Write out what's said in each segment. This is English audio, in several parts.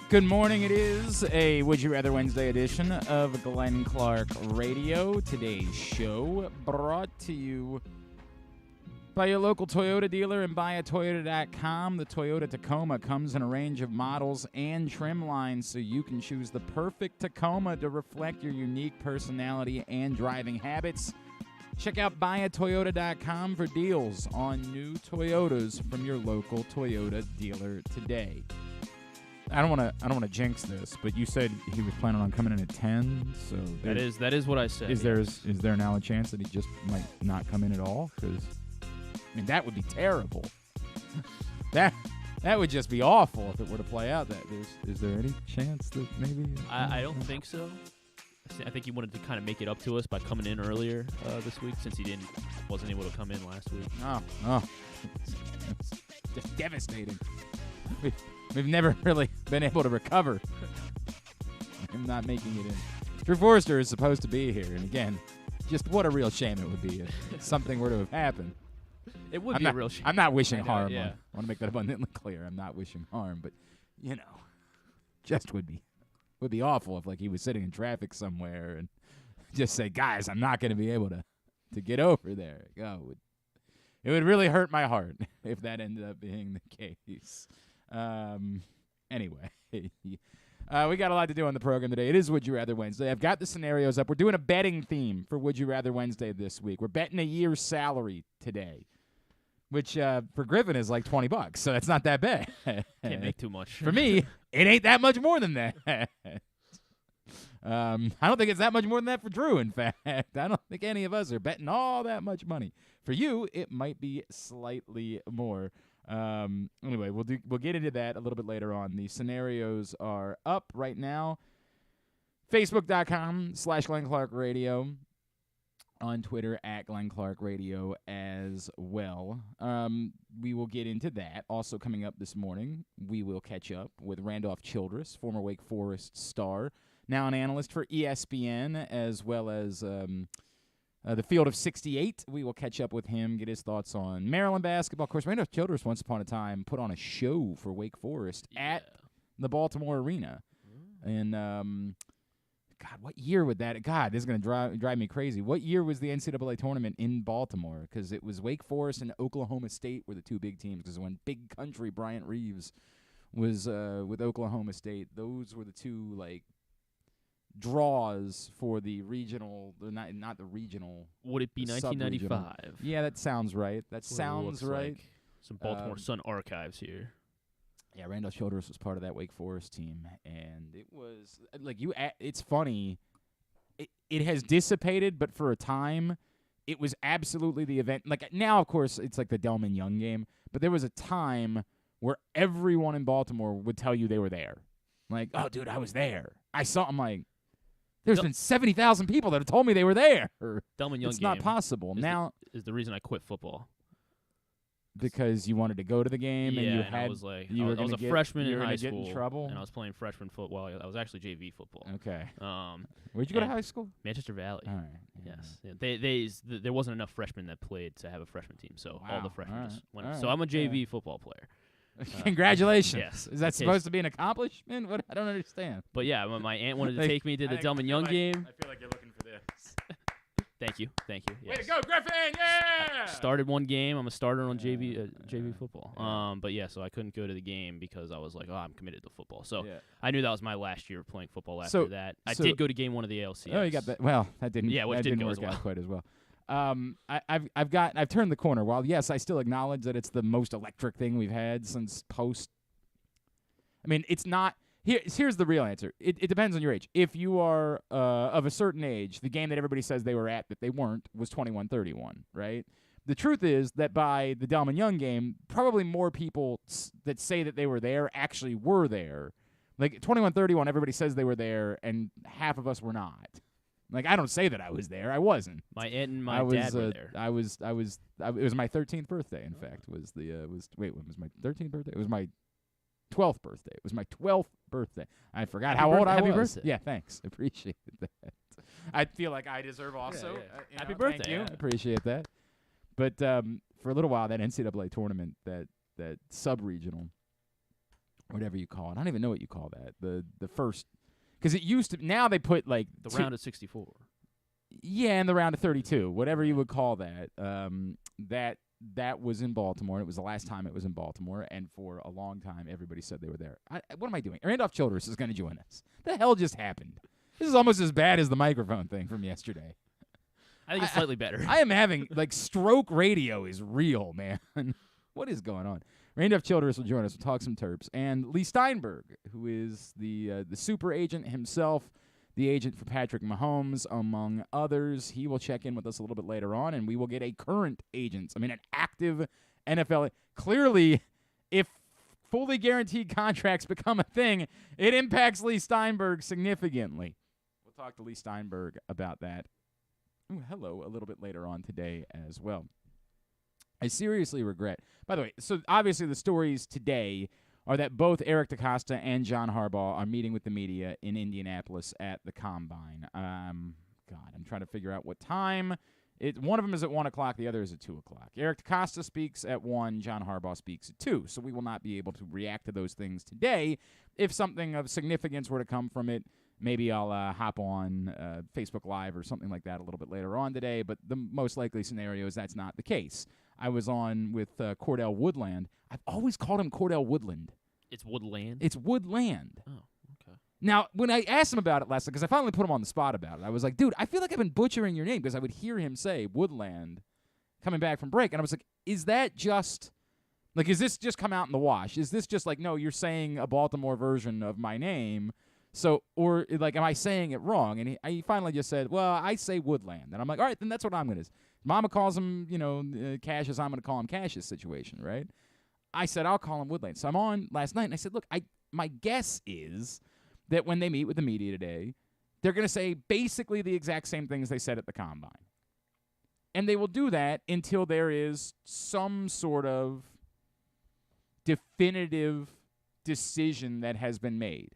Good morning. It is a Would You Rather Wednesday edition of Glenn Clark Radio. Today's show brought to you by your local Toyota dealer and buyatoyota.com. The Toyota Tacoma comes in a range of models and trim lines, so you can choose the perfect Tacoma to reflect your unique personality and driving habits. Check out buyatoyota.com for deals on new Toyotas from your local Toyota dealer today. I don't want to jinx this, but you said he was planning on coming in at 10, so that is what I said. Is there now a chance that he just might not come in at all? Because I mean, that would be terrible. that would just be awful if it were to play out. Is there any chance that maybe? I don't think so. I think he wanted to kind of make it up to us by coming in earlier this week, since he wasn't able to come in last week. Oh, it's just devastating. We've never really been able to recover. I'm not making it in. Drew Forrester is supposed to be here, and again, just what a real shame it would be if something were to have happened. It would be a real shame. I'm not wishing harm. Yeah. I want to make that abundantly clear. I'm not wishing harm, but just would be awful if he was sitting in traffic somewhere and just say, "Guys, I'm not going to be able to get over there." It would really hurt my heart if that ended up being the case. Anyway, we got a lot to do on the program today. It is Would You Rather Wednesday. I've got the scenarios up. We're doing a betting theme for Would You Rather Wednesday this week. We're betting a year's salary today, which for Griffin is like $20, so that's not that bad. Can't make too much. For me, it ain't that much more than that. I don't think it's that much more than that for Drew, in fact. I don't think any of us are betting all that much money. For you, it might be slightly more. Anyway, we'll get into that a little bit later on. The scenarios are up right now. Facebook.com/Glenn Clark Radio. On Twitter @Glenn Clark Radio as well. We will get into that. Also coming up this morning, we will catch up with Randolph Childress, former Wake Forest star, now an analyst for ESPN, as well as the Field of 68. We will catch up with him, get his thoughts on Maryland basketball. Of course, Randolph Childress once upon a time put on a show for Wake Forest at the Baltimore Arena. And, God, what year would that? God, this is going to drive me crazy. What year was the NCAA tournament in Baltimore? Because it was Wake Forest and Oklahoma State were the two big teams. Because when Big Country Bryant Reeves was with Oklahoma State, those were the two, draws for the regional, not the regional. Would it be 1995? Yeah, that sounds right. That sounds right. Like some Baltimore Sun archives here. Yeah, Randolph Childress was part of that Wake Forest team, and it was it's funny. It has dissipated, but for a time, it was absolutely the event. Now, of course, it's like the Delman Young game, but there was a time where everyone in Baltimore would tell you they were there. Oh, dude, I was there. I saw. I'm like, there's been 70,000 people that have told me they were there. Delman Young it's game not possible. Is the reason I quit football. Because you wanted to go to the game, and you had. I was I was a freshman in high school, get in trouble, and I was playing freshman football. I was actually JV football. Okay. Where'd you go to high school? Manchester Valley. All right. Yes. Yeah, there wasn't enough freshmen that played to have a freshman team, so all the freshmen just went. So I'm a JV football player. Congratulations. Yes. Is that supposed to be an accomplishment? What? I don't understand. But yeah, my aunt wanted to take me to the Delman Young game. I feel like you're looking for this. Thank you. Yes. Way to go, Griffin! Yeah! Started one game. I'm a starter on JV football. But yeah, so I couldn't go to the game because I was like, I'm committed to football. So I knew that was my last year of playing football after that. I did go to game one of the ALCS. Oh, you got that. Well, that didn't. Yeah, which didn't work out quite as well. I've turned the corner. While yes, I still acknowledge that it's the most electric thing we've had since post. I mean, it's not. Here's the real answer. It depends on your age. If you are of a certain age, the game that everybody says they were at that they weren't was 21-31, right? The truth is that by the Delman Young game, probably more people that say that they were there actually were there. 21-31, everybody says they were there, and half of us were not. I don't say that I was there. I wasn't. My aunt and my dad were there. It was my 13th birthday, in fact. When was my 13th birthday? It was my 12th birthday. It was my 12th birthday. I forgot how old I was. Happy birthday. Yeah, thanks. Appreciate that. I feel like I deserve also. Yeah. Happy birthday. Thank you. I appreciate that. But for a little while, that NCAA tournament, that sub-regional, whatever you call it. I don't even know what you call that. The first, because it used to. Now they put like the round of 64. Yeah, and the round of 32, whatever you would call that. That was in Baltimore. It was the last time it was in Baltimore, and for a long time, everybody said they were there. What am I doing? Randolph Childress is going to join us. The hell just happened? This is almost as bad as the microphone thing from yesterday. I think it's slightly better. I am having, stroke radio is real, man. What is going on? Randolph Childress will join us. We'll talk some Terps. And Leigh Steinberg, who is the super agent himself, the agent for Patrick Mahomes, among others. He will check in with us a little bit later on, and we will get a current agent. I mean, an active NFL. Clearly, if fully guaranteed contracts become a thing, it impacts Leigh Steinberg significantly. We'll talk to Leigh Steinberg about that. Ooh, hello, a little bit later on today as well. I seriously regret. By the way, so obviously the stories today are that both Eric DeCosta and John Harbaugh are meeting with the media in Indianapolis at the Combine. I'm trying to figure out what time. One of them is at 1 o'clock, the other is at 2 o'clock. Eric DeCosta speaks at 1, John Harbaugh speaks at 2, so we will not be able to react to those things today. If something of significance were to come from it, maybe I'll hop on Facebook Live or something like that a little bit later on today, but the most likely scenario is that's not the case. I was on with Cordell Woodland. I've always called him Cordell Woodland. It's Woodland? It's Woodland. Oh, okay. Now, when I asked him about it last night, because I finally put him on the spot about it, I was like, dude, I feel like I've been butchering your name, because I would hear him say Woodland coming back from break, and I was like, is that just, is this just come out in the wash? Is this just no, you're saying a Baltimore version of my name, so, or, am I saying it wrong? And he finally just said, well, I say Woodland. And I'm like, all right, then that's what I'm going to. Mama calls him, Cassius, I'm going to call him Cassius situation, right? I said, I'll call him Woodland. So I'm on last night, and I said, look, my guess is that when they meet with the media today, they're going to say basically the exact same things they said at the Combine. And they will do that until there is some sort of definitive decision that has been made.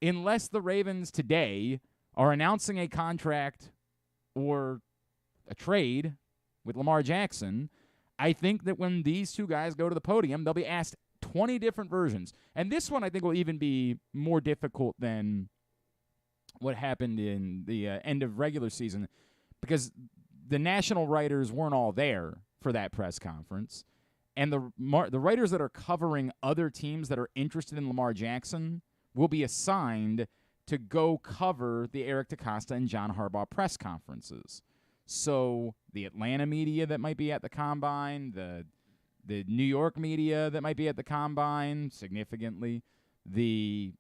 Unless the Ravens today are announcing a contract or a trade with Lamar Jackson, I think that when these two guys go to the podium, they'll be asked 20 different versions. And this one I think will even be more difficult than what happened in the end of regular season, because the national writers weren't all there for that press conference. And the writers that are covering other teams that are interested in Lamar Jackson will be assigned to go cover the Eric DeCosta and John Harbaugh press conferences. So the Atlanta media that might be at the Combine, the New York media that might be at the Combine significantly, maybe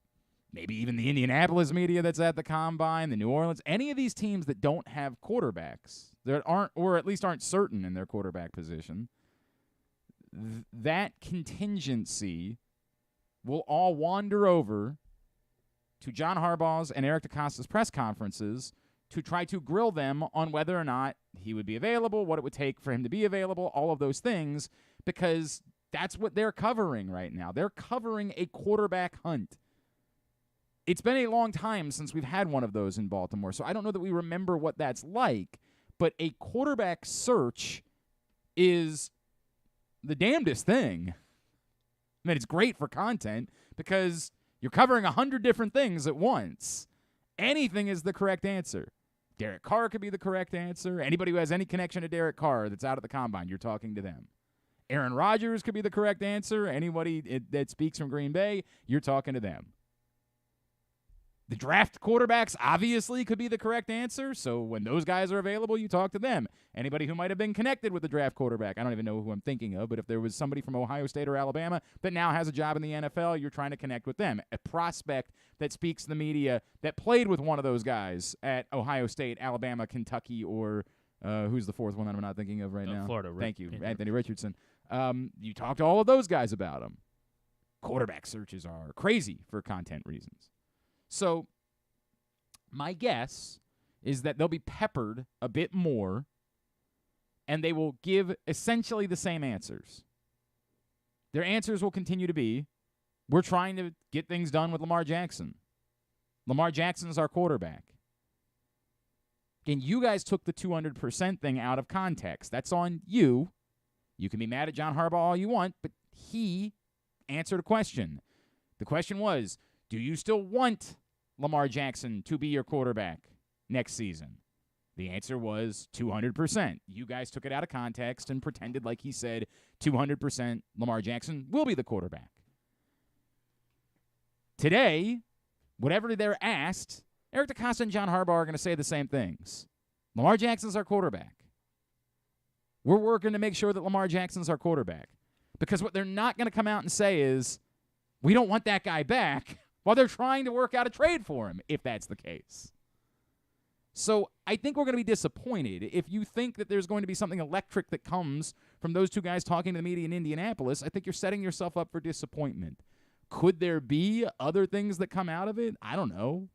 even the Indianapolis media that's at the Combine, the New Orleans, any of these teams that don't have quarterbacks, that aren't, or at least aren't certain in their quarterback position, that contingency will all wander over to John Harbaugh's and Eric DeCosta's press conferences to try to grill them on whether or not he would be available, what it would take for him to be available, all of those things, because that's what they're covering right now. They're covering a quarterback hunt. It's been a long time since we've had one of those in Baltimore, so I don't know that we remember what that's like, but a quarterback search is the damnedest thing. I mean, it's great for content because you're covering 100 different things at once. Anything is the correct answer. Derek Carr could be the correct answer. Anybody who has any connection to Derek Carr that's out at the Combine, you're talking to them. Aaron Rodgers could be the correct answer. Anybody that speaks from Green Bay, you're talking to them. The draft quarterbacks obviously could be the correct answer, so when those guys are available, you talk to them. Anybody who might have been connected with the draft quarterback, I don't even know who I'm thinking of, but if there was somebody from Ohio State or Alabama that now has a job in the NFL, you're trying to connect with them. A prospect that speaks to the media that played with one of those guys at Ohio State, Alabama, Kentucky, or who's the fourth one that I'm not thinking of right now? Florida. Thank you, Anthony Richardson. You talk to all of those guys about them. Quarterback searches are crazy for content reasons. So my guess is that they'll be peppered a bit more, and they will give essentially the same answers. Their answers will continue to be, we're trying to get things done with Lamar Jackson. Lamar Jackson's our quarterback. And you guys took the 200% thing out of context. That's on you. You can be mad at John Harbaugh all you want, but he answered a question. The question was, do you still want Lamar Jackson to be your quarterback next season? The answer was 200%. You guys took it out of context and pretended like he said 200% Lamar Jackson will be the quarterback. Today, whatever they're asked, Eric DeCosta and John Harbaugh are going to say the same things. Lamar Jackson's our quarterback. We're working to make sure that Lamar Jackson's our quarterback. Because what they're not going to come out and say is, we don't want that guy back, while they're trying to work out a trade for him, if that's the case. So I think we're going to be disappointed. If you think that there's going to be something electric that comes from those two guys talking to the media in Indianapolis, I think you're setting yourself up for disappointment. Could there be other things that come out of it? I don't know.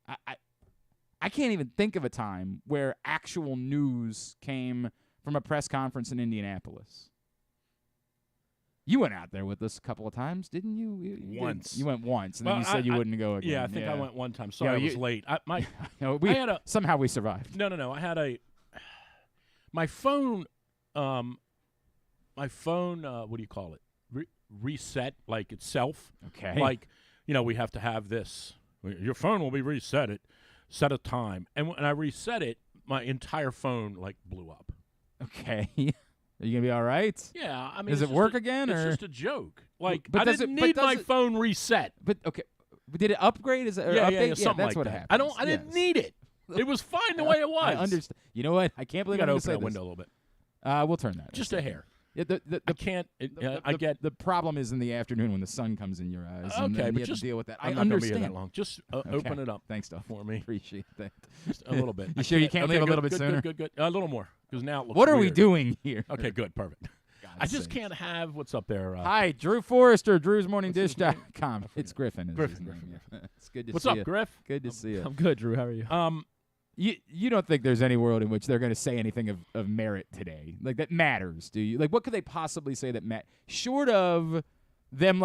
I can't even think of a time where actual news came from a press conference in Indianapolis. You went out there with us a couple of times, didn't you? Once. You went once, and then you said you wouldn't go again. Yeah, I think I went one time. Sorry, I was late. Somehow we survived. No. I had my phone. What do you call it? Reset like itself. Okay. Like, we have to have this. Your phone will be reset at set a time, and when I reset it, my entire phone blew up. Okay. Are you gonna be all right? Yeah, I mean, does it work again? It's or? just a joke. I does didn't need my phone reset. But okay, did it upgrade? Is it update? Yeah, something that's like what that. happens. I didn't need it. It was fine the way it was. I understand. You know what? I can't believe I'm going to say open that this. window a little bit. We'll turn that. Just a hair. Yeah, I can't. I get the problem is in the afternoon when the sun comes in your eyes. And okay, you but have just to deal with that. I'm I not understand. Be here that long. Just open it up. Thanks, Duff. For me. Appreciate that. Just a little bit. You sure you can't leave a little bit sooner? Good. A little more, because now it looks What are we weird. doing here? Okay, good, perfect. I just can't have what's up there. Hi, Drew Forrester, Drew'sMorningDish.com. It's Griffin. Griffin. It's good to what's see up, you. Griff? Good to see you. I'm good, Drew. How are you? You don't think there's any world in which they're going to say anything of merit today? That matters, do you? What could they possibly say that short of them,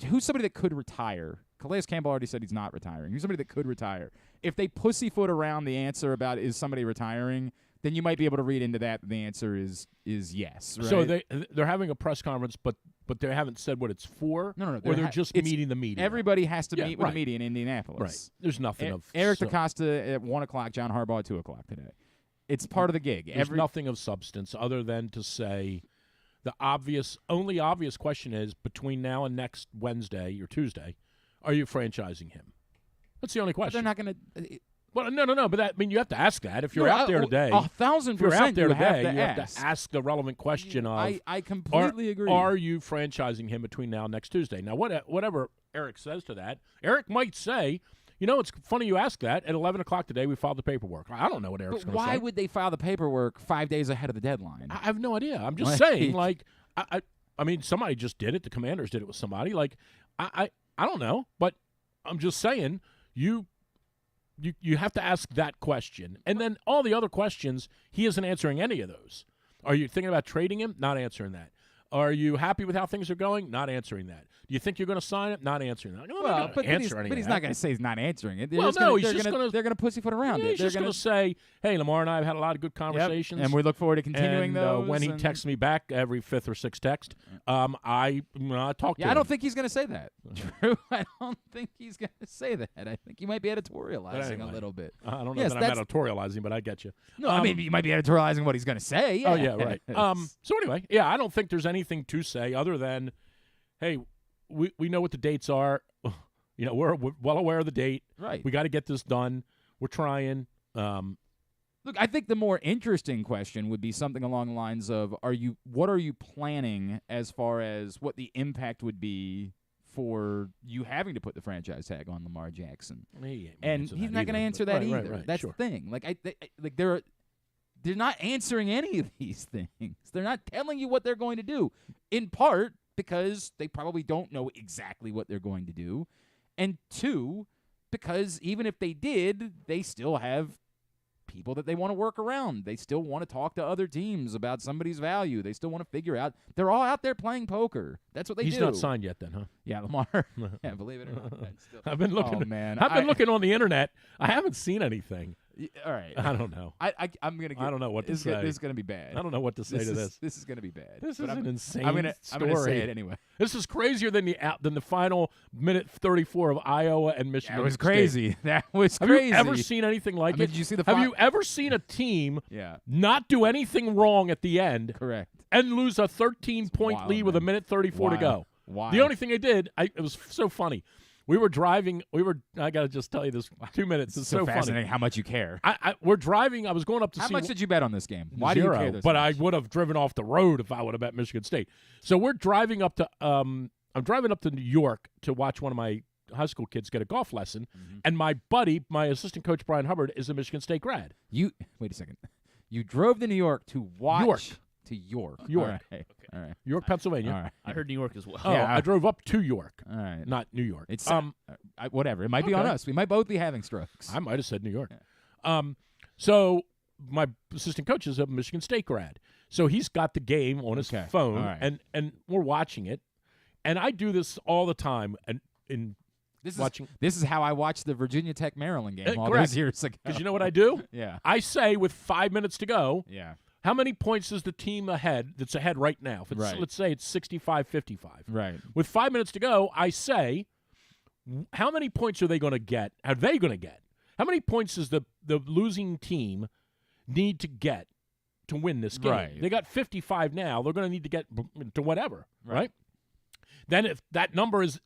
who's somebody that could retire? Calais Campbell already said he's not retiring. Who's somebody that could retire? If they pussyfoot around the answer about is somebody retiring, then you might be able to read into that the answer is yes. Right? So they're having a press conference, but they haven't said what it's for? No. Or they're just meeting the media? Everybody has to meet with the media in Indianapolis. Right. There's nothing of... Eric DeCosta at 1 o'clock, John Harbaugh at 2 o'clock today. It's part of the gig. There's nothing of substance other than to say the only obvious question is, between now and next Wednesday or Tuesday, are you franchising him? That's the only question. But they're not going to... Well, no, but you have to ask that. If you're out there today, 1,000%, if you're out there today, you have to ask the relevant question of, I completely agree. Are you franchising him between now and next Tuesday? Now, whatever Eric says to that, Eric might say, it's funny you ask that. At 11 o'clock today, we filed the paperwork. I don't know what Eric's going to say. Why would they file the paperwork 5 days ahead of the deadline? I have no idea. I'm just saying, I mean, somebody just did it. The Commanders did it with somebody. I don't know, but I'm just saying, you have to ask that question. And then all the other questions, he isn't answering any of those. Are you thinking about trading him? Not answering that. Are you happy with how things are going? Not answering that. Do you think you're going to sign it? Not answering that. But he's not going to say he's not answering it. They're going to pussyfoot around it. He's just going to say, hey, Lamar and I have had a lot of good conversations. Yep, and we look forward to continuing those. When he texts me back every fifth or sixth text, I talk to him. I don't think he's going to say that, Drew. I don't think he's going to say that. I think he might be editorializing a little bit. I don't know that I'm editorializing, but I get you. No, I mean, you might be editorializing what he's going to say. Yeah. Oh, yeah, right. So anyway, I don't think there's anything to say other than, hey, we know what the dates are. We're well aware of the date. Right. We got to get this done. We're trying. Look, I think the more interesting question would be something along the lines of, what are you planning as far as what the impact would be for you having to put the franchise tag on Lamar Jackson? And he's not going to answer that either. Right, That's the thing. They're not answering any of these things. They're not telling you what they're going to do, in part because they probably don't know exactly what they're going to do, and two, because even if they did, they still have people that they want to work around. They still want to talk to other teams about somebody's value. They still want to figure out. They're all out there playing poker. That's what they do. He's not signed yet then, huh? Yeah, Lamar. Yeah, believe it or not. I've been looking. Oh, man. I've been looking on the internet. I haven't seen anything. All right. I don't know. I'm gonna. I don't know what to say. This is gonna be bad. I don't know what to say to this. This is gonna be bad. This is an insane I'm gonna say it anyway. This is crazier than the final minute 34 of Iowa and Michigan. That was State. crazy. That was Have crazy. you ever seen anything like it? Did you see the? Have you ever seen a team Yeah. not do anything wrong at the end? Correct. And lose a 13-point lead with a minute 34 to go. Wild. The only thing they did, it was so funny. We were driving. I got to just tell you this. 2 minutes. It's so fascinating funny. how much you care. We're driving. I was going up to how see. How much did you bet on this game? Why 0, do you care this but much? I would have driven off the road if I would have bet Michigan State. So we're driving up to. I'm driving up to New York to watch one of my high school kids get a golf lesson, and my buddy, my assistant coach Brian Hubbard, is a Michigan State grad. Wait a second. You drove to New York to watch. York. To York. York. All right. Okay. All right. York, Pennsylvania. All right. I heard New York as well. Oh, Yeah, I drove up to York. All right. Not New York. It's whatever. It might be on us. We might both be having strokes. I might have said New York. Yeah. So my assistant coach is a Michigan State grad. So he's got the game on his phone, All right. and we're watching it. And I do this all the time. And This is how I watched the Virginia Tech Maryland game all correct. those years ago. Because you know what I do? Yeah. I say with 5 minutes to go. Yeah. How many points is the team ahead that's ahead right now? If it's, Right. Let's say it's 65-55. Right. With 5 minutes to go, I say, how many points are they going to get? Are they going to get? How many points does the losing team need to get to win this game? Right. They got 55 now. They're going to need to get to whatever, right? Then if that number is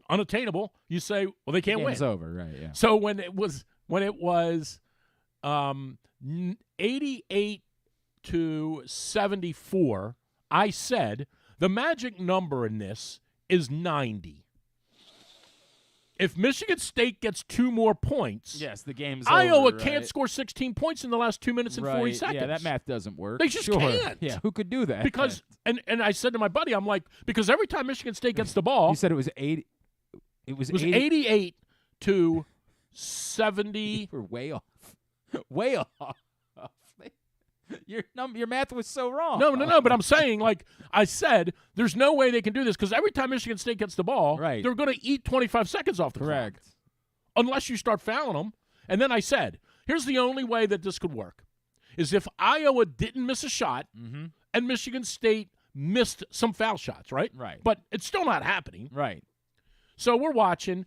unattainable, you say, well, they can't win. It's over, right, yeah. So when it was 88 to 74, I said the magic number in this is 90. If Michigan State gets 2 more points, yes, the game's Iowa over, can't right? score 16 points in the last 2 minutes and 40 seconds. Yeah, that math doesn't work. They just sure. can't. Yeah, who could do that? Because and I said to my buddy, I'm like, because every time Michigan State gets the ball, you said it was 80. It was 88 to 70. We're way off. Way off. Your math was so wrong. No, but I'm saying, like I said, there's no way they can do this because every time Michigan State gets the ball, right. they're going to eat 25 seconds off the Correct. clock. Unless you start fouling them. And then I said, here's the only way that this could work, is if Iowa didn't miss a shot and Michigan State missed some foul shots, right? Right. But it's still not happening. Right. So we're watching.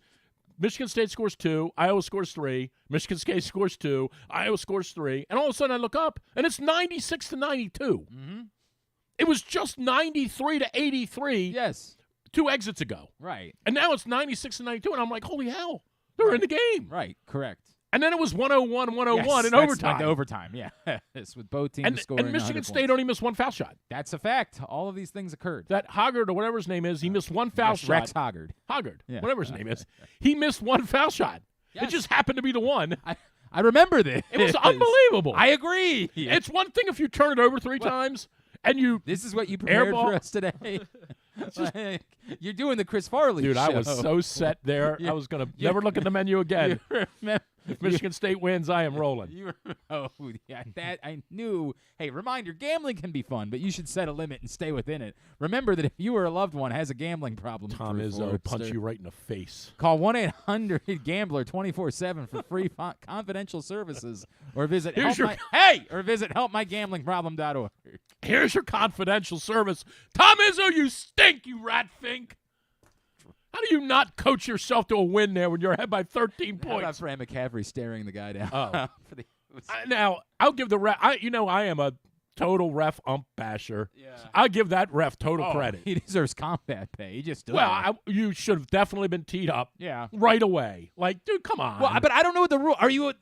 Michigan State scores 2, Iowa scores 3, Michigan State scores 2, Iowa scores 3, and all of a sudden I look up, and it's 96 to 92. It was just 93 to 83 Yes. 2 exits ago. Right. And now it's 96 to 92, and I'm like, holy hell, they're in the game. Right. Correct. And then it was 101 yes, in that's overtime. Like overtime, yeah. It's with both teams scoring And Michigan 100 State points. only missed 1 foul shot. That's a fact. All of these things occurred. That Hoggard or whatever his name is, he missed 1 foul shot. Rex Hoggard. Hoggard, Yeah. whatever his name is. He missed 1 foul shot. Yes. It just happened to be the one. I remember this. It was unbelievable. I agree. It's one thing if you turn it over 3 times and you This is what you prepared airball. for us today. Like, you're doing the Chris Farley Dude, show. I was so set there. I was going to never look at the menu again. If Michigan State wins, I am rolling. That I knew. Hey, reminder, gambling can be fun, but you should set a limit and stay within it. Remember that if you or a loved one has a gambling problem, Tom Drew Izzo Forrester, punch you right in the face. call 1-800-GAMBLER 24/7 for free confidential services, or visit helpmygamblingproblem.org. Here's your confidential service. Tom Izzo, you stink, you rat fink. How do you not coach yourself to a win there when you're ahead by 13 How about points? Fran McCaffrey staring the guy down? Oh. Now, I'll give the ref. I am a total ref ump basher. Yeah. I'll give that ref total credit. He deserves combat pay. He just stood Well, there. you should have definitely been teed up. Yeah. Right away. Like, dude, come on. Well, but I don't know what the rule.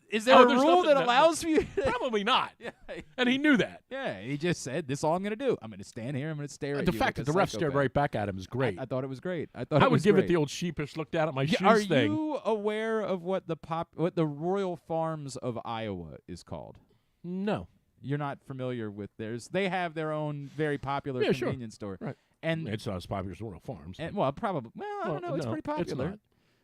Is there a there's rule nothing that allows for you? Probably not. Yeah. And he knew that. Yeah, he just said, "This is all I'm going to do. I'm going to stand here. I'm going to stare at The you." fact like that a the ref stared psychopath." right back at him is great. I thought it was great. I I would was give great. it the old sheepish look down at my shoes Are thing. you aware of what the Royal Farms of Iowa is called? No. You're not familiar with theirs. They have their own very popular convenience store. Right. And It's not as popular as Royal Farms. probably. Well, I don't know. It's no, pretty it's popular. not.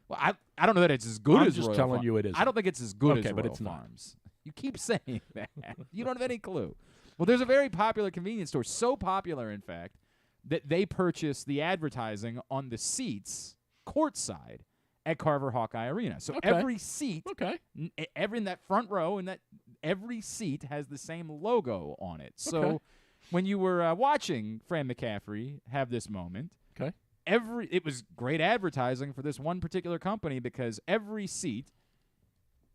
Well, I don't know that it's as good I'm as just Royal telling Farms. you it is. I don't think it's as good as Okay, but Royal it's not. Farms. You keep saying that. You don't have any clue. Well, there's a very popular convenience store, so popular, in fact, that they purchase the advertising on the seats courtside at Carver Hawkeye Arena. So every seat, in that front row, and that every seat has the same logo on it. So when you were watching Fran McCaffrey have this moment, it was great advertising for this one particular company because every seat.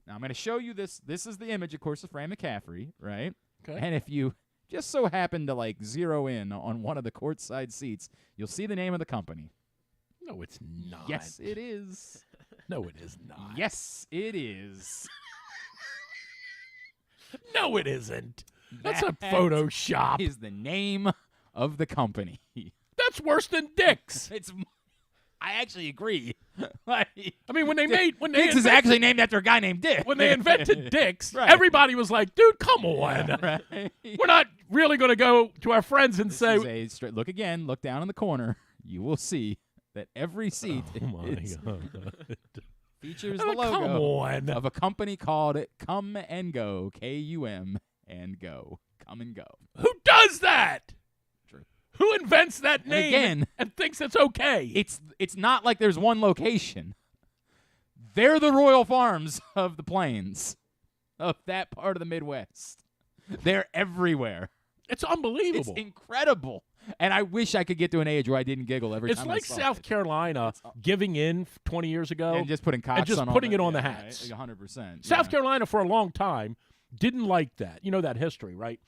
Now I'm going to show you this. This is the image, of course, of Fran McCaffrey, right? Okay. And if you just so happen to zero in on one of the courtside seats, you'll see the name of the company. No, it's not. Yes, it is. No, it is not. Yes, it is. No, it isn't. That's a Photoshop. Is the name of the company. That's worse than Dick's. I actually agree. I mean, when Dick's is actually named after a guy named Dick. When they invented Dick's, everybody was like, "Dude, come on! Right. We're not really going to go to our friends and say." Look again. Look down in the corner. You will see that every seat features the logo of a company called Kum and Go, K-U-M and Go, Come and Go. Who does that? Who invents that name and thinks it's okay? It's not like there's one location. They're the Royal Farms of the Plains, of that part of the Midwest. They're everywhere. It's unbelievable. It's incredible. And I wish I could get to an age where I didn't giggle every time I saw it. It's like South Carolina giving in 20 years ago. And just putting Cox on putting it on the hats. Right? 100%. South Carolina, for a long time, didn't like that. You know that history, right?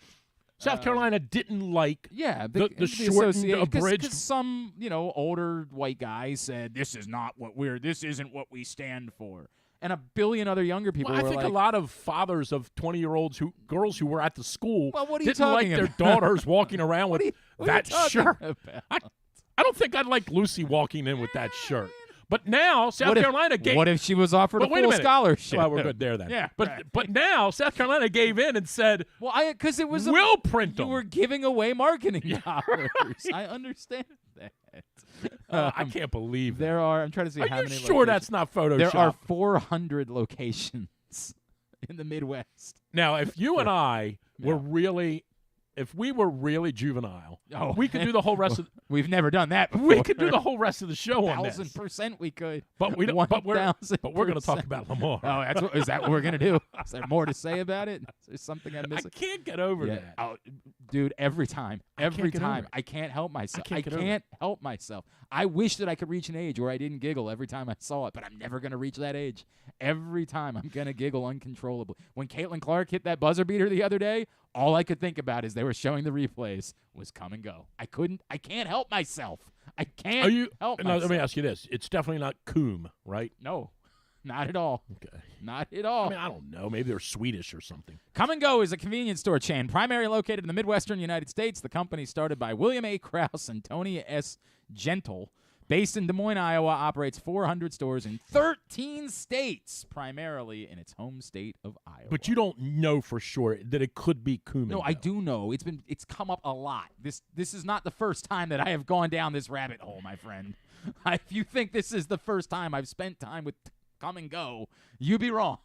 South Carolina didn't like the shortened, abridged. Because some, older white guys said, this isn't what we stand for. And a billion other younger people were I think a lot of fathers of 20-year-olds, girls who were at the school, didn't like their daughters walking around with that shirt. I don't think I'd like Lucy walking in with that shirt. But now South Carolina gave. What if she was offered a full scholarship? Well, we're good there then. Yeah, but now South Carolina gave in and said, because it was we'll print them. You were giving away marketing dollars. I understand that. I can't believe there are. I'm trying to see how many. Are you sure that's not Photoshop? There are 400 locations in the Midwest. Now, if you and I were really. If we were really juvenile, we could do the whole rest of. We've never done that before. We could do the whole rest of the show on this. 1,000% we could. But we don't. But we're going to talk about Lamar. Oh, is that what we're going to do? Is there more to say about it? Is there something I'm missing? I can't get over that. Oh, dude, every time, I can't help myself. I can't help myself. I wish that I could reach an age where I didn't giggle every time I saw it, but I'm never going to reach that age. Every time I'm going to giggle uncontrollably. When Caitlin Clark hit that buzzer beater the other day, all I could think about as they were showing the replays was Come and Go. I can't help myself. I can't help myself. Let me ask you this. It's definitely not Kum, right? No, not at all. Okay. Not at all. I mean, I don't know. Maybe they're Swedish or something. Come and Go is a convenience store chain primarily located in the Midwestern United States. The company, started by William A. Krause and Tony S. Gentle, based in Des Moines, Iowa, operates 400 stores in 13 states, primarily in its home state of Iowa. But you don't know for sure that it could be Kum. No, I do know. It's come up a lot. This is not the first time that I have gone down this rabbit hole, my friend. If you think this is the first time I've spent time with Come and Go, you'd be wrong.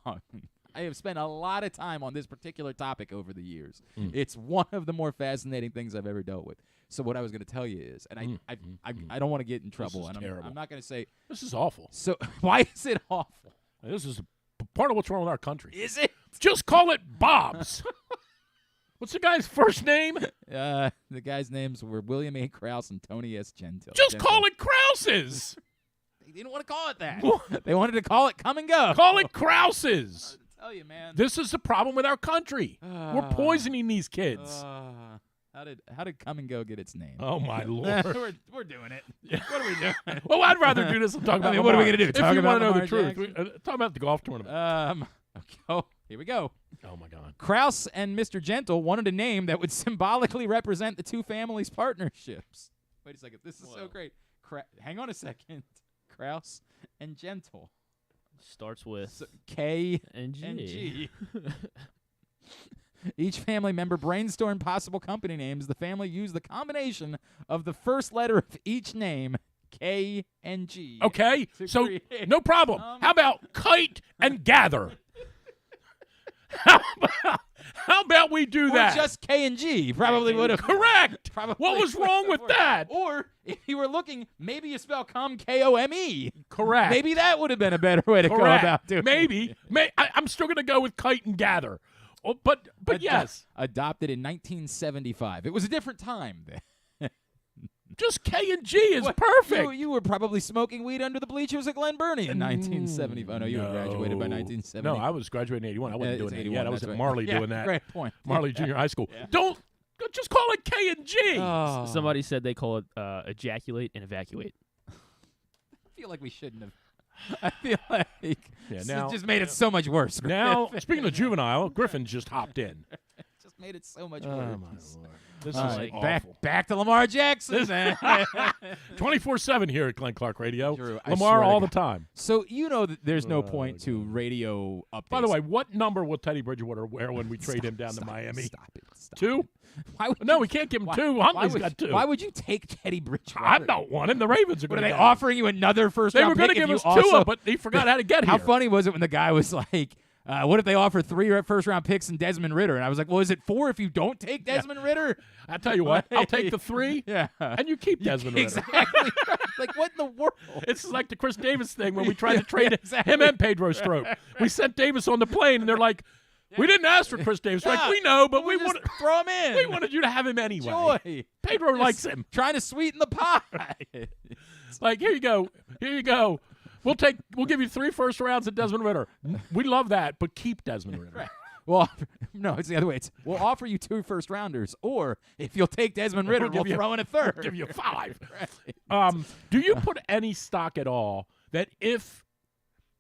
I have spent a lot of time on this particular topic over the years. It's one of the more fascinating things I've ever dealt with. So what I was going to tell you is, and I don't want to get in trouble, and I'm not going to say this is awful. So why is it awful? This is part of what's wrong with our country. Is it? Just call it Bob's. What's the guy's first name? The guy's names were William A. Krause and Tony S. Gentle. Just call it Krause's. They didn't want to call it that. They wanted to call it Come and Go. Call it Krause's. Tell you, man. This is the problem with our country. We're poisoning these kids. How did Come and Go get its name? Oh my Lord! We're doing it. What are we doing? Well, I'd rather do this and talk about. What are we gonna do? If you want to know the truth, talk about the golf tournament. Okay, here we go. Oh my God! Krause and Mr. Gentle wanted a name that would symbolically represent the two families' partnerships. Wait a second. This is so great. Hang on a second. Krause and Gentle starts with K and G. Each family member brainstormed possible company names. The family used the combination of the first letter of each name, K and G. Okay, so no problem. How about Kite and Gather? How about we do that? Or just K&G. Probably would have. Correct. What was wrong with that? Or if you were looking, maybe you spell Kum Kome. Correct. Maybe that would have been a better way to go about doing it. Maybe. I'm still going to go with kite and gather. Oh, but yes. Adopted in 1975. It was a different time then. Just K&G is perfect. You were probably smoking weed under the bleachers at Glen Burnie in 1975. No, you were graduated by 1970. No, I was graduating in 81. I wasn't doing that yet. I was at Marley doing that. Great point. Marley Junior High School. Yeah. Just call it K&G. Oh. Somebody said they call it ejaculate and evacuate. I feel like we shouldn't have. I feel like it just made it so much worse. Now, speaking of juvenile, Griffin just hopped in. Just made it so much worse. Oh, my Lord. This is awful. Back to Lamar Jackson. 24/7 here at Glenn Clark Radio. Drew, Lamar all the time. So you know that there's no point to radio updates. By the way, what number will Teddy Bridgewater wear when we trade him down to Miami? Stop it. 2? No, we can't give him 2. Huntley's got 2. Why would you take Teddy Bridgewater? I don't want him. The Ravens are going to. Are they offering you another first-round pick? They were going to give us 2, but he forgot how to get here. How funny was it when the guy was like, what if they offer 3 first-round picks and Desmond Ridder? And I was like, well, is it 4 if you don't take Desmond Ridder? I'll tell you what. I'll take the 3, and you keep Desmond Ridder. Exactly. Like, what in the world? It's like the Chris Davis thing when we tried to trade him and Pedro Strop. We sent Davis on the plane, and they're like, we didn't ask for Chris Davis. Like, we know, but we wanted to throw him in. We wanted you to have him anyway. Joy. Pedro likes him. Trying to sweeten the pie. Like, here you go. We'll give you 3 first rounds at Desmond Ridder. We love that, but keep Desmond Ridder. Right. Well, no, it's the other way. We'll offer you 2 first-rounders, or if you'll take Desmond Ridder, we'll throw in a 3rd. We'll give you 5. Right. Do you put any stock at all that if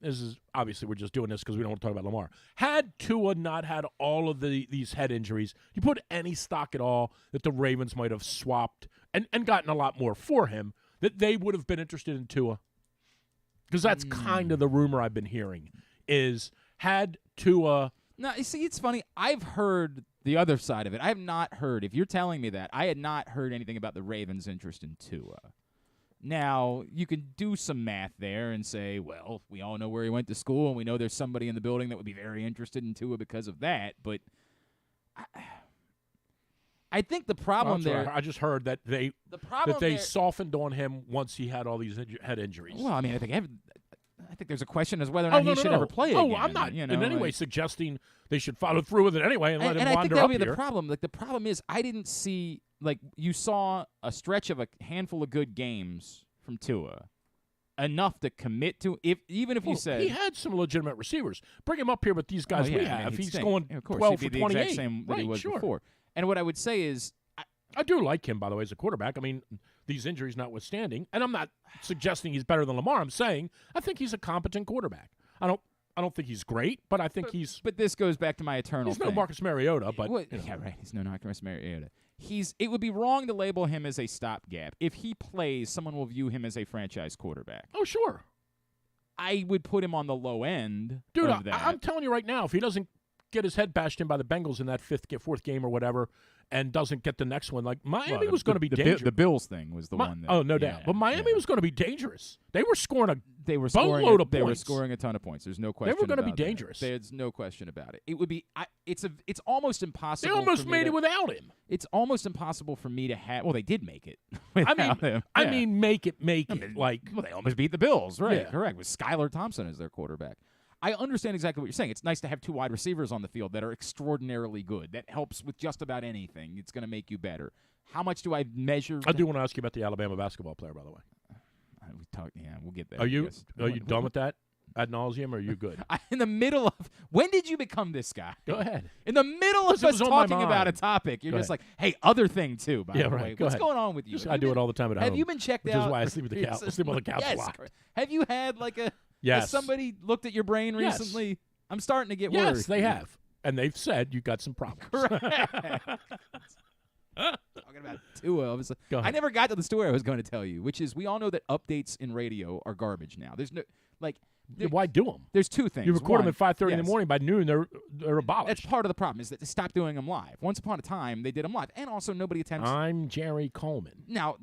this is obviously we're just doing this because we don't want to talk about Lamar. Had Tua not had all of these head injuries, you put any stock at all that the Ravens might have swapped and gotten a lot more for him, that they would have been interested in Tua? Because that's kind of the rumor I've been hearing is had Tua. No, you see, it's funny. I've heard the other side of it. I have not heard, if you're telling me that, I had not heard anything about the Ravens' interest in Tua. Now, you can do some math there and say, well, we all know where he went to school, and we know there's somebody in the building that would be very interested in Tua because of that. But I think the problem there. I just heard that they softened on him once he had all these head injuries. Well, I mean, I think there's a question as whether or not he should ever play again. Oh, I'm not in any way suggesting they should follow through with it anyway and let him wander up here. And I think that'll be the problem. Like, the problem is I didn't see. Like, you saw a stretch of a handful of good games from Tua, enough to commit to. Even if you said he had some legitimate receivers, bring him up here with these guys we have. He's going 12 for 28. The exact same that he was before. And what I would say is, I do like him, by the way, as a quarterback. I mean, these injuries notwithstanding, and I'm not suggesting he's better than Lamar. I'm saying I think he's a competent quarterback. I don't think he's great, but I think he's. But this goes back to my eternal. He's no Marcus Mariota, but yeah, right. He's no Marcus Mariota. It would be wrong to label him as a stopgap. If he plays, someone will view him as a franchise quarterback. Oh, sure. I would put him on the low end. Dude, of that. I'm telling you right now, if he doesn't get his head bashed in by the Bengals in that fourth game or whatever, and doesn't get the next one, like Miami was going to be dangerous. The Bills thing was the one. Oh, no doubt. But Miami was going to be dangerous. They were scoring a boatload of points. They were scoring a ton of points. There's no question. They were going to be dangerous. There's no question about it. It would be. It's almost impossible. They almost made it without him. It's almost impossible for me to have. Well, they did make it. Without him. I mean, make it. Like, well, they almost beat the Bills, right? Yeah. Correct. With Skylar Thompson as their quarterback. I understand exactly what you're saying. It's nice to have 2 wide receivers on the field that are extraordinarily good. That helps with just about anything. It's going to make you better. How much do I measure? I do want to ask you about the Alabama basketball player, by the way. We'll get there. Are you done with that ad nauseum, or are you good? In the middle of when did you become this guy? Go ahead. In the middle of us talking about a topic, you're just like, hey, other thing too. By the way, what's going on with you? I do it all the time at home. Have you been checked out? Which is why I sleep with the couch. Sleep on the couch locked. Have you had like a? Yes. Has somebody looked at your brain recently? Yes. I'm starting to get worried. Yes, they have. And they've said you got some problems. Correct. Talking about Tua. I never got to the story I was going to tell you, which is we all know that updates in radio are garbage now. There's no, like... why do them? There's 2 things. You record them at 5:30 in the morning. By noon, they're abolished. That's part of the problem, is that they stopped doing them live. Once upon a time, they did them live. And also, nobody attempts... I'm Jerry Coleman. Now,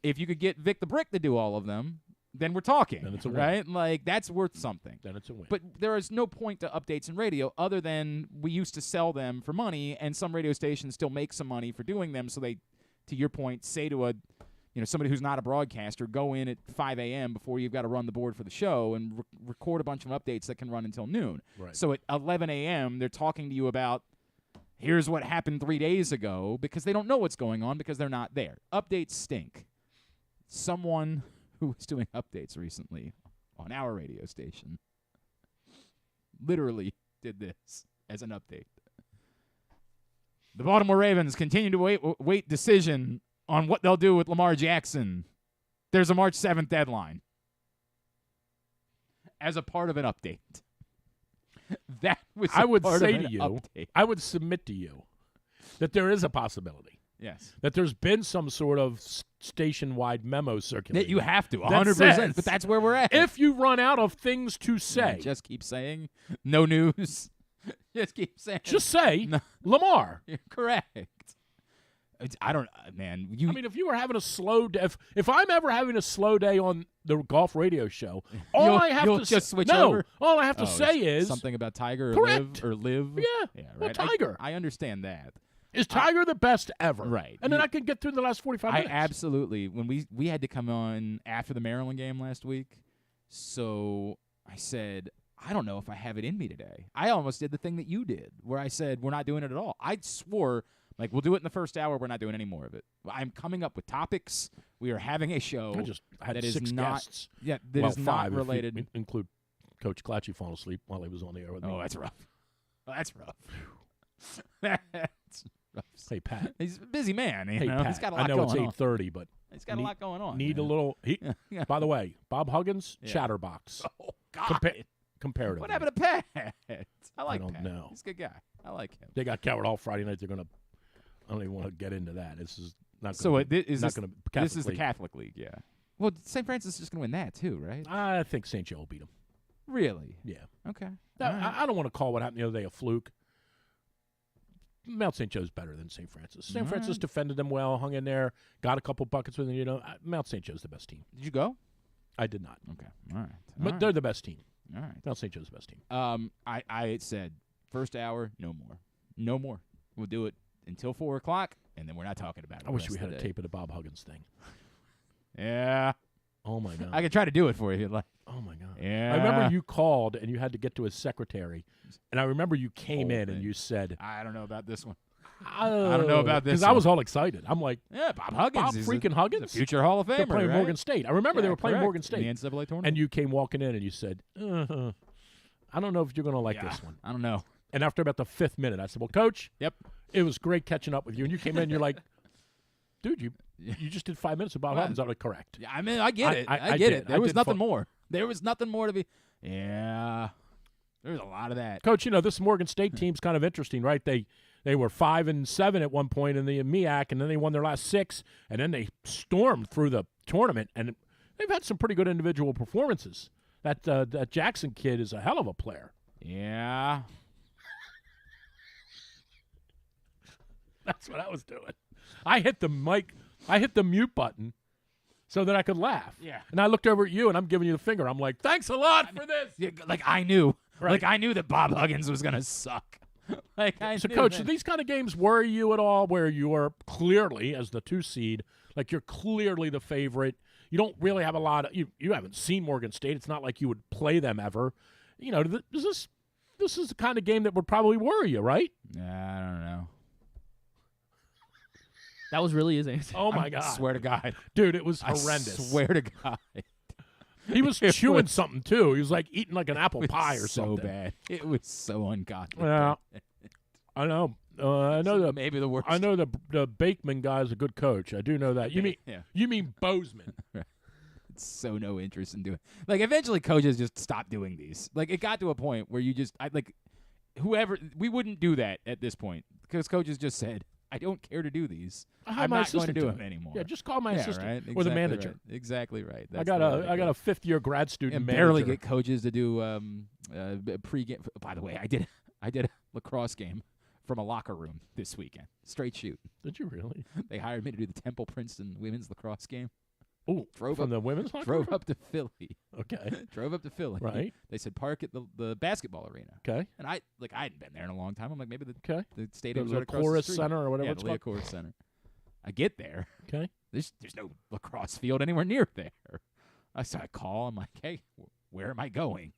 if you could get Vic the Brick to do all of them... then we're talking. Then it's a win. Right? Like, that's worth something. Then it's a win. But there is no point to updates in radio other than we used to sell them for money, and some radio stations still make some money for doing them, so they, to your point, say to somebody who's not a broadcaster, go in at 5 a.m. before you've got to run the board for the show and record a bunch of updates that can run until noon. Right. So at 11 a.m., they're talking to you about, here's what happened 3 days ago, because they don't know what's going on because they're not there. Updates stink. Someone who was doing updates recently on our radio station literally did this as an update. The Baltimore Ravens continue to wait decision on what they'll do with Lamar Jackson. There's a March 7th deadline. As a part of an update. That was I would part say of an to you, update. I would submit to you that there is a possibility. Yes. That there's been some sort of station-wide memo circulated. That you have to, 100%. That says, But that's where we're at. if you run out of things to say. Just keep saying, no news. Just keep saying. Just say, no. Lamar. You're correct. I don't, man. I mean, if you were having a slow day, if I'm ever having a slow day on the golf radio show, all I have to just switch no, over? all I have to say is something about Tiger or correct. Live. Yeah, right. well, Tiger. I understand that. Is Tiger the best ever? Right. And then I can get through the last 45 minutes. I absolutely. When we had to come on after the Maryland game last week, so I said, I don't know if I have it in me today. I almost did the thing that you did, where I said, we're not doing it at all. I swore, like, we'll do it in the first hour. We're not doing any more of it. I'm coming up with topics. We are having a show I had that 6 is not, guests. yeah, that is not five related. If you include Coach Clatchy falling asleep while he was on the air with me. Oh, that's rough. That's rough. That's rough. Hey, Pat. He's a busy man. You Hey, know? Pat. He's got a lot I know going it's 8:30, but he's got a lot going on. Need man. a little. Yeah. By the way, Bob Huggins, Yeah. Chatterbox. Oh God. Comparatively. What happened to Pat? I like don't Pat. know. He's a good guy. I like him. They got Coward Hall Friday night. They're gonna. I don't even want to get into that. This is not. So gonna, this not gonna, this is the League. Catholic League, yeah. Well, St. Francis is just going to win that too, right? I think St. Joe will beat them. Really? Yeah. Okay. I don't want to call what happened the other day a fluke. Mount St. Joe's better than St. Francis. St. Francis defended them well, hung in there, got a couple buckets with them. Mount St. Joe's the best team. Did you go? I did not. Okay. All right. But they're the best team. All right. Mount St. Joe's the best team. I said first hour, no more. No more. We'll do it until 4 o'clock, and then we're not talking about it. I wish we had a tape of the Bob Huggins thing. Yeah. Oh, my God. I could try to do it for you if you'd like. Oh, my God. Yeah. I remember you called, and you had to get to his secretary. And I remember you came in, and you said, I don't know about this one. I don't know about this because I was all excited. I'm like, yeah, Bob Huggins. Bob freaking Huggins? He's a future Hall of Famer. They're playing right? Morgan State. I remember they were playing correct. Morgan State. In the NCAA tournament. And you came walking in, and you said, I don't know if you're going to like this one. I don't know. And after about the 5th minute, I said, well, Coach, Yep. It was great catching up with you. And you came in, and you're like, dude, you just did 5 minutes of Bob Huggins. I was like, correct. Yeah, I mean, I get it. I did. get it. There was nothing fun. more. There was nothing more to be. Yeah. There's a lot of that. Coach, this Morgan State team's kind of interesting, right? They were 5-7 at one point in the MEAC, and then they won their last 6, and then they stormed through the tournament, and they've had some pretty good individual performances. That Jackson kid is a hell of a player. Yeah. That's what I was doing. I hit the mute button so that I could laugh. Yeah. And I looked over at you, and I'm giving you the finger. I'm like, thanks a lot for this. Yeah, like I knew. Right. Like I knew that Bob Huggins was going to suck. So, Coach, do these kind of games worry you at all where you are clearly, as the 2 seed, like you're clearly the favorite? You don't really have a lot of – you haven't seen Morgan State. It's not like you would play them ever. This is the kind of game that would probably worry you, right? Yeah, I don't know. That was really his answer. Oh, my God. I swear to God. Dude, it was horrendous. I swear to God. He was chewing something, too. He was like eating like an apple pie or so something. So bad. It was so ungodly. Yeah. I know. I know that. Maybe the worst. I know the Bakeman guy is a good coach. I do know that. You mean Bozeman? It's so no interest in doing. Like eventually, coaches just stopped doing these. Like it got to a point where you just, whoever we wouldn't do that at this point because coaches just said, "I don't care to do these. I'm not going to do them anymore." Yeah, just call my assistant right? Exactly or the manager. Right. Exactly right. I got a 5th-year grad student. And manager. barely get coaches to do pregame. By the way, I did a lacrosse game from a locker room this weekend. Straight shoot. Did you really? They hired me to do the Temple Princeton women's lacrosse game. Oh, from the women's locker room? Drove up to Philly. Okay. Drove up to Philly. Right. They said park at the basketball arena. Okay. And I hadn't been there in a long time. I'm like, maybe the stadium's the right across Chorus the street. Center or whatever yeah, it's the called. Chorus Center. I get there. Okay. There's no lacrosse field anywhere near there. So I call. I'm like, hey, where am I going?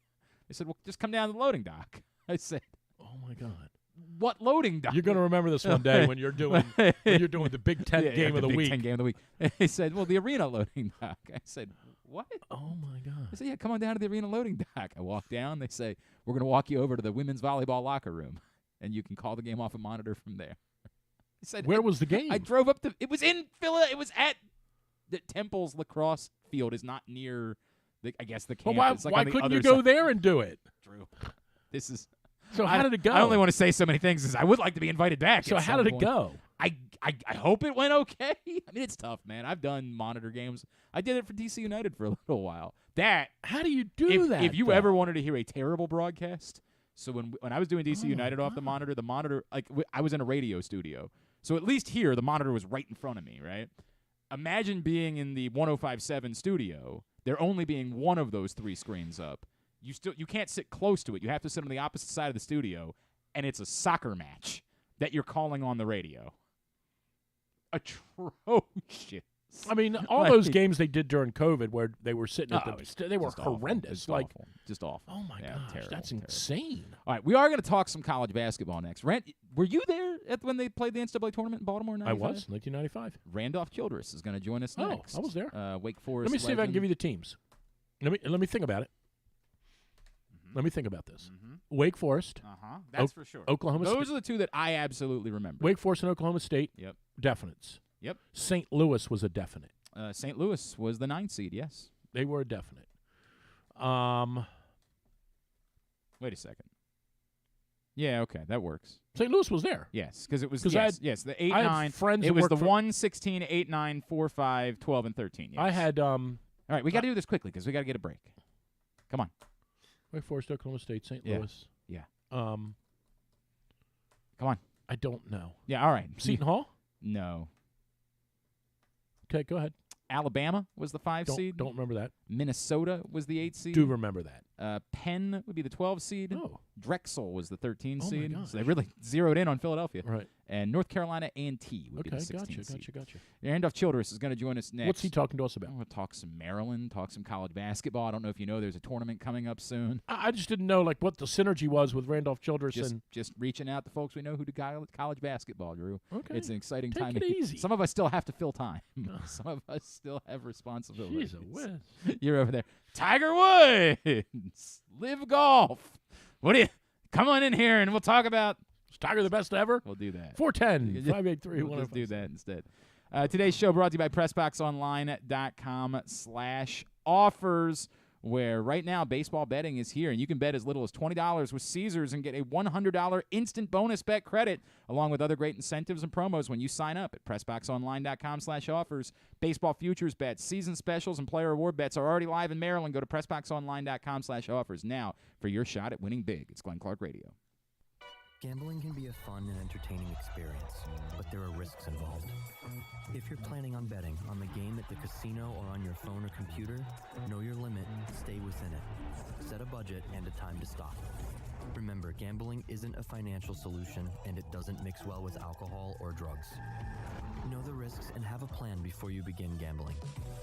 They said, well, just come down to the loading dock. I said, oh, my God. What loading dock? You're going to remember this one day when you're doing the Big Ten game of the week. Big Ten game of the week. They said, well, the arena loading dock. I said, what? Oh, my God. I said, yeah, come on down to the arena loading dock. I walk down. They say, we're going to walk you over to the women's volleyball locker room, and you can call the game off a monitor from there. I said, where was the game? I drove up to – it was in Philly. It was at the Temple's lacrosse field is not near, the campus. Well, why couldn't you go there and do it? Drew, this is – So how did it go? I only want to say so many things as I would like to be invited back. So how did it go? I hope it went okay. I mean, it's tough, man. I've done monitor games. I did it for DC United for a little while. How do you do that? If you ever wanted to hear a terrible broadcast, so when I was doing DC United off the monitor, I was in a radio studio. So at least here, the monitor was right in front of me, right? Imagine being in the 105.7 studio, there only being one of those three screens up. You can't sit close to it. You have to sit on the opposite side of the studio, and it's a soccer match that you're calling on the radio. Atrocious. I mean, all those games they did during COVID where they were sitting at they were horrendous. Just awful. Oh my gosh, terrible, that's terrible. insane. All right, we are going to talk some college basketball next. Were you there when they played the NCAA tournament in Baltimore in 95? I was, 1995. Randolph Childress is going to join us next. I was there. Wake Forest. Let me see if I can give you the teams. Let me think about it. Mm-hmm. Let me think about this. Mm-hmm. Wake Forest. That's for sure. Oklahoma State. Those are the two that I absolutely remember. Wake Forest and Oklahoma State. Yep. Definites. Yep. St. Louis was a definite. St. Louis was the 9th seed, yes. They were a definite. Wait a second. Yeah, okay, that works. St. Louis was there. Yes, because it was the 8-9. Friends it was the for 1, 16, 8, 9, 4, 5, 12, and 13. Yes. I had All right, we got to do this quickly because we got to get a break. Come on. Wake Forest, Oklahoma State, St. Louis. Yeah. Come on. I don't know. Yeah, all right. Seton Hall? No. Okay, go ahead. Alabama was the 5 seed. Don't remember that. Minnesota was the 8 seed. Do remember that. Penn would be the 12 seed. Oh. Drexel was the 13 Oh seed. My gosh. So they really zeroed in on Philadelphia. Right. And North Carolina A&T would be the 16 seed. Gotcha. Randolph Childress is going to join us next. What's he talking to us about? I'm going to talk some Maryland, talk some college basketball. I don't know if you know there's a tournament coming up soon. I just didn't know what the synergy was with Randolph Childress. Just reaching out to folks we know who do college basketball, Drew. Okay. It's an exciting Take time. it easy. Some of us still have to fill time. Some of us still have responsibilities. Jeez, a whiz. You're over there. Tiger Woods, live golf. What do you? Come on in here and we'll talk about. Is Tiger the best ever? We'll do that. 410-583-1057. We'll just do that instead. Today's show brought to you by PressBoxOnline.com/offers, where right now baseball betting is here, and you can bet as little as $20 with Caesars and get a $100 instant bonus bet credit, along with other great incentives and promos when you sign up at PressBoxOnline.com/offers. Baseball futures bets, season specials, and player award bets are already live in Maryland. Go to PressBoxOnline.com/offers now for your shot at winning big. It's Glenn Clark Radio. Gambling can be a fun and entertaining experience, but there are risks involved. If you're planning on betting on the game at the casino or on your phone or computer, know your limit, stay within it. Set a budget and a time to stop. Remember, gambling isn't a financial solution, and it doesn't mix well with alcohol or drugs. Know the risks and have a plan before you begin gambling.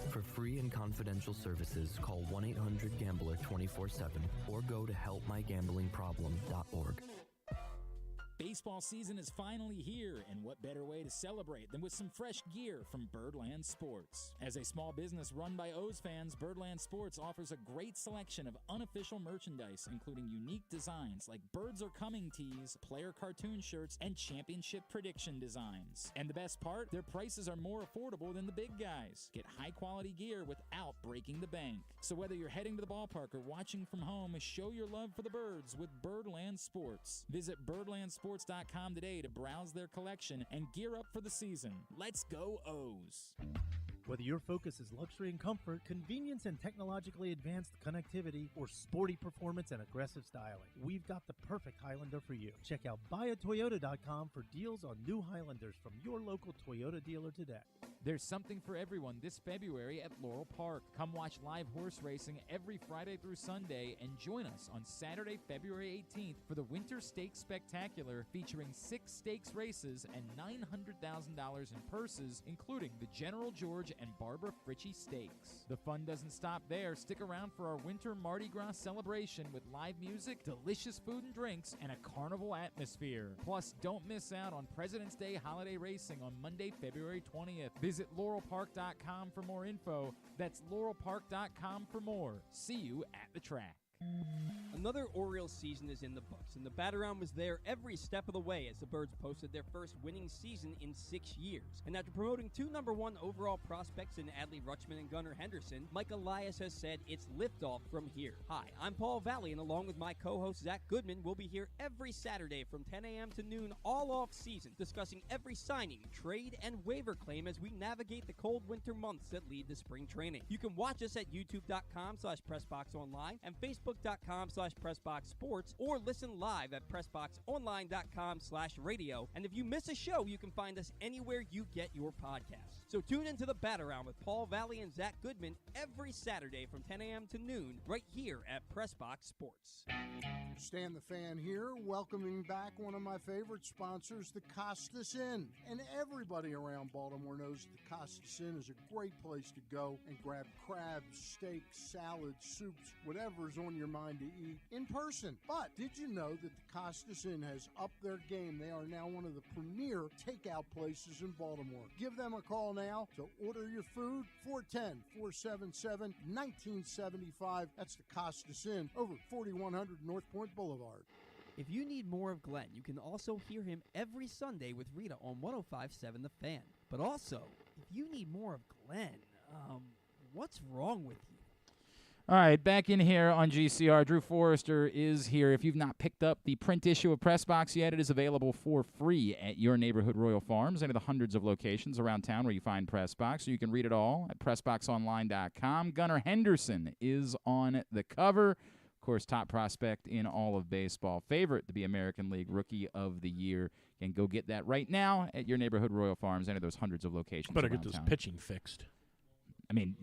For free and confidential services, call 1-800-GAMBLER 24/7 or go to helpmygamblingproblem.org. Baseball season is finally here, and what better way to celebrate than with some fresh gear from Birdland Sports. As a small business run by O's fans, Birdland Sports offers a great selection of unofficial merchandise, including unique designs like Birds Are Coming tees, player cartoon shirts, and championship prediction designs. And the best part, their prices are more affordable than the big guys. Get high-quality gear without breaking the bank. So whether you're heading to the ballpark or watching from home, show your love for the birds with Birdland Sports. Visit birdlandsports.com today to browse their collection and gear up for the season. Let's go O's! Whether your focus is luxury and comfort, convenience and technologically advanced connectivity, or sporty performance and aggressive styling, we've got the perfect Highlander for you. Check out buyatoyota.com for deals on new Highlanders from your local Toyota dealer today. There's something for everyone this February at Laurel Park. Come watch live horse racing every Friday through Sunday and join us on Saturday, February 18th for the Winter Stakes Spectacular featuring 6 stakes races and $900,000 in purses, including the General George and Barbara Fritchie Stakes. The fun doesn't stop there. Stick around for our Winter Mardi Gras celebration with live music, delicious food and drinks, and a carnival atmosphere. Plus, don't miss out on President's Day holiday racing on Monday, February 20th. Visit laurelpark.com for more info. That's laurelpark.com for more. See you at the track. Another Orioles season is in the books, and the Bat-Around was there every step of the way as the Birds posted their first winning season in 6 years. And after promoting 2 #1 overall prospects in Adley Rutschman and Gunnar Henderson, Mike Elias has said it's liftoff from here. Hi, I'm Paul Valley, and along with my co-host Zach Goodman, we'll be here every Saturday from 10 a.m. to noon all off season, discussing every signing, trade, and waiver claim as we navigate the cold winter months that lead to spring training. You can watch us at youtube.com/PressBoxOnline and Facebook.com/PressBoxSports, or listen live at PressBoxOnline.com/radio. And if you miss a show, you can find us anywhere you get your podcasts. So tune into the Bat-Around with Paul Valley and Zach Goodman every Saturday from 10 a.m. to noon right here at PressBox Sports. Stan the Fan here, welcoming back one of my favorite sponsors, the Costas Inn. And everybody around Baltimore knows that the Costas Inn is a great place to go and grab crabs, steaks, salads, soups, whatever's on your mind to eat in person. But did you know that the Costas Inn has upped their game? They are now one of the premier takeout places in Baltimore. Give them a call now to order your food, 410-477-1975. That's the Costas Inn over 4100 North Point Boulevard. If you need more of Glenn, you can also hear him every Sunday with Rita on 105.7 The Fan. But also, if you need more of Glenn, what's wrong with you? All right, back in here on GCR. Drew Forrester is here. If you've not picked up the print issue of PressBox yet, it is available for free at your neighborhood Royal Farms, any of the hundreds of locations around town where you find PressBox. So you can read it all at PressBoxOnline.com. Gunnar Henderson is on the cover. Of course, top prospect in all of baseball. Favorite to be American League Rookie of the Year. And go get that right now at your neighborhood Royal Farms, any of those hundreds of locations Better around get this town. pitching fixed. I mean,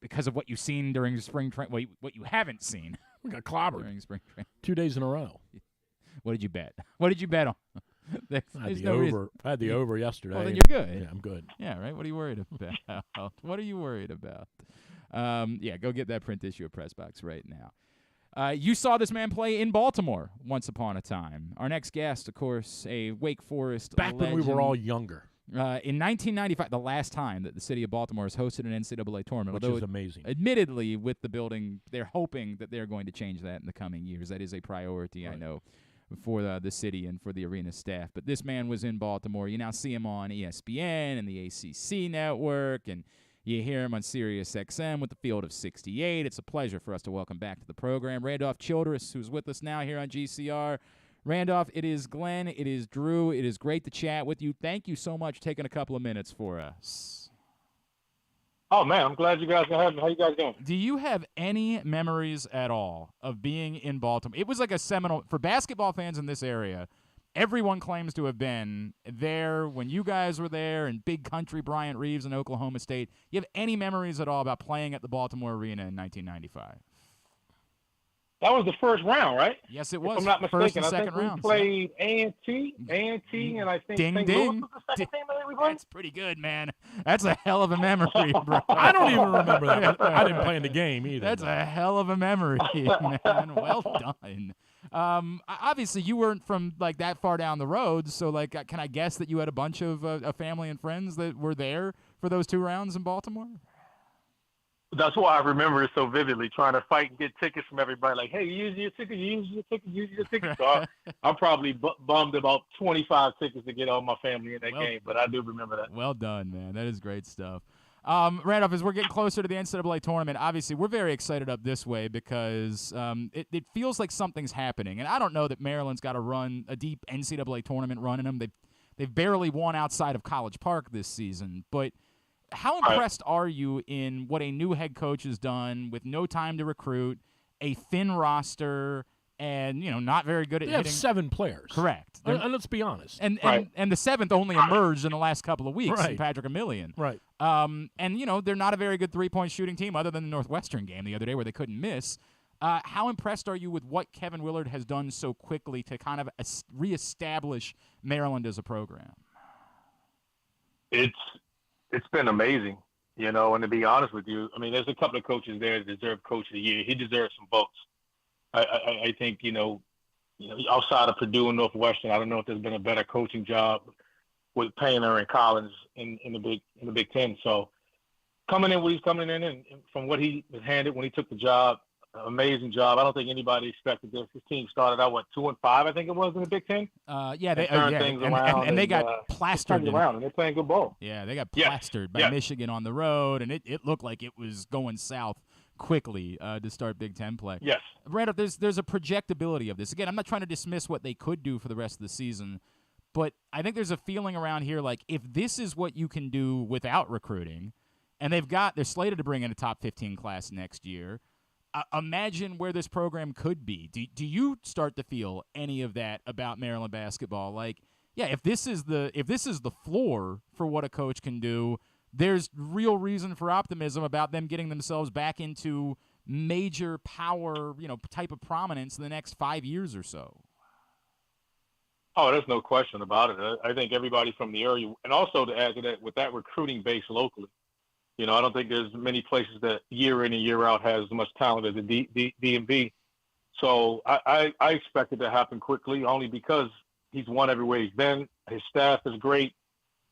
because of what you've seen during spring training, what you haven't seen. We got clobbered during spring training. 2 days in a row. What did you bet? What did you bet on? I had the over yesterday. Well, then you're good. Yeah, I'm good. Yeah, right? What are you worried about? What are you worried about? Yeah, go get that print issue of PressBox right now. You saw this man play in Baltimore once upon a time. Our next guest, of course, a Wake Forest Back legend. when we were all younger. In 1995, the last time that the city of Baltimore has hosted an NCAA tournament. Which is amazing. Admittedly, with the building, they're hoping that they're going to change that in the coming years. That is a priority, right. I know, for the city and for the arena staff. But this man was in Baltimore. You now see him on ESPN and the ACC network, and you hear him on Sirius XM with the Field of 68. It's a pleasure for us to welcome back to the program Randolph Childress, who's with us now here on GCR. Randolph, it is Glenn, it is Drew. It is great to chat with you. Thank you so much for taking a couple of minutes for us. Oh, man, I'm glad you guys are having me. How you guys doing? Do you have any memories at all of being in Baltimore? It was like a seminal – for basketball fans in this area, everyone claims to have been there when you guys were there and Big Country Bryant Reeves in Oklahoma State. You have any memories at all about playing at the Baltimore Arena in 1995? That was the first round, right? Yes, it was. If I'm not mistaken. First and second I think rounds. We played A&T, and I think Ding, St. ding. Louis was the second team that we played. That's pretty good, man. That's a hell of a memory, bro. I don't even remember that. I didn't play in the game either. That's a hell of a memory, man. Well done. Obviously, you weren't from like that far down the road, so like, can I guess that you had a bunch of family and friends that were there for those 2 rounds in Baltimore? That's why I remember it so vividly, trying to fight and get tickets from everybody. Like, hey, use your ticket. So I probably bummed about 25 tickets to get all my family in that game, but I do remember that. Well done, man. That is great stuff. Randolph, as we're getting closer to the NCAA tournament, obviously we're very excited up this way because it feels like something's happening. And I don't know that Maryland's got a deep NCAA tournament run in them. They've barely won outside of College Park this season, but how impressed are you in what a new head coach has done with no time to recruit, a thin roster, and not very good at they hitting? Have 7 players. Correct. And let's be honest. And the 7th only emerged in the last couple of weeks in Patrick Emilian. Right. And they're not a very good 3-point shooting team other than the Northwestern game the other day where they couldn't miss. How impressed are you with what Kevin Willard has done so quickly to kind of reestablish Maryland as a program? It's been amazing, and to be honest with you, I mean, there's a couple of coaches there that deserve Coach of the Year. He deserves some votes. I think, outside of Purdue and Northwestern, I don't know if there's been a better coaching job with Painter and Collins in the Big Ten. So coming in what he's coming in and from what he was handed when he took the job, amazing job. I don't think anybody expected this. His team started out 2-5, I think it was, in the Big Ten. They turned things around, and they got plastered around, and they're playing good ball. Yeah, they got plastered by Michigan on the road, and it looked like it was going south quickly to start Big Ten play. Yes, Randolph, there's a projectability of this. Again, I'm not trying to dismiss what they could do for the rest of the season, but I think there's a feeling around here like if this is what you can do without recruiting, and they're slated to bring in a top 15 class next year. Imagine where this program could be. Do you start to feel any of that about Maryland basketball? Like, if this is the floor for what a coach can do, there's real reason for optimism about them getting themselves back into major power, type of prominence in the next 5 years or so. Oh, there's no question about it. I think everybody from the area, and also to add to that, with that recruiting base locally, I don't think there's many places that year in and year out has as much talent as the DMV. So I expect it to happen quickly, only because he's won everywhere he's been. His staff is great.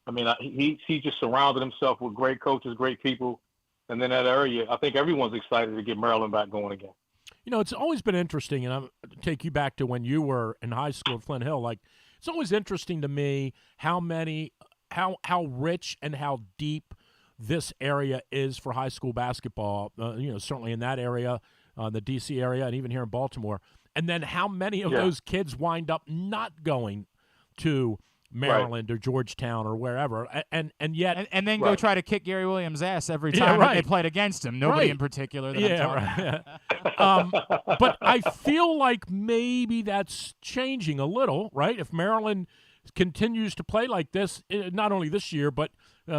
I mean, he just surrounded himself with great coaches, great people. And then that area, I think everyone's excited to get Maryland back going again. It's always been interesting, and I'll take you back to when you were in high school at Flint Hill. Like, it's always interesting to me how rich and how deep this area is for high school basketball, certainly in that area, the D.C. area, and even here in Baltimore. And then how many of those kids wind up not going to Maryland or Georgetown or wherever, and yet and then go try to kick Gary Williams' ass every time that they played against him. Nobody in particular. But I feel like maybe that's changing a little, right? If Maryland continues to play like this, not only this year, but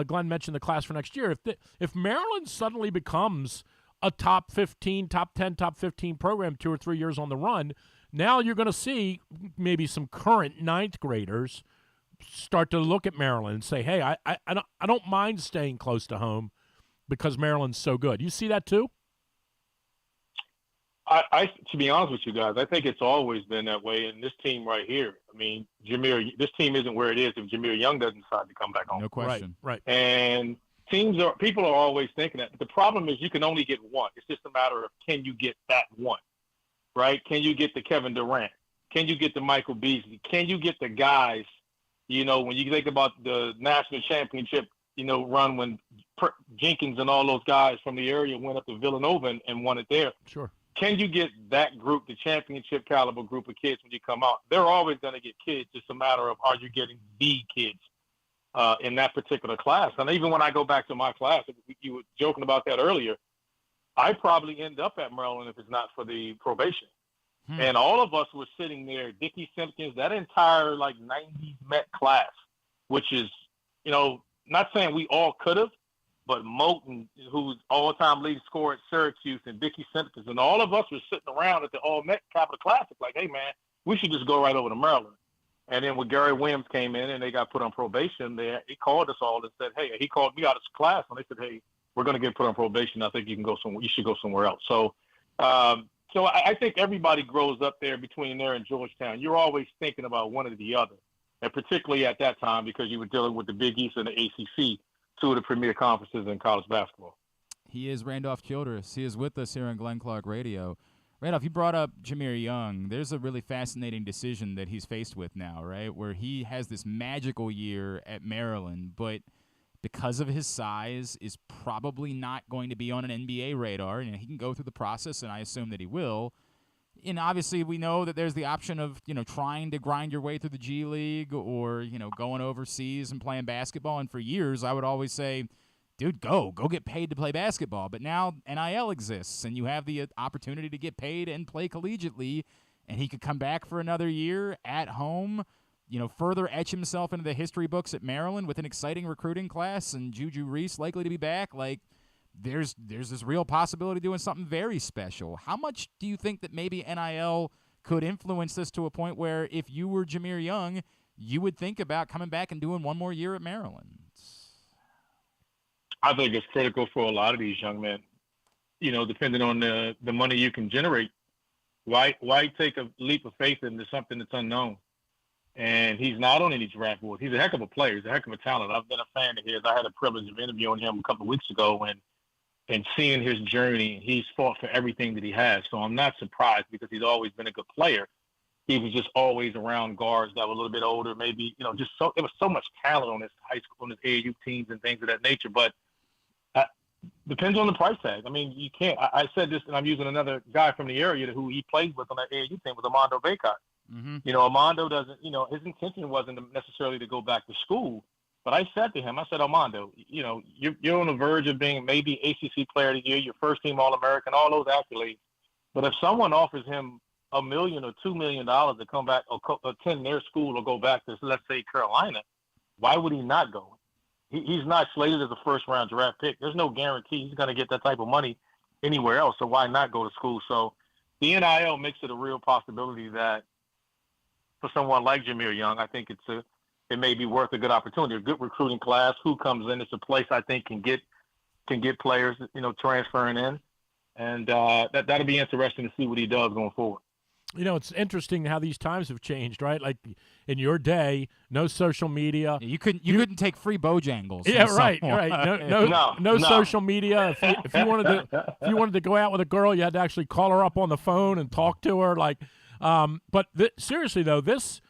Glenn mentioned the class for next year. If Maryland suddenly becomes a top 15, top 10, top 15 program 2 or 3 years on the run, now you're going to see maybe some current ninth graders start to look at Maryland and say, hey, I don't mind staying close to home because Maryland's so good. You see that too? To be honest with you guys, I think it's always been that way. And this team right here, I mean, Jahmir, this team isn't where it is if Jahmir Young doesn't decide to come back home. No question. Right. And people are always thinking that. But the problem is you can only get one. It's just a matter of, can you get that one, right? Can you get the Kevin Durant? Can you get the Michael Beasley? Can you get the guys, when you think about the national championship, run when Jenkins and all those guys from the area went up to Villanova and won it there. Sure. Can you get that group, the championship caliber group of kids when you come out? They're always going to get kids. It's a matter of, are you getting the kids in that particular class? And even when I go back to my class, you were joking about that earlier, I probably end up at Maryland if it's not for the probation. And all of us were sitting there, Dickie Simpkins, that entire 90s Met class, which is, not saying we all could have, but Moten, who's all-time leading scorer at Syracuse, and Dickie Simpkins, and all of us were sitting around at the All-Met Capital Classic like, hey, man, we should just go right over to Maryland. And then when Gary Williams came in and they got put on probation, he called us all and said, hey, he called me out of class, and they said, hey, we're going to get put on probation. I think you should go somewhere else. So I think everybody grows up there between there and Georgetown. You're always thinking about one or the other, and particularly at that time because you were dealing with the Big East and the ACC, two of the premier conferences in college basketball. He is Randolph Childress. He is with us here on Glenn Clark Radio. Randolph, you brought up Jahmir Young. There's a really fascinating decision that he's faced with now, right, where he has this magical year at Maryland, but because of his size is probably not going to be on an NBA radar. He can go through the process, and I assume that he will. And obviously we know that there's the option of, trying to grind your way through the G League or, going overseas and playing basketball. And for years I would always say dude, go get paid to play basketball. But now NIL exists, and you have the opportunity to get paid and play collegiately, and he could come back for another year at home, further etch himself into the history books at Maryland with an exciting recruiting class, and Juju Reese likely to be back. Like, there's this real possibility of doing something very special. How much do you think that maybe NIL could influence this to a point where if you were Jahmir Young, you would think about coming back and doing one more year at Maryland? I think it's critical for a lot of these young men, depending on the money you can generate. Why take a leap of faith into something that's unknown? And he's not on any draft board. He's a heck of a player. He's a heck of a talent. I've been a fan of his. I had the privilege of interviewing him a couple of weeks ago and seeing his journey. He's fought for everything that he has. So I'm not surprised because he's always been a good player. He was just always around guards that were a little bit older, maybe, there was so much talent on his high school, on his AAU teams and things of that nature. But depends on the price tag. I mean, you can't. I said this, and I'm using another guy from the area who he plays with on that AAU team was Armando Bacot. Mm-hmm. Armando doesn't. His intention wasn't necessarily to go back to school. But I said to him, Armando, you're on the verge of being maybe ACC Player of the Year, your first team All-American, all those accolades. But if someone offers him $1 million or $2 million to come back or attend their school or go back to, let's say, Carolina, why would he not go? He's not slated as a first-round draft pick. There's no guarantee he's going to get that type of money anywhere else, so why not go to school? So the NIL makes it a real possibility that for someone like Jahmir Young, I think it may be worth a good opportunity, a good recruiting class. Who comes in? It's a place I think can get players, transferring in, and that'll be interesting to see what he does going forward. It's interesting how these times have changed, right? Like in your day, no social media. You couldn't take free Bojangles. Yeah, right. No social media. If you wanted to go out with a girl, you had to actually call her up on the phone and talk to her. But seriously though, this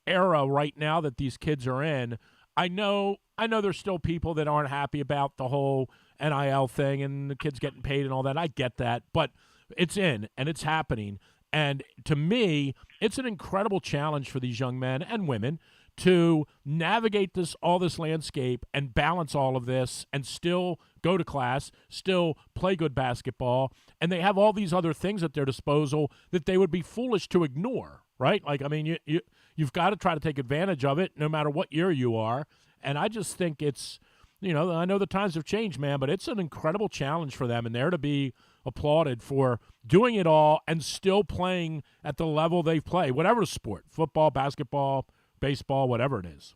era right now that these kids are in, I know there's still people that aren't happy about the whole NIL thing and the kids getting paid and all that. I get that, but it's in and it's happening. And to me, it's an incredible challenge for these young men and women to navigate all this landscape and balance all of this and still go to class, still play good basketball, and they have all these other things at their disposal that they would be foolish to ignore, right? You've got to try to take advantage of it no matter what year you are. And I just think it's, I know the times have changed, man, but it's an incredible challenge for them, and they're to be applauded for doing it all and still playing at the level they play, whatever sport, football, basketball, baseball, whatever it is.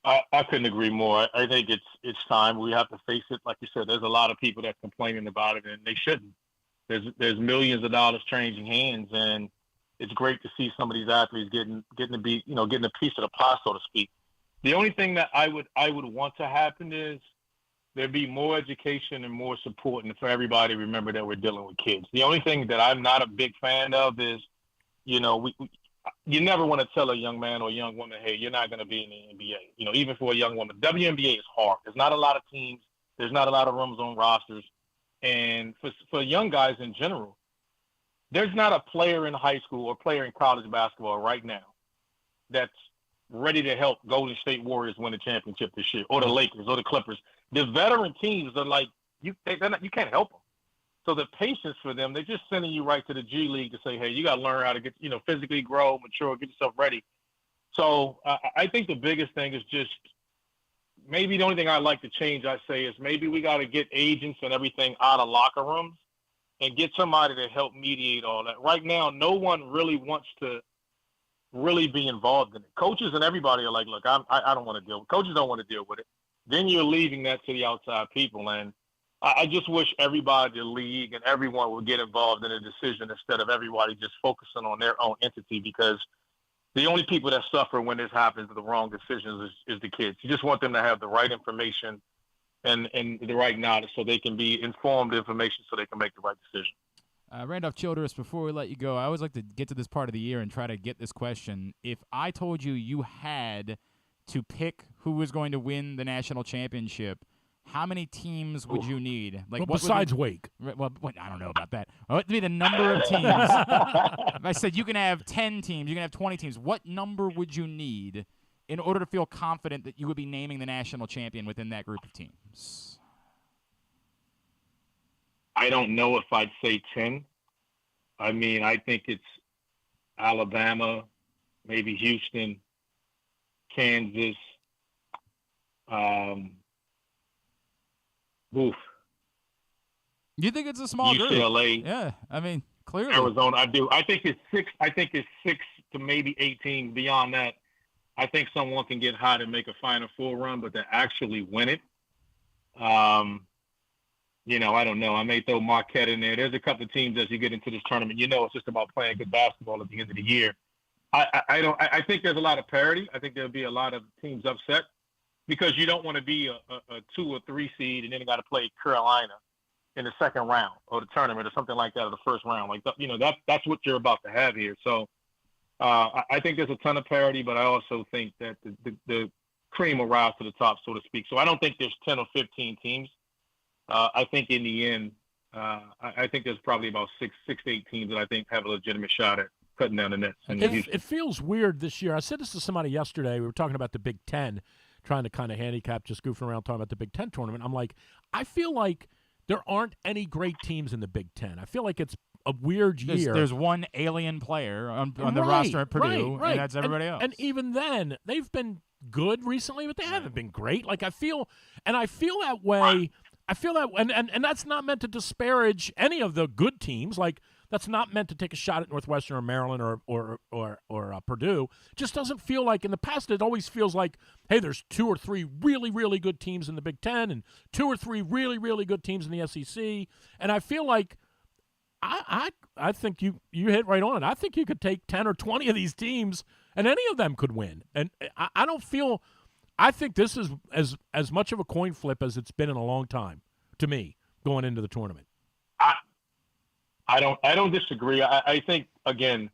I couldn't agree more. I think it's time. We have to face it. Like you said, there's a lot of people that's complaining about it, and they shouldn't. There's millions of dollars changing hands, and it's great to see some of these athletes getting a piece of the pie, so to speak. The only thing that I would want to happen is there be more education and more support, and for everybody to remember that we're dealing with kids. The only thing that I'm not a big fan of is, you never want to tell a young man or a young woman, hey, you're not going to be in the NBA. Even for a young woman, WNBA is hard. There's not a lot of teams. There's not a lot of rooms on rosters. And for young guys in general, there's not a player in high school or player in college basketball right now that's ready to help Golden State Warriors win a championship this year, or the Lakers, or the Clippers. The veteran teams are like, you can't help them. So the patience for them, they're just sending you right to the G League to say, hey, you got to learn how to get, physically grow, mature, get yourself ready. So I think the biggest thing is just maybe the only thing I'd like to change, I say, is maybe we got to get agents and everything out of locker rooms and get somebody to help mediate all that. Right now, no one really wants to really be involved in it. Coaches and everybody are like, look, I don't want to deal with it. Coaches don't want to deal with it. Then you're leaving that to the outside people. And I just wish everybody, the league and everyone would get involved in a decision instead of everybody just focusing on their own entity, because the only people that suffer when this happens, the wrong decisions, is the kids. You just want them to have the right information and the right knowledge so they can be informed information so they can make the right decision. Randolph Childress, before we let you go, I always like to get to this part of the year and try to get this question. If I told you had to pick who was going to win the national championship, how many teams would you need? Besides Wake. Well, I don't know about that. What would be the number of teams? If I said you can have 10 teams, you can have 20 teams, what number would you need in order to feel confident that you would be naming the national champion within that group of teams? I don't know if I'd say 10. I mean, I think it's Alabama, maybe Houston, Kansas. You think it's a small UCLA, group? Yeah, I mean, clearly. Arizona, I do. I think it's 6. I think it's 6 to maybe 18. Beyond that, I think someone can get hot and make a Final Four run, but to actually win it, you know, I don't know. I may throw Marquette in there. There's a couple of teams as you get into this tournament. You know, it's just about playing good basketball at the end of the year. I think there's a lot of parity. I think there'll be a lot of teams upset because you don't want to be a 2 or 3 seed and then you got to play Carolina in the second round or the tournament or something like that, or the first round. Like, you know, that's what you're about to have here. So I think there's a ton of parity, but I also think that the cream will rise to the top, so to speak. So I don't think there's 10 or 15 teams. I think in the end, I think there's probably about 6 to 8 teams that I think have a legitimate shot at cutting down the nets. It feels weird this year. I said this to somebody yesterday. We were talking about the Big Ten, trying to kind of handicap, just goofing around talking about the Big Ten tournament. I'm like, I feel like there aren't any great teams in the Big Ten. I feel like it's a weird year. There's one alien player on the roster at Purdue, and that's everybody else. And even then, they've been good recently, but they haven't been great. Like, I feel that way. I feel that, and that's not meant to disparage any of the good teams. Like, that's not meant to take a shot at Northwestern or Maryland or Purdue. Just doesn't feel like, in the past, it always feels like, hey, there's 2 or 3 really, really good teams in the Big Ten and 2 or 3 really, really good teams in the SEC. And I feel like I think you hit right on it. I think you could take 10 or 20 of these teams and any of them could win. And I think this is as much of a coin flip as it's been in a long time to me going into the tournament. I don't disagree. I think, again,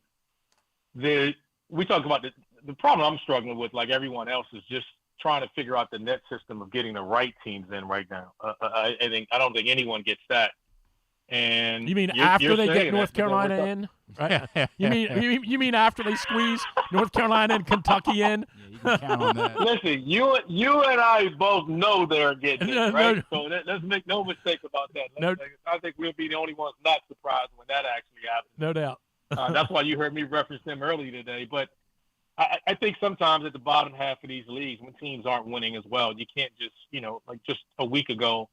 we talk about the problem I'm struggling with, like everyone else, is just trying to figure out the net system of getting the right teams in right now. I don't think anyone gets that. And you mean after they get North Carolina in? Right? You mean after they squeeze North Carolina and Kentucky in? Yeah, you can count on that. Listen, you and I both know they're getting it, right? So let's make no mistake about that. I think we'll be the only ones not surprised when that actually happens. No doubt. That's why you heard me reference them earlier today. But I think sometimes at the bottom half of these leagues, when teams aren't winning as well, you can't just, like just a week ago,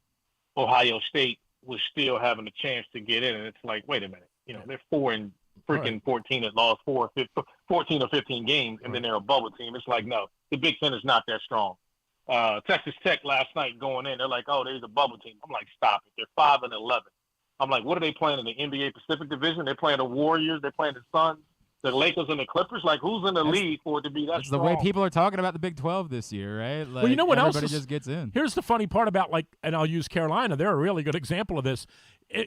Ohio State was still having a chance to get in, and it's like, wait a minute, they're 4 and freaking 14 that lost 14 or 15 games, and then they're a bubble team. It's like, no, the Big Ten is not that strong. Texas Tech last night going in, they're like, oh, they're the bubble team. I'm like, stop it. They're 5-11. I'm like, what are they playing in the NBA Pacific Division? They're playing the Warriors. They're playing the Suns, the Lakers, and the Clippers. Like, who's in the league for it to be that strong? It's the way people are talking about the Big 12 this year, right? Like, well, you know what else? Everybody just gets in. Here's the funny part about, and I'll use Carolina. They're a really good example of this.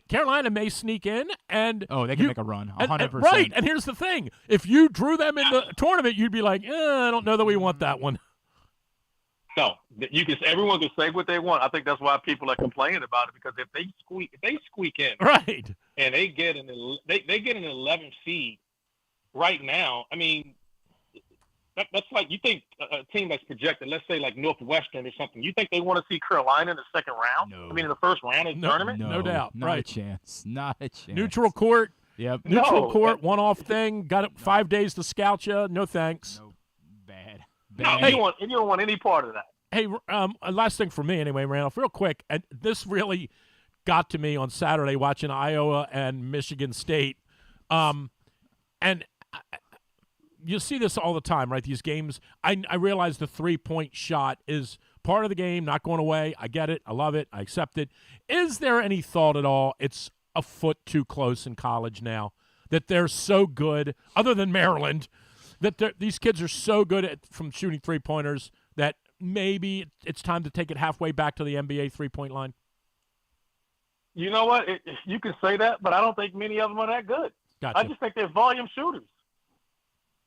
Carolina may sneak in, and they can make a run, 100%. Right, and here's the thing: if you drew them in the tournament, you'd be like, I don't know that we want that one. No, everyone can say what they want. I think that's why people are complaining about it, because if they squeak in, right, and they get an 11th seed right now, I mean, that's like, you think a team that's projected, let's say like Northwestern or something, you think they want to see Carolina in the second round? No. I mean, in the first round of the tournament? No doubt. Not a chance. Not a chance. Neutral court. Yep. Neutral court, one-off thing. Got it 5 days to scout you. No thanks. No. Bad. No, you don't want any part of that. Hey, last thing for me anyway, Randolph, real quick. And this really got to me on Saturday watching Iowa and Michigan State. And you see this all the time, right? These games, I realize the 3-point shot is part of the game, not going away. I get it. I love it. I accept it. Is there any thought at all it's a foot too close in college now, that they're so good, other than Maryland, that these kids are so good from shooting 3-pointers that maybe it's time to take it halfway back to the NBA 3-point line? You know what? You can say that, but I don't think many of them are that good. Gotcha. I just think they're volume shooters.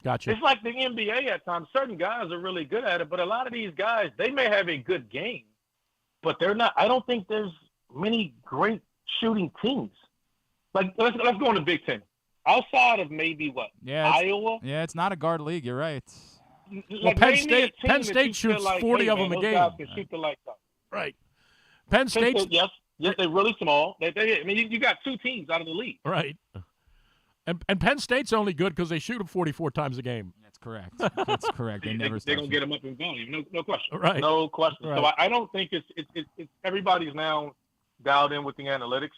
Gotcha. It's like the NBA at times. Certain guys are really good at it, but a lot of these guys, they may have a good game, but they're not. I don't think there's many great shooting teams. Like, let's go in the Big Ten. Outside of maybe Iowa? Yeah, it's not a guard league. You're right. Penn State shoots 40 of them a game. Guys can shoot the lights out. Right. Penn State. Yes, they're really small. You got 2 teams out of the league. Right. And Penn State's only good because they shoot them 44 times a game. That's correct. That's correct. They're going to get them up in volume. No question. Right. No question. Right. So I don't think it's everybody's now dialed in with the analytics.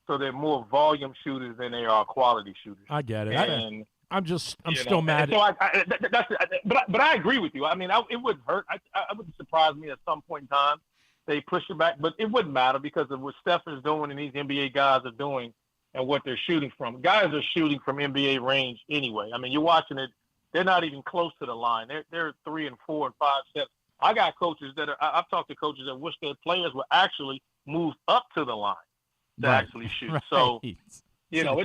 So they're more volume shooters than they are quality shooters. I get it. And I'm still mad. So but I agree with you. I mean, it wouldn't hurt. I wouldn't surprise me at some point in time they push it back, but it wouldn't matter because of what Steph is doing and these NBA guys are doing and what they're shooting from. Guys are shooting from NBA range anyway. I mean, you're watching it; they're not even close to the line. They're 3 and 4 and 5 steps. I got coaches I've talked to coaches that wish their players would actually move up to the line to actually shoot. Right. So, it's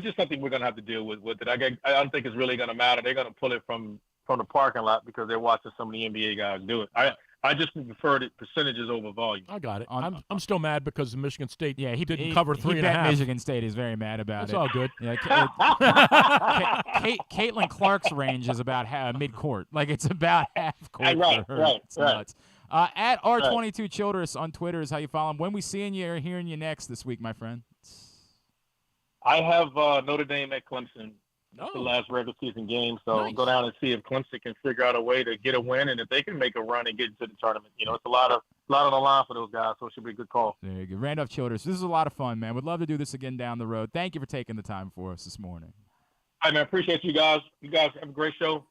just something we're going to have to deal with it. I don't think it's really going to matter. They're going to pull it from the parking lot because they're watching some of the NBA guys do it. I just prefer the percentages over volume. I got it. I'm still mad because Michigan State didn't cover 3.5. Michigan State is very mad about it. It's all good. Yeah, Caitlin Clark's range is about mid-court. Like, it's about half court for her. Right. Nuts. At R22 Childress on Twitter is how you follow him. When we seeing you or hearing you next this week, my friend? I have Notre Dame at Clemson. The last regular season game, so I'll go down and see if Clemson can figure out a way to get a win, and if they can make a run and get into the tournament. It's a lot on the line for those guys, so it should be a good call. There you go. Randolph Childress, this is a lot of fun, man. Would love to do this again down the road. Thank you for taking the time for us this morning. All right, man. Appreciate you guys. You guys have a great show.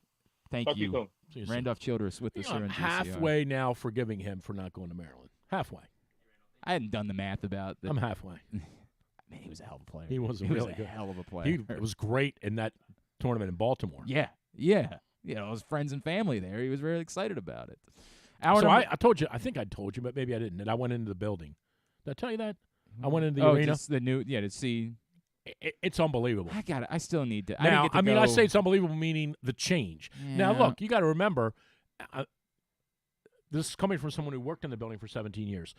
Thank you. Randolph Childress with us here in halfway now forgiving him for not going to Maryland. Halfway. I hadn't done the math about that. I'm halfway. Man, he was a hell of a player. He was really good. Hell of a player. It was great in that tournament in Baltimore. Yeah. His friends and family there. He was very excited about it. I told you. I think I told you, but maybe I didn't. That I went into the building. Did I tell you that? I went into the arena. Just the new. Yeah, to see. It's unbelievable. I got it. I still need to. Now, I say it's unbelievable, meaning the change. Yeah. Now, look, you got to remember. This is coming from someone who worked in the building for 17 years.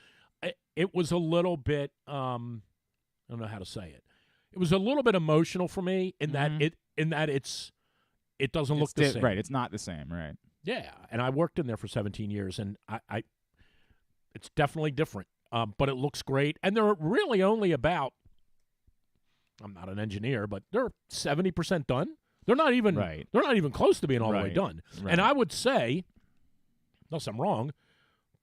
It was a little bit. I don't know how to say it. It was a little bit emotional for me in that it doesn't look the same. Right, it's not the same, right? Yeah, and I worked in there for 17 years, and I it's definitely different. But it looks great, and they're really only about. I'm not an engineer, but they're 70% done. They're not even They're not even close to being all the way done. Right. And I would say, unless I'm wrong,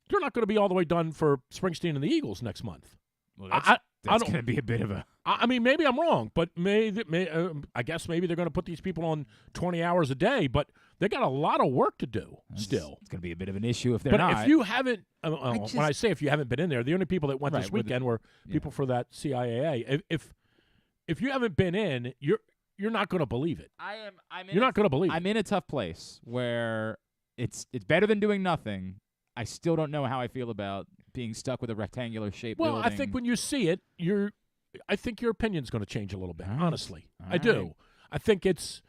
they're not going to be all the way done for Springsteen and the Eagles next month. Well, that's going to be a bit of a. I mean, maybe I'm wrong, but I guess maybe they're going to put these people on 20 hours a day, but they got a lot of work to do still. It's going to be a bit of an issue if they're not. But if you haven't, when I say if you haven't been in there, the only people that went this weekend were people for that CIAA. If you haven't been in, you're not going to believe it. You're not going to believe it. I'm in a tough place where it's better than doing nothing. I still don't know how I feel about being stuck with a rectangular shaped building. Well, I think when you see it, I think your opinion's going to change a little bit. Honestly, I do. I think it's.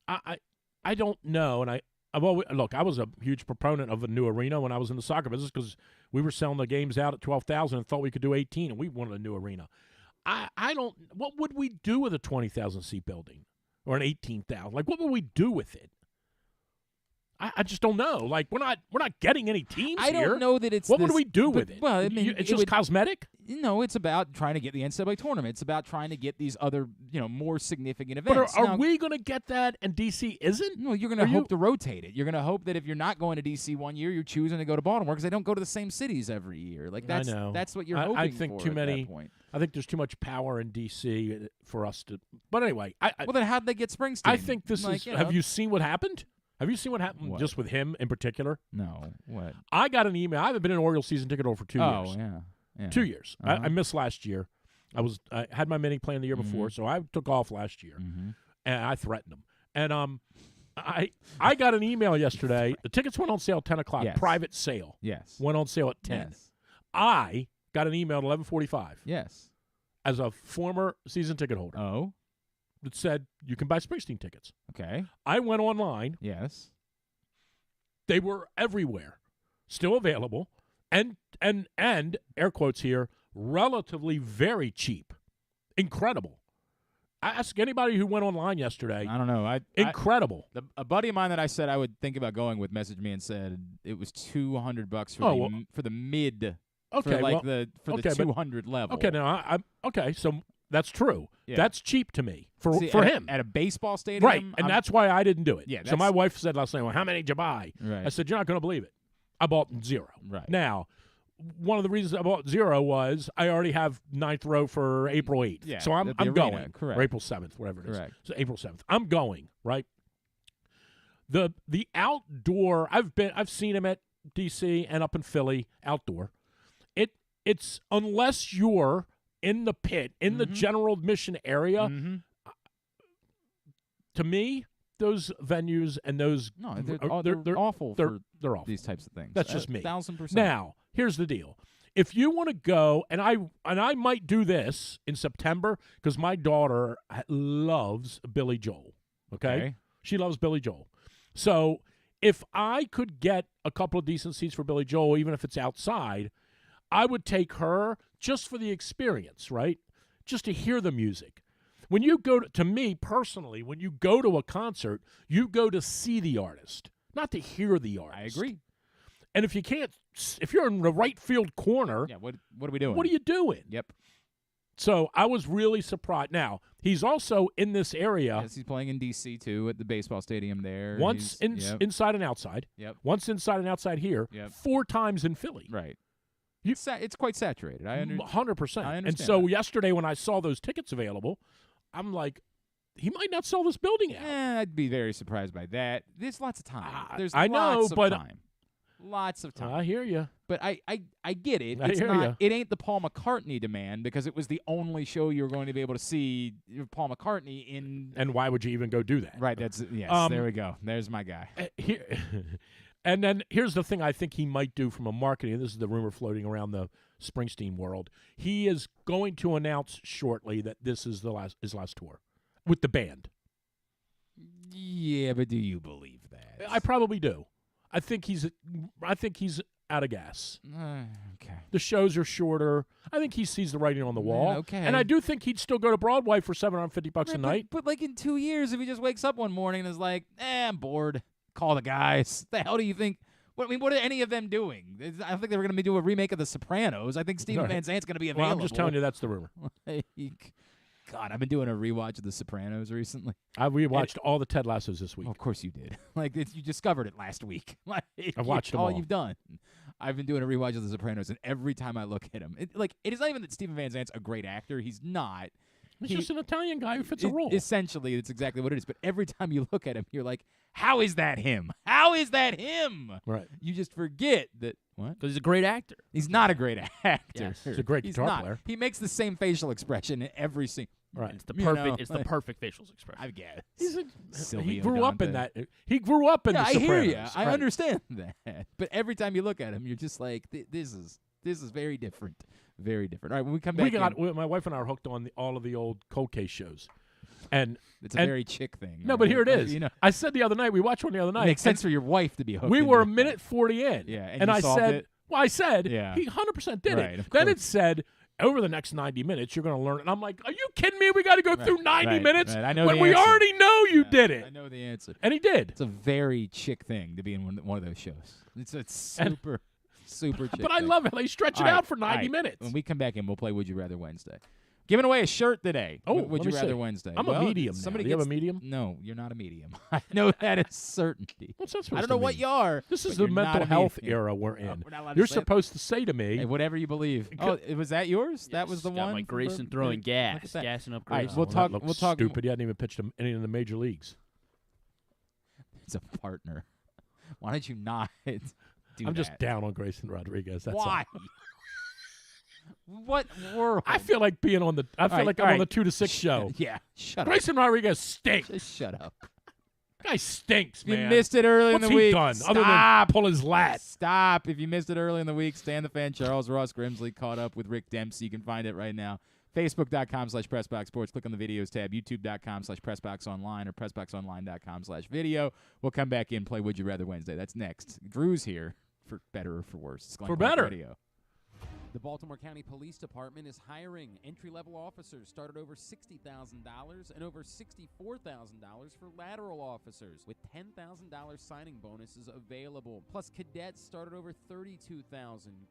I don't know, and I've always look. I was a huge proponent of a new arena when I was in the soccer business because we were selling the games out at 12,000 and thought we could do 18, and we wanted a new arena. I don't. What would we do with a 20,000 seat building or an 18,000? Like, what would we do with it? I just don't know. Like, we're not getting any teams here. I don't know that it's. What would we do with it? Well, I mean, it's just cosmetic. No, it's about trying to get the NCAA tournament. It's about trying to get these other, more significant events. But are we going to get that and DC isn't? No, you're going to hope to rotate it. You're going to hope that if you're not going to DC one year, you're choosing to go to Baltimore because they don't go to the same cities every year. Like that's what you're hoping I think for too at many. That point. I think there's too much power in DC for us to. But anyway, well, then how'd they get Springsteen? I think this is. Have you seen what happened? Have you seen what happened just with him in particular? No. What? I got an email. I haven't been an Orioles season ticket holder for 2 years. Oh, yeah. 2 years. I missed last year. I had my mini plan the year before, so I took off last year, and I threatened him. And I got an email yesterday. The tickets went on sale at 10 o'clock. Yes. Private sale. Yes. Went on sale at 10. Yes. I got an email at 11:45. Yes. As a former season ticket holder. Oh. That said you can buy Springsteen tickets. Okay. I went online. Yes. They were everywhere, still available, and air quotes here, relatively very cheap, incredible. Ask anybody who went online yesterday. I don't know. Incredible. A buddy of mine that I said I would think about going with messaged me and said it was $200 for the mid. Okay, the 200 level. Okay, now okay, so that's true. Yeah. That's cheap to me for him at a baseball stadium, right? And that's why I didn't do it. Yeah. So my wife said last night, "Well, how many did you buy?" Right. I said, "You're not going to believe it. I bought 0." Right. Now, one of the reasons I bought 0 was I already have 9th row for April 8th. Yeah, so I'm going. Correct. Or April 7th, whatever it is. Correct. So April 7th. I'm going, right? The outdoor, I've seen him at DC and up in Philly outdoor. It's unless you're in the pit, in the general admission area, to me, those venues and those they're awful for they're awful. These types of things. That's just me. 1,000%. Now, here's the deal. If you want to go, and I might do this in September because my daughter loves Billy Joel. Okay? She loves Billy Joel. So if I could get a couple of decent seats for Billy Joel, even if it's outside, I would take her just for the experience, right? Just to hear the music. When you go to me personally, when you go to a concert, you go to see the artist, not to hear the artist. I agree. And if you're in the right field corner, what are we doing? What are you doing? Yep. So I was really surprised. Now, he's also in this area. Yes, he's playing in D.C. too at the baseball stadium there. Once inside and outside. Yep. Once inside and outside here. Yep. 4 times in Philly. Right. It's quite saturated. I understand. 100%. I understand. And so yesterday when I saw those tickets available, I'm like, he might not sell this building out. I'd be very surprised by that. There's lots of time. There's I lots know, of time. Lots of time. I hear you. But I get it. I hear you. It ain't the Paul McCartney demand because it was the only show you were going to be able to see Paul McCartney in. And why would you even go do that? Right. There we go. There's my guy. And then here's the thing I think he might do from a marketing. This is the rumor floating around the Springsteen world. He is going to announce shortly that this is his last tour with the band. Yeah, but do you believe that? I probably do. I think he's out of gas. Okay. The shows are shorter. I think he sees the writing on the wall. Okay. And I do think he'd still go to Broadway for $750 a night. But like in 2 years, if he just wakes up one morning and is like, I'm bored. Call the guys. The hell do you think? What are any of them doing? I don't think they were going to do a remake of The Sopranos. I think Steven Van Zandt's going to be available. Well, I'm just telling you that's the rumor. God, I've been doing a rewatch of The Sopranos recently. I rewatched all the Ted Lassos this week. Well, of course you did. You discovered it last week. I've watched them all. You've done. I've been doing a rewatch of The Sopranos, and every time I look at him, it is not even that Steven Van Zandt's a great actor. He's not. He's just an Italian guy who fits a role. Essentially, it's exactly what it is. But every time you look at him, you're like, how is that him? How is that him? Right. You just forget that. What? Because he's a great actor. He's not a great actor. Yes. He's a great guitar player. He makes the same facial expression in every scene. Right. It's the perfect. It's the perfect facial expression. I guess. He grew up in that. He grew up in the Sopranos. I hear you. I understand that. But every time you look at him, you're just like, this is very different. Very different. All right, when we come back, my wife and I are hooked on all of the old cold case shows, and it's a very chick thing. No, but here it is. I said the other night we watched one the other night. It makes sense for your wife to be hooked. We were a minute 40 in. Yeah, and I said, it? Well, I said yeah. he 100% did right, it. Then it said, over the next 90 minutes, you're going to learn it. And I'm like, are you kidding me? We got to go through 90 minutes I know when we already know you did it. I know the answer. And he did. It's a very chick thing to be in one of those shows. It's super chick But I love how they stretch it out for 90 minutes. When we come back in, we'll play Would You Rather Wednesday. Giving away a shirt today. Oh, Would You Rather Wednesday. I'm a medium now. Do you have a medium? No, you're not a medium. I know that is certainty. What's that supposed to I don't know what you are. This is the mental health era we're in. You're supposed to say to me. Hey, whatever you believe. Oh, was that yours? Yes, that was the got one? my Grayson throwing gassing up Grayson. All right, we'll talk. Stupid. He hadn't even pitched any in the major leagues. It's a partner. Why don't you not do I'm just down on Grayson Rodriguez. That's why? What world? I feel like being on the. I feel like I'm on the 2 to 6 show. Yeah, shut up. Grayson Rodriguez stinks. Just shut up. Guy stinks, man. You missed it early in the week. What's he done other than pull his lat? Stop. If you missed it early in the week, Stan the Fan, Charles Ross Grimsley caught up with Rick Dempsey. You can find it right now. Facebook.com/PressBoxSports. Click on the videos tab. YouTube.com/PressBoxOnline or PressBoxOnline.com/video. We'll come back in, play Would You Rather Wednesday. That's next. Drew's here for better or for worse. It's Glenn for Clark better. Radio. The Baltimore County Police Department is hiring. Entry-level officers start at over $60,000 and over $64,000 for lateral officers, with $10,000 signing bonuses available. Plus, cadets start at over $32,000.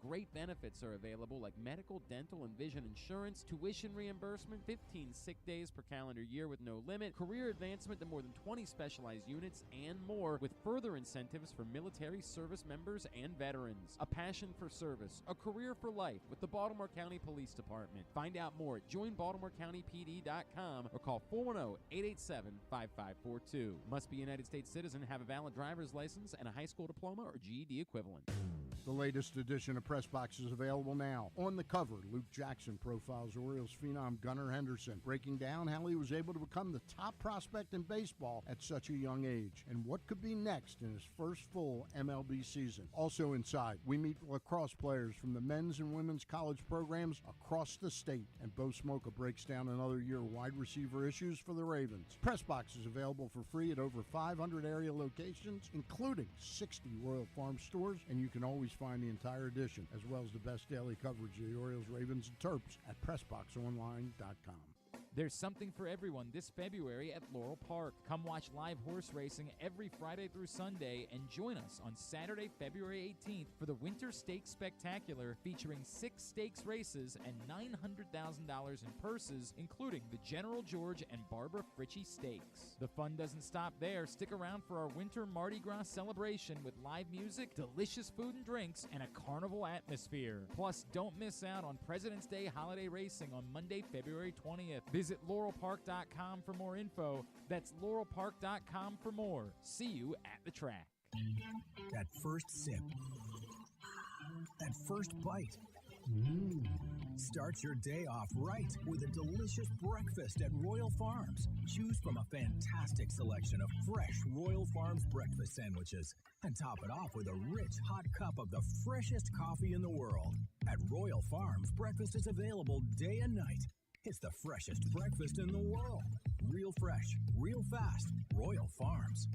Great benefits are available like medical, dental, and vision insurance, tuition reimbursement, 15 sick days per calendar year with no limit, career advancement to more than 20 specialized units, and more, with further incentives for military service members and veterans. A passion for service, a career for life with the Baltimore County Police Department. Find out more at joinbaltimorecountypd.com or call 410-887-5542. Must be a United States citizen, have a valid driver's license, and a high school diploma or GED equivalent. The latest edition of Press Box is available now. On the cover, Luke Jackson profiles Orioles phenom Gunnar Henderson, breaking down how he was able to become the top prospect in baseball at such a young age and what could be next in his first full MLB season. Also inside, we meet lacrosse players from the men's and women's college programs across the state, and Bo Smoka breaks down another year of wide receiver issues for the Ravens. Press Box is available for free at over 500 area locations, including 60 Royal Farm stores, and you can always find the entire edition, as well as the best daily coverage of the Orioles, Ravens, and Terps at PressBoxOnline.com. There's something for everyone this February at Laurel Park. Come watch live horse racing every Friday through Sunday and join us on Saturday, February 18th for the Winter Stakes Spectacular, featuring 6 stakes races and $900,000 in purses, including the General George and Barbara Fritchie Stakes. The fun doesn't stop there. Stick around for our Winter Mardi Gras celebration with live music, delicious food and drinks, and a carnival atmosphere. Plus, don't miss out on President's Day holiday racing on Monday, February 20th. Visit laurelpark.com for more info. That's laurelpark.com for more. See you at the track. That first sip. That first bite. Start your day off right with a delicious breakfast at Royal Farms. Choose from a fantastic selection of fresh Royal Farms breakfast sandwiches and top it off with a rich hot cup of the freshest coffee in the world. At Royal Farms, breakfast is available day and night. It's the freshest breakfast in the world. Real fresh, real fast. Royal Farms.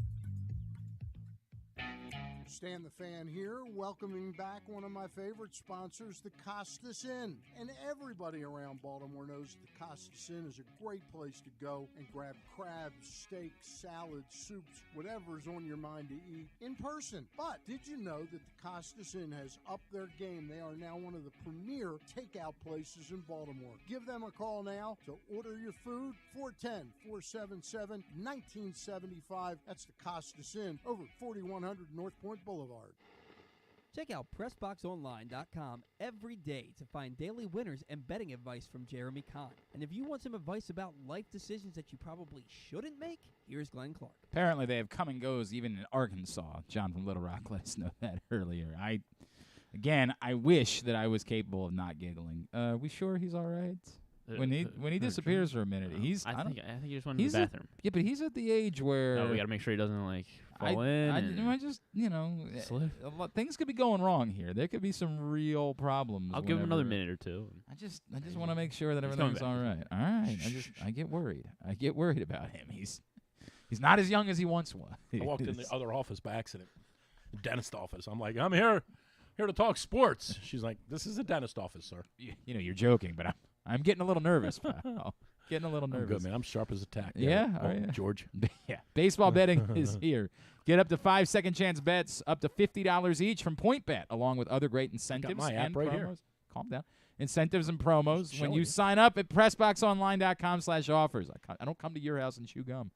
Stan the Fan here, welcoming back one of my favorite sponsors, the Costas Inn. And everybody around Baltimore knows the Costas Inn is a great place to go and grab crabs, steaks, salads, soups, whatever's on your mind to eat in person. But did you know that the Costas Inn has upped their game? They are now one of the premier takeout places in Baltimore. Give them a call now to order your food, 410-477-1975. That's the Costas Inn over 4100 North Point Boulevard. Check out PressBoxOnline.com every day to find daily winners and betting advice from Jeremy Kahn. And if you want some advice about life decisions that you probably shouldn't make, here's Glenn Clark. Apparently they have come and goes even in Arkansas. John from Little Rock let us know that earlier. I wish that I was capable of not giggling. We sure he's all right? When he disappears for a minute, I think he just went to the bathroom. Yeah, but he's at the age where we got to make sure he doesn't fall in. I just things could be going wrong here. There could be some real problems. I'll give him another minute or two. I just want to make sure that everything's all right. All right. I get worried. I get worried about him. He's not as young as he once was. I walked in the other office by accident, the dentist office. I'm like, I'm here to talk sports. She's like, this is a dentist office, sir. You're joking, but I'm getting a little nervous, pal. Getting a little nervous. I'm good, man. I'm sharp as a tack. Yeah, George. Yeah, baseball betting is here. Get up to 5 second chance bets, up to $50 each from PointBet, along with other great incentives my app and right promos. here. Calm down. Incentives and promos when you sign up at PressBoxOnline.com/offers. I don't come to your house and chew gum.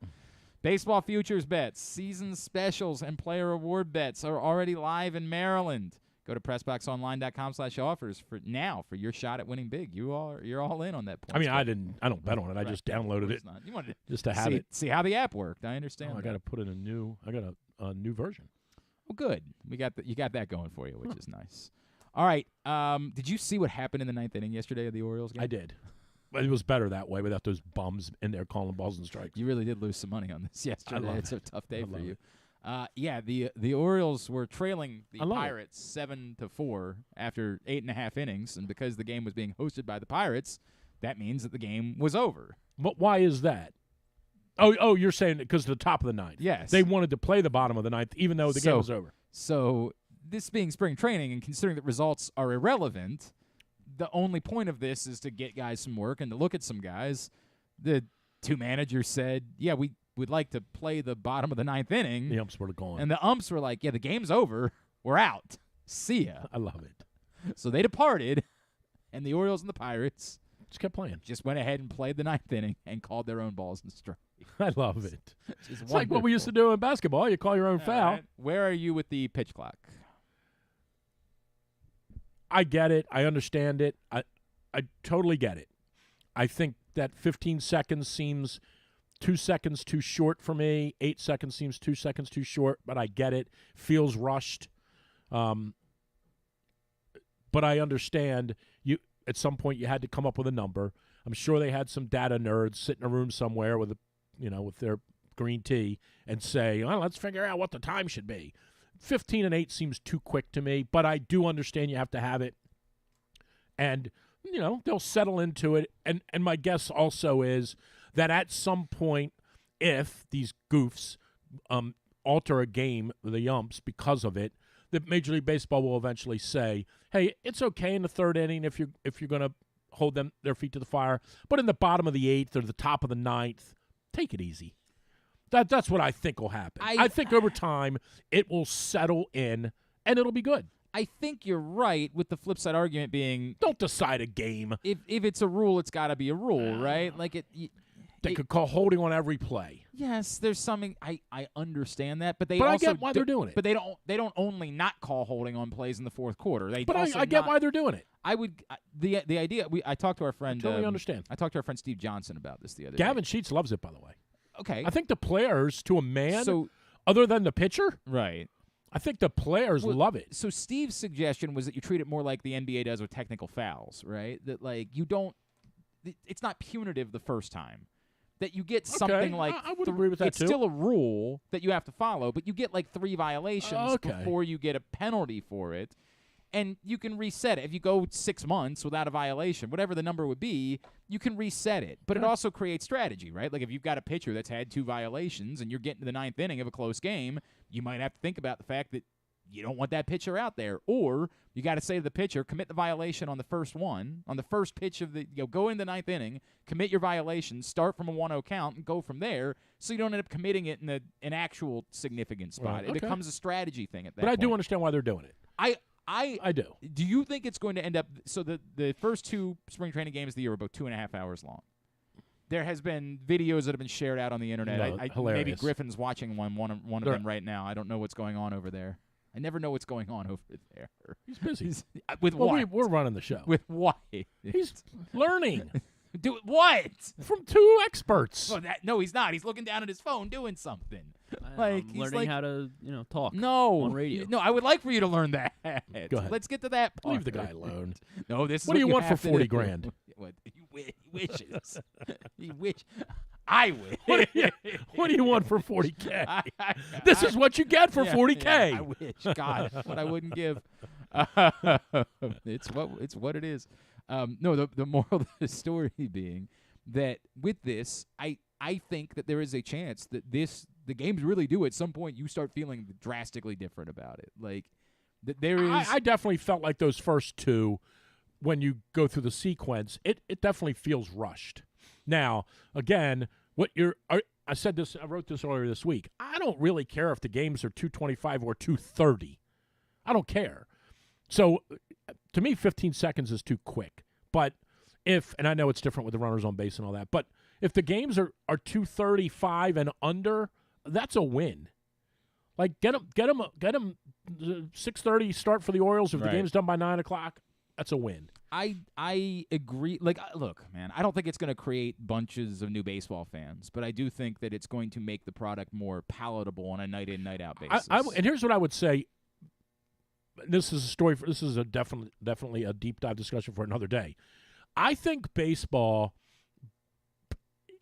Baseball futures bets, season specials, and player award bets are already live in Maryland. Go to PressBoxOnline.com/offers for your shot at winning big. You're all in on that point. I mean, I don't bet on it. I just downloaded it You wanted just to have it. See how the app worked. I understand. I got to put in a new version. Well, good. You got that going for you, which is nice. All right. Did you see what happened in the 9th inning yesterday of the Orioles game? I did. But it was better that way without those bums in there calling balls and strikes. You really did lose some money on this yesterday. It's a tough day for you. It. The Orioles were trailing the Pirates 7-4 after 8.5 innings, and because the game was being hosted by the Pirates, that means that the game was over. But why is that? Oh, you're saying because of the top of the ninth. Yes. They wanted to play the bottom of the ninth even though the game was over. So this being spring training and considering that results are irrelevant, the only point of this is to get guys some work and to look at some guys. The two managers said, yeah, we'd like to play the bottom of the ninth inning. The umps were gone. And the umps were like, yeah, the game's over. We're out. See ya. I love it. So they departed, and the Orioles and the Pirates just kept playing. Just went ahead and played the ninth inning and called their own balls and strikes. I love it. It's like what we used to do in basketball. You call your own foul. Right. Where are you with the pitch clock? I get it. I understand it. I totally get it. I think that 15 seconds seems 2 seconds too short for me. 8 seconds seems 2 seconds too short, but I get it. Feels rushed. But I understand you. At some point, you had to come up with a number. I'm sure they had some data nerds sit in a room somewhere with with their green tea and say, well, let's figure out what the time should be. 15 and 8 seems too quick to me, but I do understand you have to have it. And, they'll settle into it. And my guess also is that at some point, if these goofs alter a game, the umps, because of it, that Major League Baseball will eventually say, hey, it's okay in the third inning if you're going to hold their feet to the fire, but in the bottom of the eighth or the top of the ninth, take it easy. That's what I think will happen. I think over time it will settle in and it'll be good. I think you're right, with the flip side argument being, don't decide a game. If it's a rule, it's got to be a rule, right? Like they could call holding on every play. Yes, there's something. I understand that, but I get why they're doing it. But they don't only not call holding on plays in the fourth quarter. I get why they're doing it. I would the idea. I talked to our friend. I totally understand. I talked to our friend Steve Johnson about this the other day. Gavin Sheets loves it, by the way. Okay, I think the players, to a man, other than the pitcher, right? I think the players love it. So Steve's suggestion was that you treat it more like the NBA does with technical fouls, right? That you don't. It's not punitive the first time. That you get something like I would agree with that it's too. still a rule that you have to follow, but you get 3 violations before you get a penalty for it. And you can reset it. If you go 6 months without a violation, whatever the number would be, you can reset it. But it also creates strategy, right? Like if you've got a pitcher that's had 2 violations and you're getting to the ninth inning of a close game, you might have to think about the fact that you don't want that pitcher out there. Or you got to say to the pitcher, commit the violation on the first one, on the first pitch of the, go in the ninth inning, commit your violation, start from a 1-0 count, and go from there, so you don't end up committing it in an actual significant spot. Right, It becomes a strategy thing at that point. But I do point. understand why they're doing it. I do. Do you think it's going to end up – so the first 2 spring training games of the year were about 2.5 hours long. There has been videos that have been shared out on the internet. Hilarious. Maybe Griffin's watching one of them right now. I don't know what's going on over there. I never know what's going on over there. He's busy. With what? We're running the show. With what? He's learning. Do what? From 2 experts. Oh, no, he's not. He's looking down at his phone doing something. I'm learning how to, talk on radio. No, I would like for you to learn that. Go ahead. Let's get to that part. Leave the guy alone. No, this is what do you want for 40 do. grand? What? He wishes. He wish. I wish. What do you want for 40K? This is what you get for 40K. Yeah, I wish. God, what I wouldn't give. It's what it is. No, the moral of the story being that with this, I think that there is a chance that the games really do at some point you start feeling drastically different about it. Like that there is. I definitely felt like those first 2, when you go through the sequence, it definitely feels rushed. Now, again, I said this. I wrote this earlier this week. I don't really care if the games are 2:25 or 2:30. I don't care. So, to me, 15 seconds is too quick. But and I know it's different with the runners on base and all that, but if the games are 2:35 and under, that's a win. Like get them 6:30 start for the Orioles. If the game's done by 9 o'clock, that's a win. I agree. Like, look, man, I don't think it's going to create bunches of new baseball fans, but I do think that it's going to make the product more palatable on a night in, night out basis. And here's what I would say. This is a story. This is a definitely a deep dive discussion for another day. I think baseball,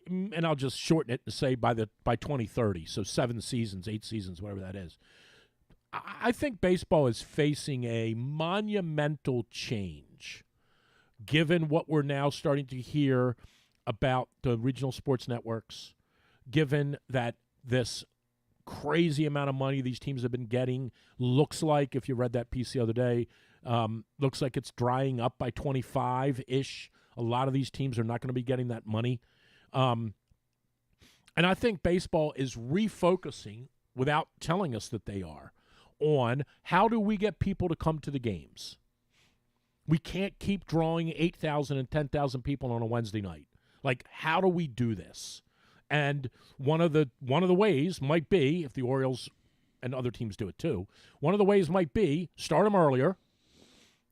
and I'll just shorten it and say by 2030, so 7 seasons, 8 seasons, whatever that is. I think baseball is facing a monumental change, given what we're now starting to hear about the regional sports networks, given that this crazy amount of money these teams have been getting looks like, if you read that piece the other day, Looks like it's drying up by 25-ish. A lot of these teams are not going to be getting that money. And I think baseball is refocusing, without telling us that they are, on how do we get people to come to the games. We can't keep drawing 8,000 and 10,000 people on a Wednesday night. Like, how do we do this? And one of the ways might be, if the Orioles and other teams do it too, one of the ways might be start them earlier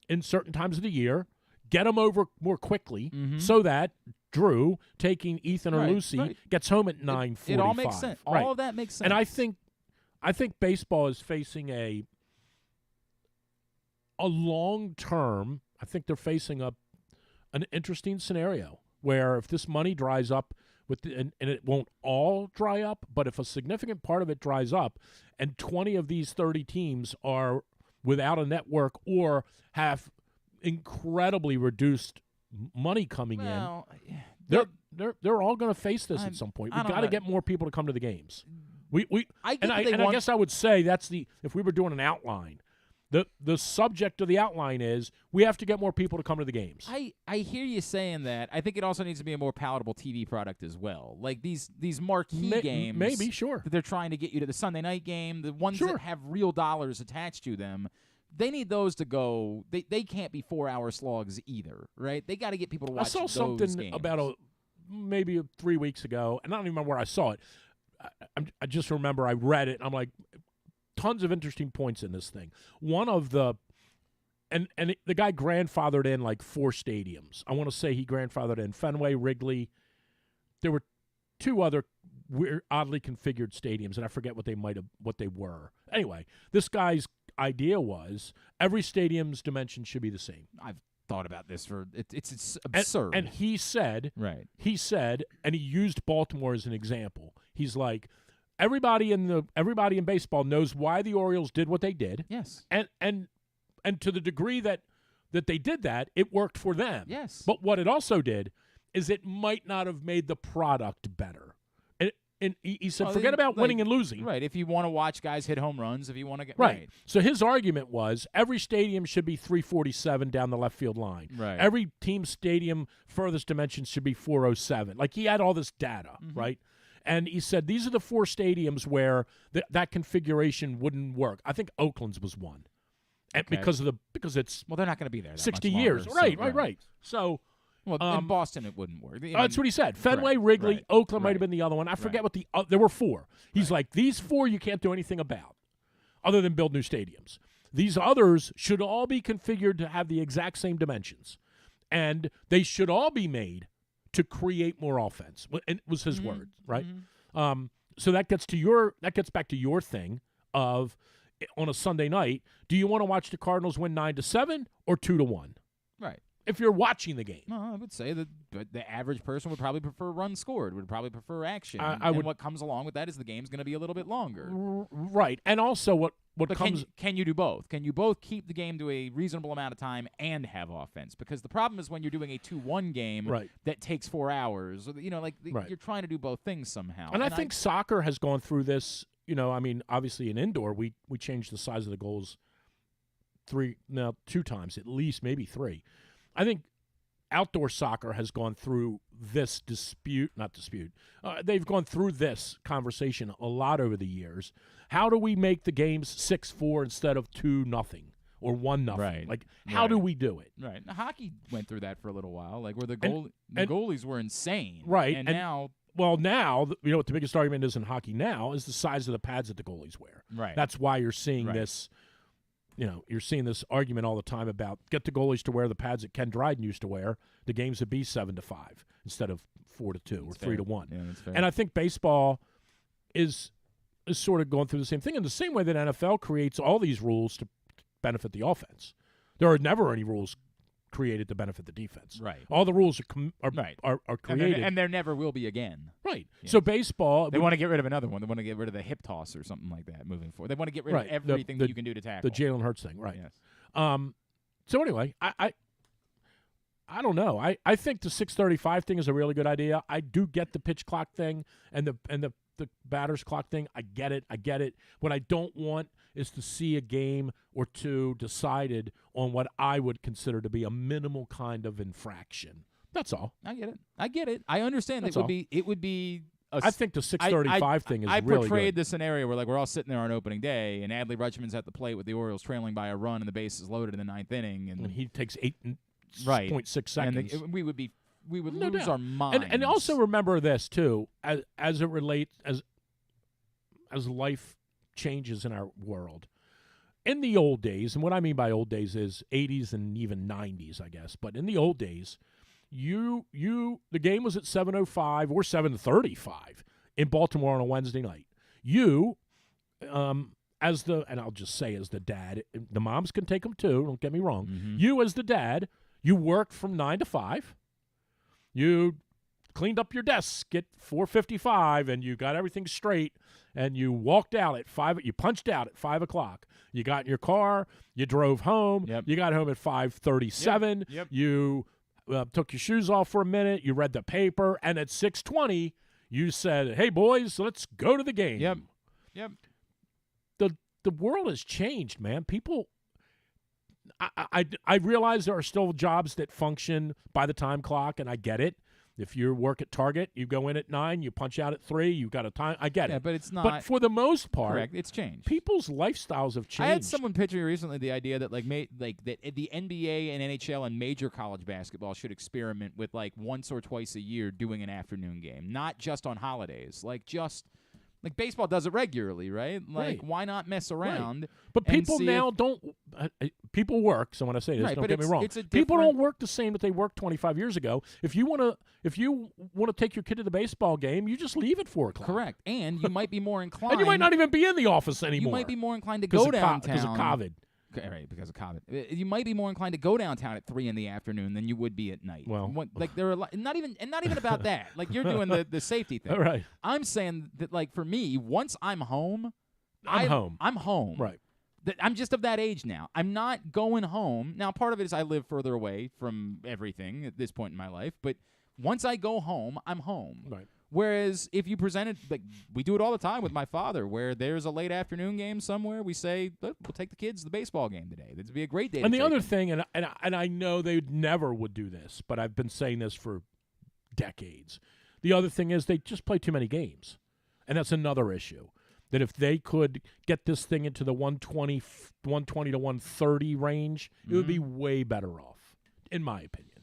in certain times of the year, get them over more quickly so that Drew, taking Ethan or Lucy, gets home at 9:45. It all makes sense. Right. All of that makes sense. And I think baseball is facing a long-term, I think they're facing an interesting scenario where if this money dries up, and it won't all dry up, but if a significant part of it dries up and 20 of these 30 teams are without a network or have incredibly reduced money coming in, they're all going to face this at some point. We've got to get more people to come to the games. I guess I would say if we were doing an outline, the subject of the outline is we have to get more people to come to the games. I hear you saying that. I think it also needs to be a more palatable TV product as well. Like these marquee games. Maybe, sure. That they're trying to get you to the Sunday night game, the ones that have real dollars attached to them. They need those to go. They can't be 4-hour slogs either, right? They got to get people to watch those games. I saw something about maybe 3 weeks ago, and I don't even remember where I saw it. I just remember I read it, and I'm like, tons of interesting points in this thing. One of the and the guy grandfathered in like 4 stadiums. I want to say he grandfathered in Fenway, Wrigley. There were 2 other weird, oddly configured stadiums, and I forget what they were. Anyway, this guy's idea was every stadium's dimension should be the same. I've thought about this it's absurd. And he said, and he used Baltimore as an example. He's like, everybody in baseball knows why the Orioles did what they did. Yes. And to the degree that they did that, it worked for them. Yes. But what it also did is it might not have made the product better. And he said, forget about winning and losing. Right. If you want to watch guys hit home runs, if you want to get right. So his argument was every stadium should be 347 down the left field line. Right. Every team stadium furthest dimension should be 407. Like he had all this data, right? And he said these are the 4 stadiums where that configuration wouldn't work. I think Oakland's was one, and because it's they're not going to be there that 60 much years, longer, right. So. In Boston, it wouldn't work. That's what he said. Fenway, Wrigley, Oakland might have been the other one. I forget what there were 4. He's like, these 4 you can't do anything about other than build new stadiums. These others should all be configured to have the exact same dimensions. And they should all be made to create more offense. And it was his words, right? So that gets back to your thing of on a Sunday night, do you want to watch the Cardinals win 9-7 or 2-1? Right. If you're watching the game. No, I would say that the average person would probably prefer runs scored, would probably prefer action. And what comes along with that is the game's going to be a little bit longer. Right. And also what comes... Can you do both? Can you both keep the game to a reasonable amount of time and have offense? Because the problem is when you're doing a 2-1 game that takes 4 hours. You're trying to do both things somehow. And I think soccer has gone through this. Obviously in indoor, we changed the size of the goals 2 times, at least, maybe 3. I think outdoor soccer has gone through this they've gone through this conversation a lot over the years. How do we make the games 6-4 instead of 2-0 or 1-0? Right. Like, how do we do it? Right. Now, hockey went through that for a little while, like where the goalies were insane. Right. And now... Well, now, what the biggest argument is in hockey now is the size of the pads that the goalies wear. Right. That's why you're seeing this... you're seeing this argument all the time about get the goalies to wear the pads that Ken Dryden used to wear. The games would be 7-5 instead of 4-2 or 3-1. Yeah, that's fair. And I think baseball is sort of going through the same thing in the same way that NFL creates all these rules to benefit the offense. There are never any rules created to benefit the defense. Right. All the rules are created. And there never will be again. Right. Yes. So baseball... They want to get rid of another one. They want to get rid of the hip toss or something like that moving forward. They want to get rid of everything that you can do to tackle. The Jalen Hurts thing, right. Yes. So anyway, I don't know. I think the 6:35 thing is a really good idea. I do get the pitch clock thing and the the batter's clock thing. I get it. What I don't want is to see a game or two decided on what I would consider to be a minimal kind of infraction. That's all. I get it. I understand that it would be. I think the 6:35 thing is really good. I portrayed the scenario where we're all sitting there on opening day, and Adley Rutschman's at the plate with the Orioles trailing by a run, and the base is loaded in the ninth inning, and he takes 8.6 seconds. And we would lose our minds. And also remember this too, as it relates as life changes in our world. In the old days, and what I mean by old days is 80s and even 90s, I guess. But in the old days, the game was at 7:05 or 7:35 in Baltimore on a Wednesday night. And I'll just say as the dad, the moms can take them too. Don't get me wrong. Mm-hmm. You as the dad, you worked from 9 to 5. You cleaned up your desk at 4:55, and you got everything straight, and you walked out at 5. You punched out at 5 o'clock. You got in your car. You drove home. Yep. You got home at 5:37. Yep. You took your shoes off for a minute. You read the paper, and at 6:20, you said, "Hey boys, let's go to the game." Yep. The world has changed, man. People. I realize there are still jobs that function by the time clock, and I get it. If you work at Target, you go in at 9, you punch out at 3, you got a time. I get it. Yeah, but it's not. But for the most part, correct. It's changed. People's lifestyles have changed. I had someone pitch me recently the idea that that the NBA and NHL and major college basketball should experiment with once or twice a year doing an afternoon game, not just on holidays. Like baseball does it regularly, right? Right. Why not mess around? Right. But people now don't. People work. So when I say this, don't get me wrong. People don't work the same that they worked 25 years ago. If you want to take your kid to the baseball game, you just leave at 4 o'clock. Correct. And you might be more inclined. And you might not even be in the office anymore. You might be more inclined to go downtown because of COVID. Right, because of COVID. You might be more inclined to go downtown at 3 in the afternoon than you would be at night. Well, there are not even about that. You're doing the safety thing. All right. I'm saying that for me, once I'm home, I'm home. Right. I'm just of that age now. I'm not going home. Now, part of it is I live further away from everything at this point in my life, but once I go home, I'm home. Right. Whereas if you present it, we do it all the time with my father, where there's a late afternoon game somewhere, we say, we'll take the kids to the baseball game today. This would be a great day. And the other thing, and I know they never would do this, but I've been saying this for decades. The other thing is they just play too many games, and that's another issue. That if they could get this thing into the 120 to 130 range, it would be way better off, in my opinion.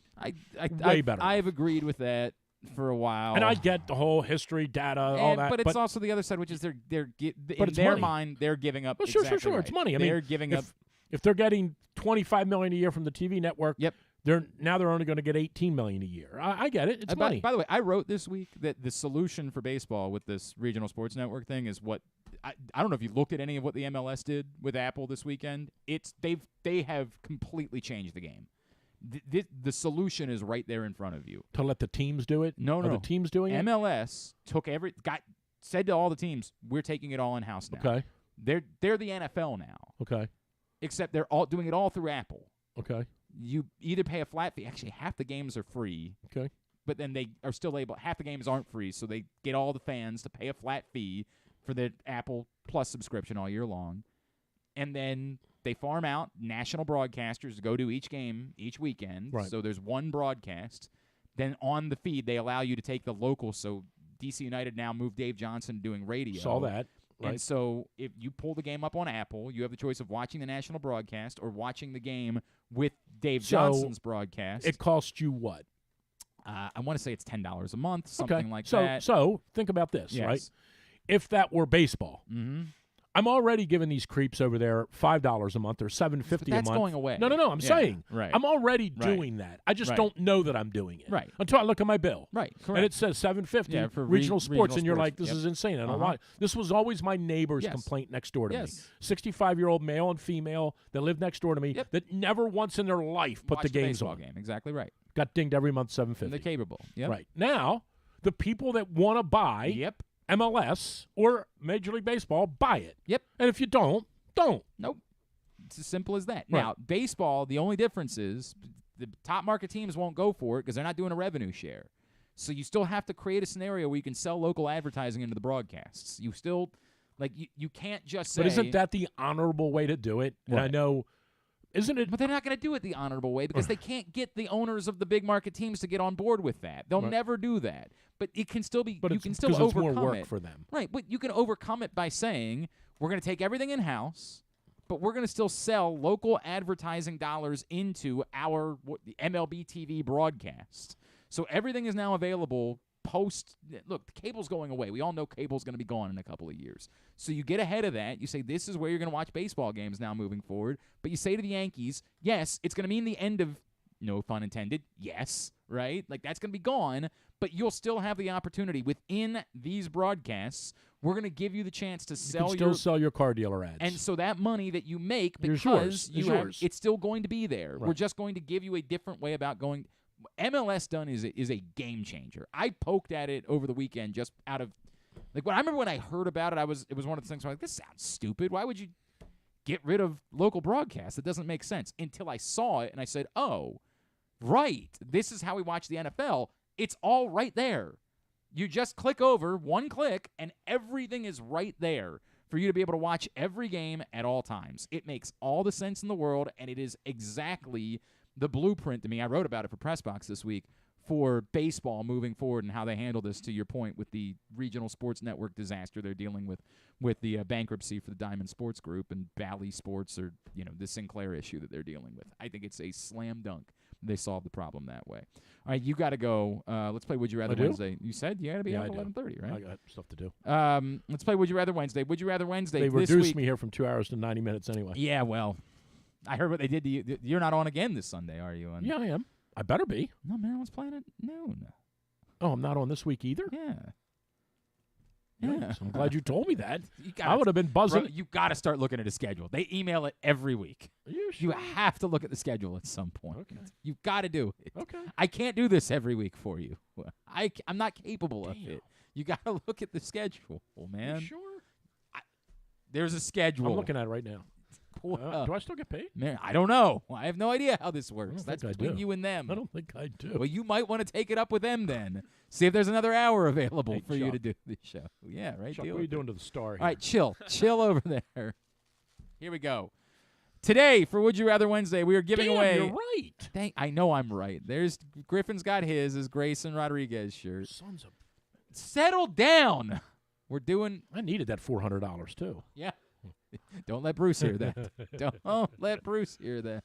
Way better. I've agreed with that for a while, and I get the whole history, data, all that. But it's also the other side, which is in their mind they're giving up. Well, sure, exactly right. It's money. They're giving up. If they're getting $25 million a year from the TV network. Yep. They're only going to get $18 million a year. I get it. It's money. By the way, I wrote this week that the solution for baseball with this regional sports network thing is what I don't know if you looked at any of what the MLS did with Apple this weekend. They have completely changed the game. The solution is right there in front of you. To let the teams do it? No. Are the teams doing it? MLS said to all the teams, we're taking it all in house now. Okay. They're the NFL now. Okay. Except they're all doing it all through Apple. Okay. You either pay a flat fee. Actually, half the games are free. Okay. But then they are still able. Half the games aren't free, so they get all the fans to pay a flat fee for the Apple Plus subscription all year long, and then they farm out national broadcasters to go to each game each weekend. Right. So there's one broadcast. Then on the feed, they allow you to take the local. So DC United now moved Dave Johnson doing radio. Saw that. Right. And so if you pull the game up on Apple, you have the choice of watching the national broadcast or watching the game with Dave Johnson's broadcast. It costs you what? I want to say it's $10 a month, something like that. that. So think about this, right? If that were baseball, I'm already giving these creeps over there $5 a month or $7.50 a month. That's going away. No. I'm saying I'm already Right. doing that. I just Right. don't know that I'm doing it. Right. Until I look at my bill. Right. Correct. And it says $7.50 for regional sports, regional and you're sports. like, this Yep. is insane. I don't Uh-huh. want. This was always my neighbor's Yes. complaint next door to me. Yes. 65-year-old male and female that lived next door to me Yep. that never once in their life put Watch the games baseball on. game. Exactly right. Got dinged every month $7.50. The capable. Yep. Right. Now, the people that want to buy Yep. MLS or Major League Baseball, buy it. Yep. And if you don't. Nope. It's as simple as that. Right. Now, baseball, the only difference is the top market teams won't go for it because they're not doing a revenue share. So you still have to create a scenario where you can sell local advertising into the broadcasts. You still, you can't just say. But isn't that the honorable way to do it? What? And I know, isn't it? But they're not going to do it the honorable way because they can't get the owners of the big market teams to get on board with that. They'll never do that. But it can still be. But you can still overcome it's more work it for them, right? But you can overcome it by saying we're going to take everything in house, but we're going to still sell local advertising dollars into the MLB TV broadcast. So everything is now available look, the cable's going away. We all know cable's going to be gone in a couple of years. So you get ahead of that. You say this is where you're going to watch baseball games now moving forward. But you say to the Yankees, yes, it's going to mean the end of, no pun intended, yes, right? That's going to be gone, but you'll still have the opportunity within these broadcasts. We're going to give you the chance to sell sell your car dealer ads. And so that money that you make, because it's still going to be there. Right. We're just going to give you a different way about going. MLS Done is a game changer. I poked at it over the weekend just out of I remember when I heard about it, it was one of the things where this sounds stupid. Why would you get rid of local broadcasts? It doesn't make sense. Until I saw it and I said, oh, right. This is how we watch the NFL. It's all right there. You just click over, one click, and everything is right there for you to be able to watch every game at all times. It makes all the sense in the world, and it is exactly the blueprint to me. I wrote about it for Pressbox this week for baseball moving forward and how they handle this, to your point, with the regional sports network disaster they're dealing with the bankruptcy for the Diamond Sports Group and Bally Sports, or the Sinclair issue that they're dealing with. I think it's a slam dunk. They solved the problem that way. All right, you got to go. Let's play Would You Rather Wednesday. You said you got to be out at 11:30, right? I got stuff to do. Let's play Would You Rather Wednesday. Would You Rather Wednesday. They reduced me here from 2 hours to 90 minutes anyway. Yeah, well, I heard what they did to you. You're not on again this Sunday, are you? Yeah, I am. I better be. No, Maryland's playing at noon. Oh, I'm not on this week either? Yeah. Yeah. I'm glad you told me that. I would have been buzzing. Bro, you got to start looking at a schedule. They email it every week. Are you sure? You have to look at the schedule at some point. Okay. You've got to do it. Okay. I can't do this every week for you. I'm not capable of it. You got to look at the schedule, man. You sure? There's a schedule. I'm looking at it right now. Do I still get paid? Man, I don't know. I have no idea how this works. That's between you and them. I don't think I do. Well, you might want to take it up with them then. See if there's another hour available for you to do the show. Yeah, right? Chuck, what are you doing to the star here? All right, chill. Chill over there. Here we go. Today, for Would You Rather Wednesday, we are giving away. You're right. I know I'm right. There's Griffin's got his Grayson Rodriguez shirt. Sons of. Settle down. We're doing. I needed that $400 too. Yeah. Don't let Bruce hear that. Don't let Bruce hear that.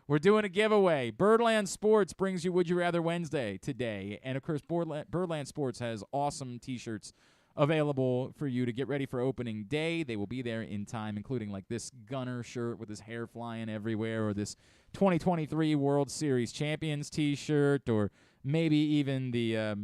We're doing a giveaway. Birdland Sports brings you Would You Rather Wednesday today. And, of course, Birdland Sports has awesome T-shirts available for you to get ready for opening day. They will be there in time, including like this Gunner shirt with his hair flying everywhere, or this 2023 World Series Champions T-shirt, or maybe even the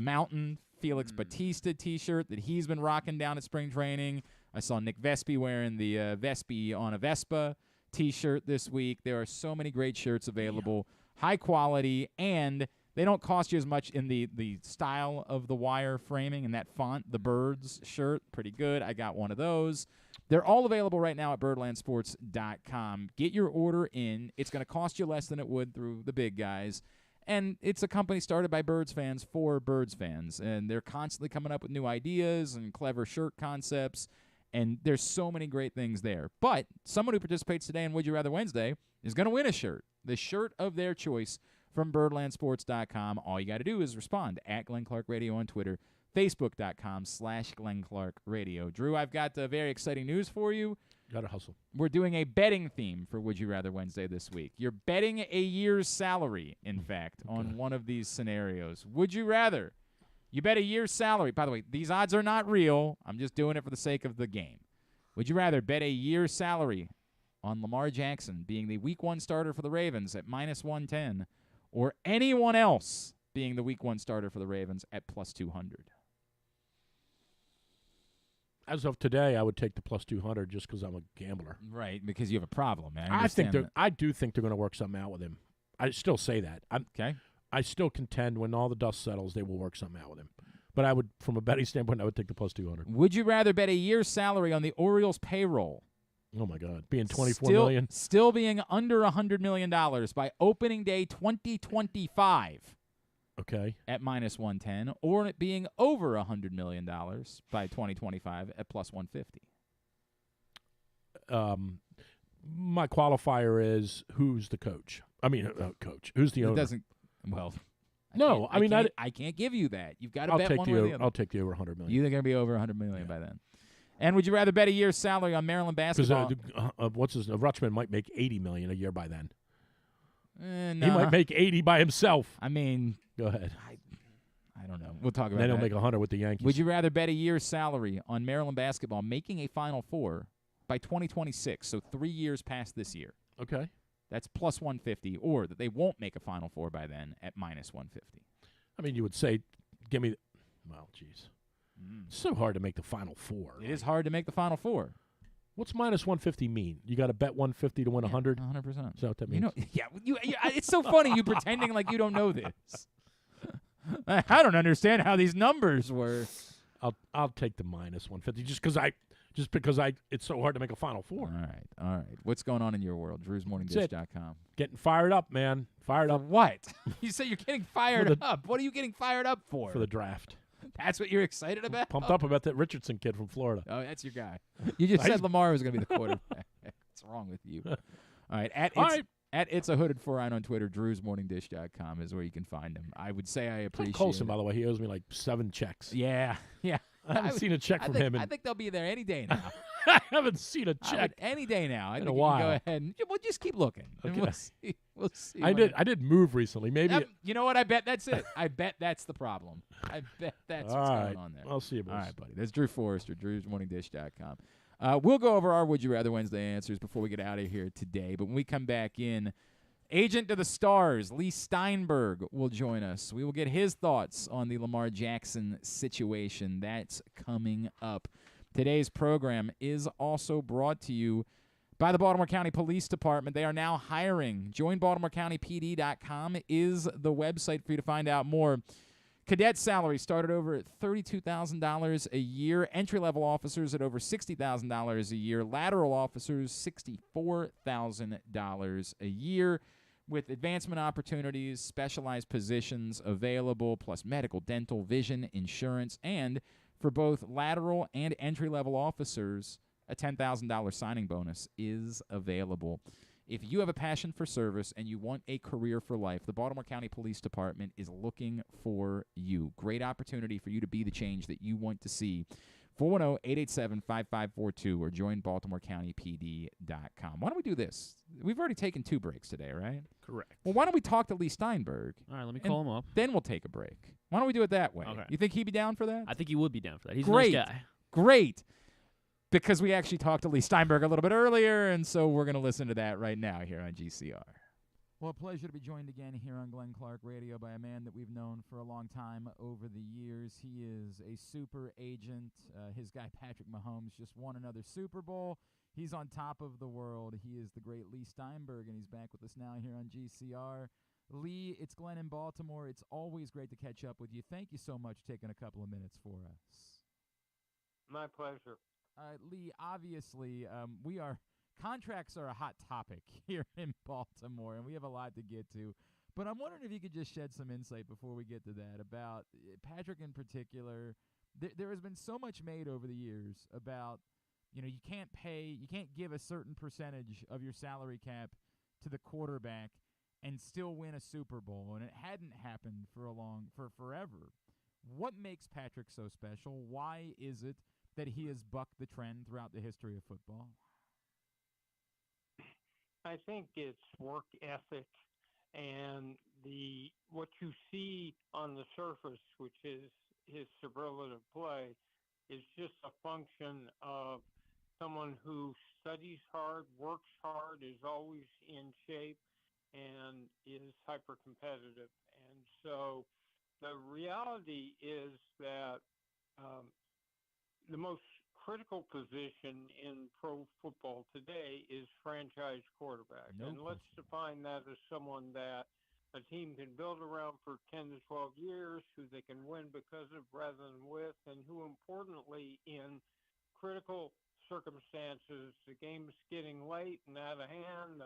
Mountain Felix Bautista T-shirt that he's been rocking down at spring training. I saw Nick Vespi wearing the Vespi on a Vespa T-shirt this week. There are so many great shirts available, high quality, and they don't cost you as much in the style of the wire framing and that font. The Birds shirt, pretty good. I got one of those. They're all available right now at birdlandsports.com. Get your order in. It's going to cost you less than it would through the big guys. And it's a company started by Birds fans for Birds fans. And they're constantly coming up with new ideas and clever shirt concepts. And there's so many great things there. But someone who participates today in Would You Rather Wednesday is going to win a shirt, the shirt of their choice from birdlandsports.com. All you got to do is respond at Glenn Clark Radio on Twitter, facebook.com/Glenn Clark Radio. Drew, I've got very exciting news for you. Got to hustle. We're doing a betting theme for Would You Rather Wednesday this week. You're betting a year's salary, in fact, on one of these scenarios. Would you rather? You bet a year's salary. By the way, these odds are not real. I'm just doing it for the sake of the game. Would you rather bet a year's salary on Lamar Jackson being the Week 1 starter for the Ravens at -110, or anyone else being the Week 1 starter for the Ravens at +200? As of today, I would take the +200 just because I'm a gambler. Right, because you have a problem, man. I do think they're going to work something out with him. I still say that. Okay. I still contend when all the dust settles, they will work something out with him. But I would, from a betting standpoint, I would take the +200. Would you rather bet a year's salary on the Orioles payroll? Oh, my God. Being $24 million? Still being under $100 million by opening day 2025. Okay. At minus 110, or it being over $100 million by 2025 at plus 150. My qualifier is who's the coach? I mean, coach. Who's the owner? It doesn't. Well, no. I can't give you that. You've got to bet take one way or the other. I'll take the over $100 million. You're going to be over $100 million by then. And would you rather bet a year's salary on Maryland basketball? Because Rutschman might make $80 million a year by then. No. He might make 80 by himself. I mean, go ahead. I don't know. We'll talk about that. Then he'll make 100 with the Yankees. Would you rather bet a year's salary on Maryland basketball making a Final Four by 2026, so 3 years past this year? Okay. That's plus 150, or that they won't make a Final Four by then at minus 150. I mean, you would say, give me well, geez. It's so hard to make the Final Four. It is hard to make the Final Four. What's minus 150 mean? You got to bet 150 to win 100? 100%. Is that what that means? It's so funny you pretending like you don't know this. I don't understand how these numbers were. I'll take the minus 150 just because it's so hard to make a Final Four. All right. What's going on in your world? DrewsMorningDish.com. Getting fired up, man. Fired up. What? You say you're getting fired up. What are you getting fired up for? For the draft. That's what you're excited about? Pumped up about that Richardson kid from Florida. Oh, that's your guy. You just said Lamar was going to be the quarterback. What's wrong with you? All right. At It's a Hooded 49 on Twitter, DrewsMorningDish.com is where you can find him. I would say I appreciate Colson, it. by the way, he owes me like 7 checks. Yeah. I haven't seen a check from him. I think they'll be there any day now. I haven't seen a check any day now. I in think a while. You can go ahead and we'll just keep looking. Okay. And we'll see. I did move recently. Maybe. You know what? I bet that's it. I bet that's the problem. I bet that's what's going on there. I'll see you, boys. All right, buddy. That's Drew Forrester, DrewsMorningDish.com. We'll go over our Would You Rather Wednesday answers before we get out of here today. But when we come back in, Agent to the Stars, Leigh Steinberg, will join us. We will get his thoughts on the Lamar Jackson situation. That's coming up. Today's program is also brought to you by the Baltimore County Police Department. They are now hiring. JoinBaltimoreCountyPD.com is the website for you to find out more. Cadet salary started over at $32,000 a year. Entry-level officers at over $60,000 a year. Lateral officers, $64,000 a year. With advancement opportunities, specialized positions available, plus medical, dental, vision, insurance, and for both lateral and entry-level officers, a $10,000 signing bonus is available. If you have a passion for service and you want a career for life, the Baltimore County Police Department is looking for you. Great opportunity for you to be the change that you want to see. 410-887-5542 or joinbaltimorecountypd.com. Why don't we do this? We've already taken 2 breaks today, right? Correct. Well, why don't we talk to Leigh Steinberg? All right, let me call him up. Then we'll take a break. Why don't we do it that way? Okay. You think he'd be down for that? I think he would be down for that. He's Great. a nice guy. Great. Because we actually talked to Leigh Steinberg a little bit earlier, and so we're going to listen to that right now here on GCR. Well, a pleasure to be joined again here on Glenn Clark Radio by a man that we've known for a long time over the years. He is a super agent. His guy, Patrick Mahomes, just won another Super Bowl. He's on top of the world. He is the great Leigh Steinberg, and he's back with us now here on GCR. Leigh, it's Glenn in Baltimore. It's always great to catch up with you. Thank you so much for taking a couple of minutes for us. My pleasure. Leigh, obviously, contracts are a hot topic here in Baltimore, and we have a lot to get to. But I'm wondering if you could just shed some insight before we get to that about Patrick in particular. There has been so much made over the years about, you can't give a certain percentage of your salary cap to the quarterback and still win a Super Bowl, and it hadn't happened for forever. What makes Patrick so special? Why is it that he has bucked the trend throughout the history of football? I think it's work ethic and what you see on the surface, which is his superlative play, is just a function of someone who studies hard, works hard, is always in shape, and is hyper competitive. And so the reality is that the most critical position in pro football today is franchise quarterback. And let's define that as someone that a team can build around for 10 to 12 years, who they can win because of rather than with, and who, importantly, in critical circumstances, the game's getting late and out of hand,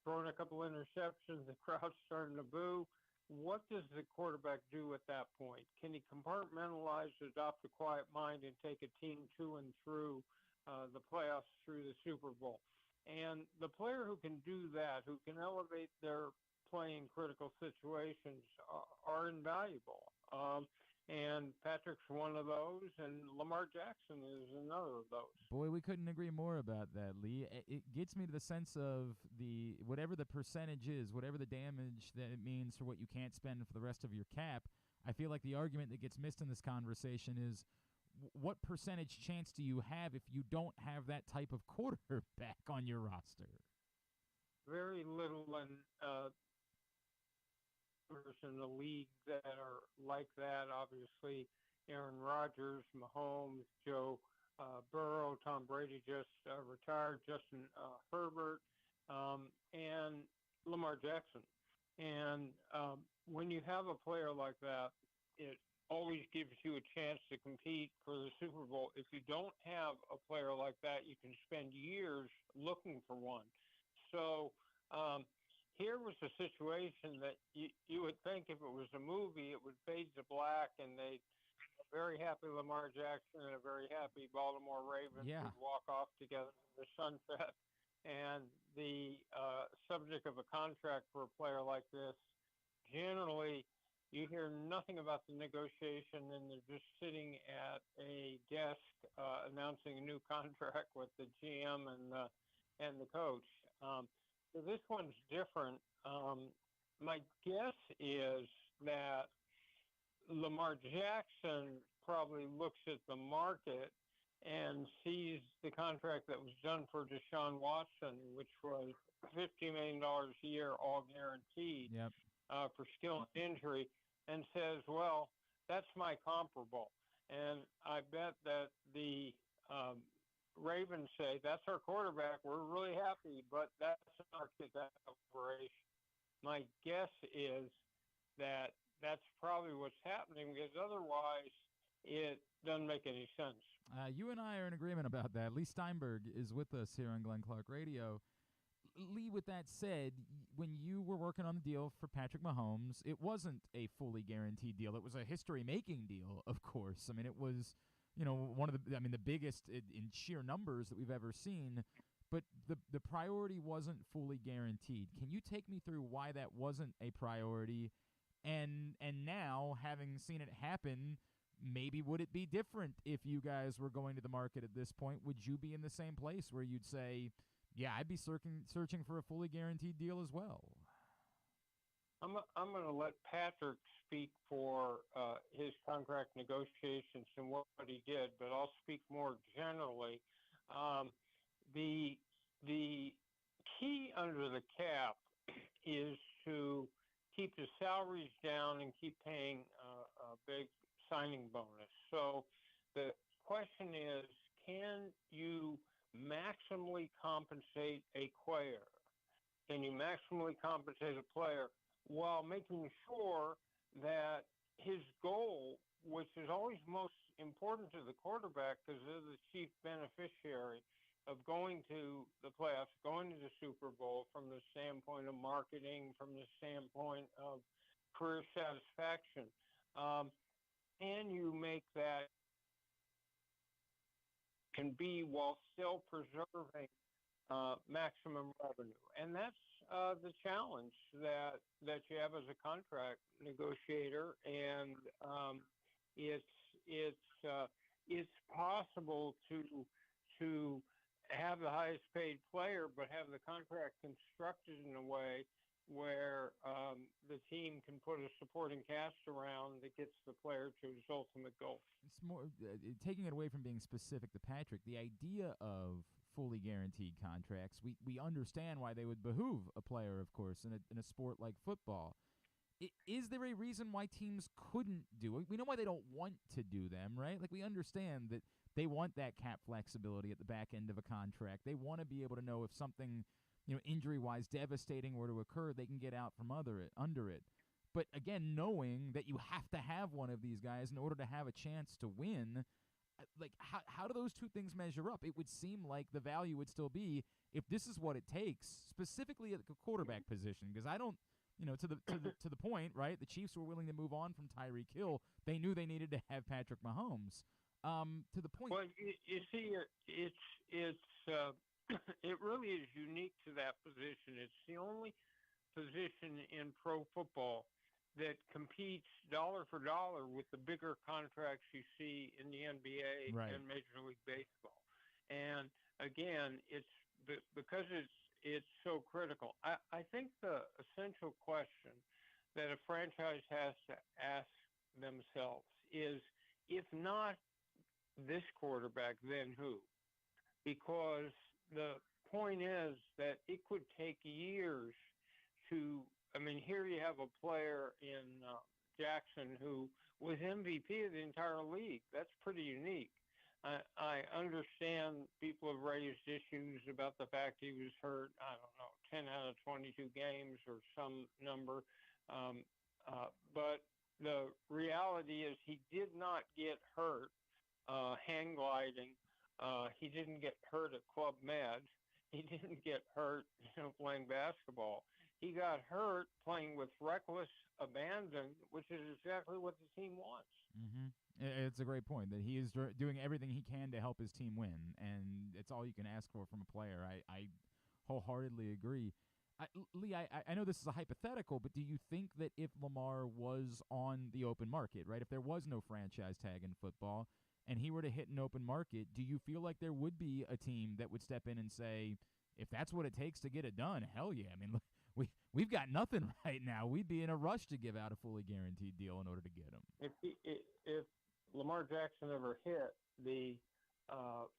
throwing a couple interceptions, the crowd's starting to boo, what does the quarterback do at that point? Can he compartmentalize, adopt a quiet mind, and take a team to and through the playoffs, through the Super Bowl? And the player who can do that, who can elevate their play in critical situations, are invaluable. And Patrick's one of those, and Lamar Jackson is another of those. Boy, we couldn't agree more about that, Lee. It gets me to the sense of whatever the percentage is, whatever the damage that it means for what you can't spend for the rest of your cap. I feel like the argument that gets missed in this conversation is, what percentage chance do you have if you don't have that type of quarterback on your roster? Very little, and in the league that are like that. Obviously, Aaron Rodgers, Mahomes, Joe Burrow, Tom Brady just retired, Justin Herbert, and Lamar Jackson. And when you have a player like that, it always gives you a chance to compete for the Super Bowl. If you don't have a player like that, you can spend years looking for one. So here was a situation that you would think if it was a movie, it would fade to black, and a very happy Lamar Jackson and a very happy Baltimore Ravens would walk off together in the sunset. And the subject of a contract for a player like this, generally you hear nothing about the negotiation, and they're just sitting at a desk announcing a new contract with the GM and the coach. So this one's different. My guess is that Lamar Jackson probably looks at the market and sees the contract that was done for Deshaun Watson, which was $50 million a year, all guaranteed, for skill and injury, and says, well, that's my comparable. And I bet that the Ravens say, that's our quarterback, we're really happy, but that's not that operation. My guess is that that's probably what's happening, because otherwise it doesn't make any sense. You and I are in agreement about that. Leigh Steinberg is with us here on Glenn Clark Radio. Lee, with that said, when you were working on the deal for Patrick Mahomes, it wasn't a fully guaranteed deal. It was a history-making deal, of course. I mean, it was, one of the biggest in sheer numbers that we've ever seen. But the priority wasn't fully guaranteed. Can you take me through why that wasn't a priority? And now, having seen it happen, maybe would it be different if you guys were going to the market at this point? Would you be in the same place where you'd say, yeah, I'd be searching for a fully guaranteed deal as well? I'm going to let Patrick speak for his contract negotiations and what he did, but I'll speak more generally. The key under the cap is to keep the salaries down and keep paying a big signing bonus. So the question is, can you maximally compensate a player? Can you maximally compensate a player while making sure that his goal, which is always most important to the quarterback because they're the chief beneficiary of going to the playoffs, going to the Super Bowl from the standpoint of marketing, from the standpoint of career satisfaction, and you make that can be while still preserving maximum revenue. And that's the challenge that you have as a contract negotiator. And it's possible to have the highest paid player, but have the contract constructed in a way where the team can put a supporting cast around that gets the player to his ultimate goal. It's more taking it away from being specific to Patrick. The idea of fully guaranteed contracts, we understand why they would behoove a player, of course, in a sport like football. Is there a reason why teams couldn't do it? We know why they don't want to do them, right? Like, we understand that they want that cap flexibility at the back end of a contract. They want to be able to know if something, injury-wise devastating were to occur, they can get out from under it. But again, knowing that you have to have one of these guys in order to have a chance to win, like, how do those two things measure up? It would seem like the value would still be if this is what it takes, specifically at the quarterback position, because I don't to the point, right? The Chiefs were willing to move on from Tyreek Hill. They knew they needed to have Patrick Mahomes. To the point. Well, you see, it really is unique to that position. It's the only position in pro football that competes dollar for dollar with the bigger contracts you see in the NBA and Major League Baseball. And again, it's because it's so critical. I think the essential question that a franchise has to ask themselves is, if not this quarterback, then who? Because the point is that it could take years to, here you have a player in Jackson who was MVP of the entire league. That's pretty unique. I understand people have raised issues about the fact he was hurt, 10 out of 22 games or some number. But the reality is he did not get hurt hang gliding. He didn't get hurt at Club Med. He didn't get hurt playing basketball. He got hurt playing with reckless abandon, which is exactly what the team wants. Mm-hmm. It's a great point that he is doing everything he can to help his team win, and it's all you can ask for from a player. I wholeheartedly agree. Leigh, I know this is a hypothetical, but do you think that if Lamar was on the open market, right, if there was no franchise tag in football and he were to hit an open market, do you feel like there would be a team that would step in and say, if that's what it takes to get it done, hell yeah. We've got nothing right now. We'd be in a rush to give out a fully guaranteed deal in order to get him. If Lamar Jackson ever hit the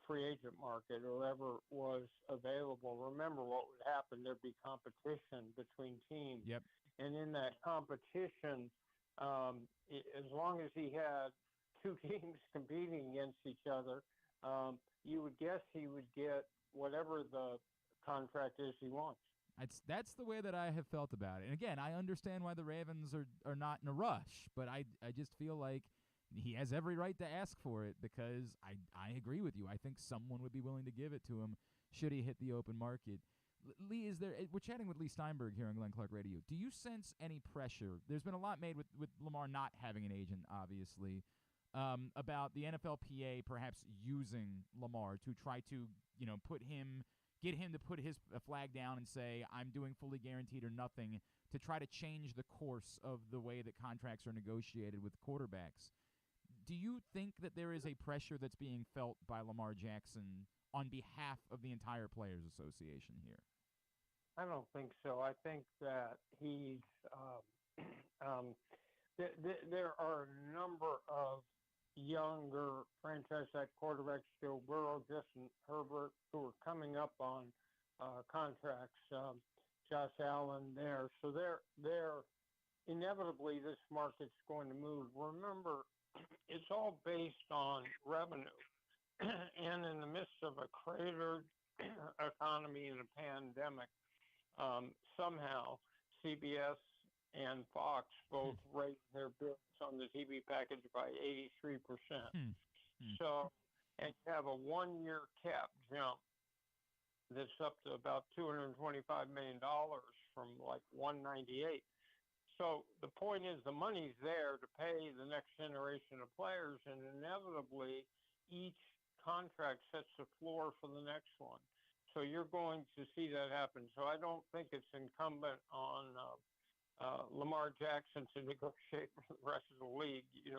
free agent market or ever was available, remember what would happen. There'd be competition between teams. Yep. And in that competition, as long as he had two teams competing against each other, you would guess he would get whatever the contract is he wants. That's the way that I have felt about it. And again, I understand why the Ravens are not in a rush, but I just feel like he has every right to ask for it because I agree with you. I think someone would be willing to give it to him should he hit the open market. Leigh, we're chatting with Leigh Steinberg here on Glenn Clark Radio. Do you sense any pressure? There's been a lot made with Lamar not having an agent, obviously, about the NFLPA perhaps using Lamar to try to, get him to put his flag down and say, I'm doing fully guaranteed or nothing, to try to change the course of the way that contracts are negotiated with quarterbacks. Do you think that there is a pressure that's being felt by Lamar Jackson on behalf of the entire Players Association here? I don't think so. I think that he's there are a number of younger franchise tag quarterbacks, Joe Burrow, Justin Herbert, who are coming up on contracts. Josh Allen there, so they're inevitably this market's going to move. Remember, it's all based on revenue, and in the midst of a cratered economy and a pandemic, somehow CBS and Fox both raised their bills on the TV package by 83%. So, and you have a one-year cap jump that's up to about $225 million from like $198. So the point is the money's there to pay the next generation of players, and inevitably each contract sets a floor for the next one. So you're going to see that happen. So I don't think it's incumbent on Lamar Jackson to negotiate for the rest of the league. He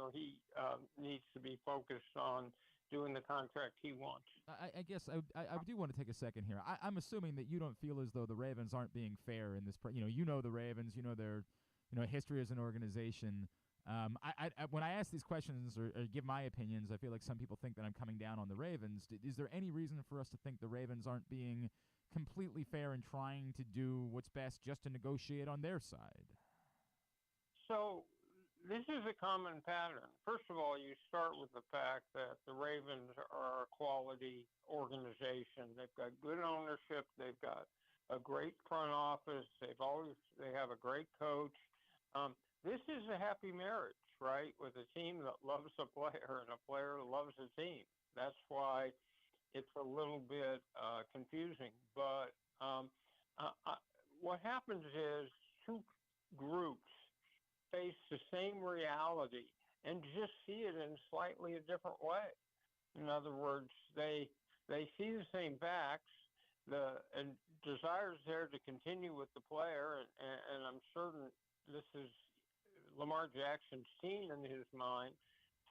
needs to be focused on doing the contract he wants. I guess I do want to take a second here. I'm assuming that you don't feel as though the Ravens aren't being fair in this. You know the Ravens. You know their history as an organization. When I ask these questions or give my opinions, I feel like some people think that I'm coming down on the Ravens. Is there any reason for us to think the Ravens aren't being completely fair and trying to do what's best just to negotiate on their side? So this is a common pattern. First of all, you start with the fact that the Ravens are a quality organization. They've got good ownership. They've got a great front office. They have a great coach. This is a happy marriage, right, with a team that loves a player and a player that loves a team. That's why it's a little bit confusing. But what happens is groups face the same reality and just see it in slightly a different way. In other words, they see the same facts. The desire is there to continue with the player, and I'm certain this is Lamar Jackson's team in his mind.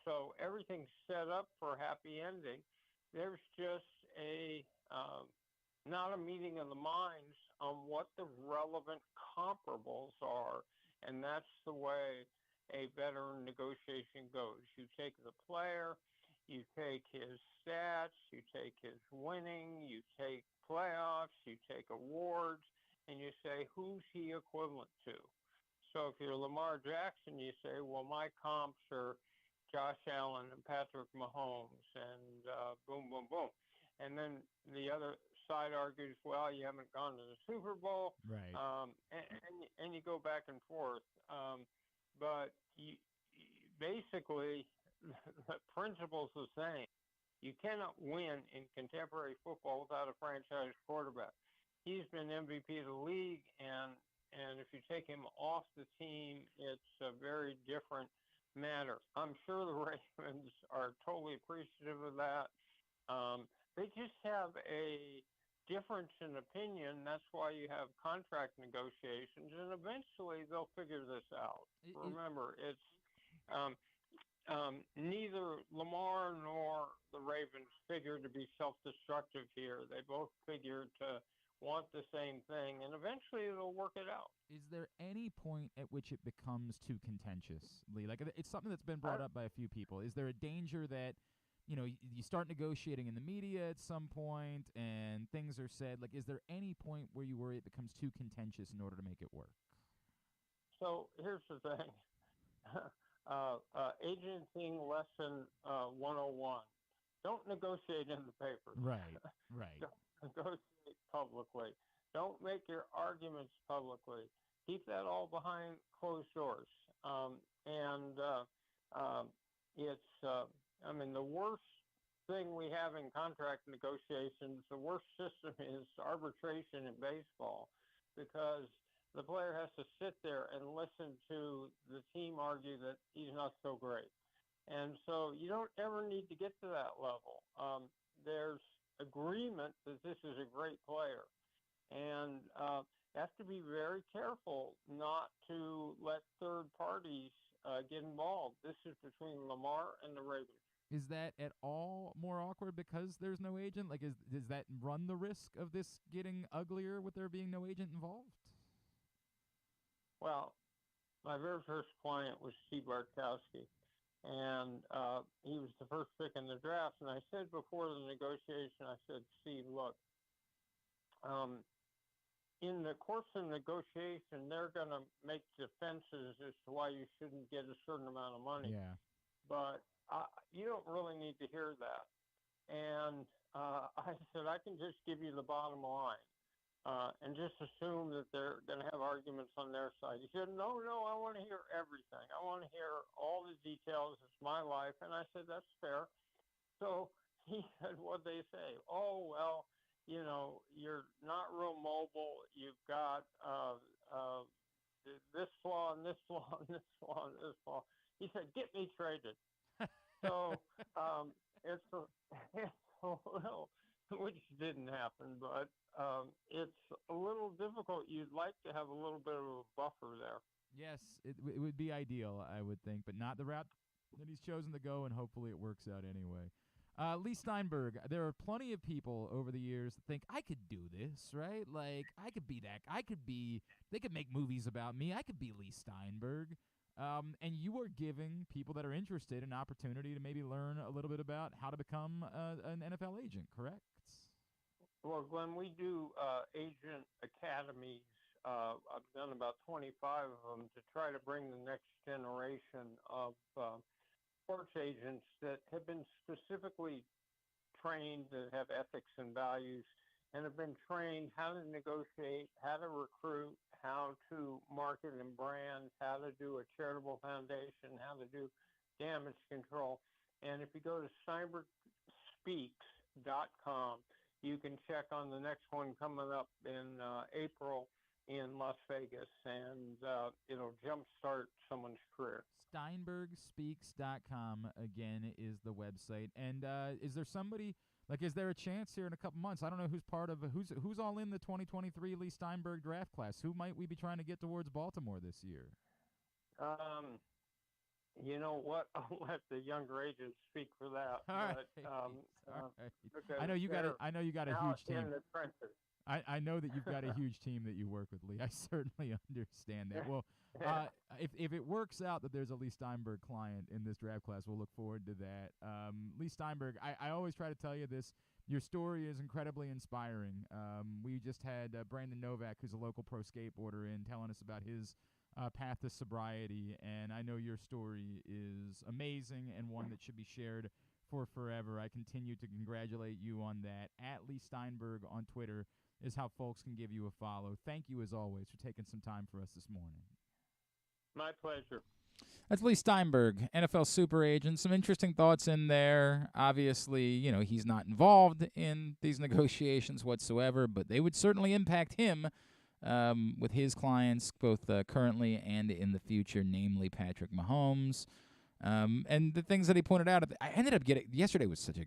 So everything's set up for a happy ending. There's just not a meeting of the minds on what the relevant comparables are, and that's the way a veteran negotiation goes. You take the player, you take his stats, you take his winning, you take playoffs, you take awards, and you say, who's he equivalent to? So if you're Lamar Jackson, you say, well, my comps are Josh Allen and Patrick Mahomes and boom, boom, boom. And then the other side argues, well, you haven't gone to the Super Bowl. Right. And you go back and forth. But basically, the principle's the same. You cannot win in contemporary football without a franchise quarterback. He's been MVP of the league, and if you take him off the team, it's a very different matter. I'm sure the Ravens are totally appreciative of that. They just have a difference in opinion. That's why you have contract negotiations, and eventually they'll figure this out. Remember, it's neither Lamar nor the Ravens figure to be self-destructive here. They both figure to want the same thing, and eventually it'll work it out. Is there any point at which it becomes too contentious, Leigh? Like, it's something that's been brought up by a few people. Is there a danger that, you know, you start negotiating in the media at some point and things are said? Like, is there any point where you worry it becomes too contentious in order to make it work? So here's the thing. Agenting lesson 101. Don't negotiate in the papers. Right. Don't negotiate publicly. Don't make your arguments publicly. Keep that all behind closed doors. The worst thing we have in contract negotiations, the worst system is arbitration in baseball, because the player has to sit there and listen to the team argue that he's not so great. And so you don't ever need to get to that level. There's agreement that this is a great player. And you have to be very careful not to let third parties get involved. This is between Lamar and the Ravens. Is that at all more awkward because there's no agent? Like, does that run the risk of this getting uglier with there being no agent involved? Well, my very first client was Steve Bartkowski, and he was the first pick in the draft. And I said before the negotiation, I said, Steve, look, in the course of negotiation, they're going to make defenses as to why you shouldn't get a certain amount of money. Yeah. But you don't really need to hear that. And I said, I can just give you the bottom line and just assume that they're going to have arguments on their side. He said, no, I want to hear everything. I want to hear all the details. It's my life. And I said, that's fair. So he said, what'd they say? Oh, well, you know, you're not real mobile. You've got this flaw and this flaw and this flaw and this flaw. He said, get me traded. So it's a little, which didn't happen, but it's a little difficult. You'd like to have a little bit of a buffer there. Yes, it would be ideal, I would think, but not the route that he's chosen to go, and hopefully it works out anyway. Leigh Steinberg, there are plenty of people over the years that think, I could do this, right? Like, I could be that. They could make movies about me. I could be Leigh Steinberg. And you are giving people that are interested an opportunity to maybe learn a little bit about how to become an NFL agent, correct? Well, Glenn, we do agent academies. I've done about 25 of them to try to bring the next generation of sports agents that have been specifically trained, that have ethics and values, and have been trained how to negotiate, how to recruit, how to market and brand, how to do a charitable foundation, how to do damage control. And if you go to SteinbergSpeaks.com, you can check on the next one coming up in April. in Las Vegas, and it'll jumpstart someone's career. SteinbergSpeaks.com, again, is the website. And is there somebody, is there a chance here in a couple months? I don't know who's all in the 2023 Leigh Steinberg draft class. Who might we be trying to get towards Baltimore this year? You know what? I'll let the younger ages speak for that. All right. I know you got a huge team. In the trenches. I know that you've got a huge team that you work with, Leigh. I certainly understand that. Well, if it works out that there's a Leigh Steinberg client in this draft class, we'll look forward to that. Leigh Steinberg, I always try to tell you this. Your story is incredibly inspiring. We just had Brandon Novak, who's a local pro skateboarder, in telling us about his path to sobriety, and I know your story is amazing and one that should be shared for forever. I continue to congratulate you on that. At Leigh Steinberg on Twitter is how folks can give you a follow. Thank you, as always, for taking some time for us this morning. My pleasure. That's Leigh Steinberg, NFL super agent. Some interesting thoughts in there. Obviously, he's not involved in these negotiations whatsoever, but they would certainly impact him with his clients, both currently and in the future, namely Patrick Mahomes. And the things that he pointed out, I ended up getting yesterday was such a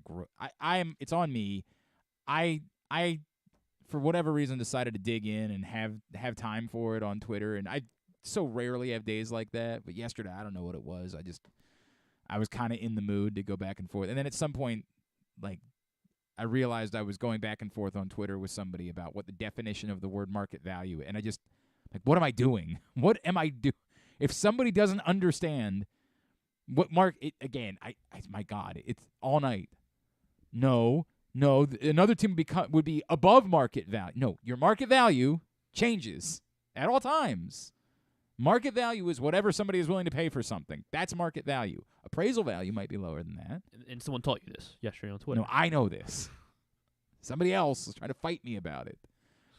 it's on me. I for whatever reason decided to dig in and have time for it on Twitter, and I so rarely have days like that. But yesterday, I don't know what it was. I was kind of in the mood to go back and forth, and then at some point, I realized I was going back and forth on Twitter with somebody about what the definition of the word market value, and I just what am I doing? What am I doing? If somebody doesn't understand what my God, it's all night. No, another team would be above market value. No, your market value changes at all times. Market value is whatever somebody is willing to pay for something. That's market value. Appraisal value might be lower than that. And someone taught you this yesterday on Twitter. No, I know this. Somebody else is trying to fight me about it.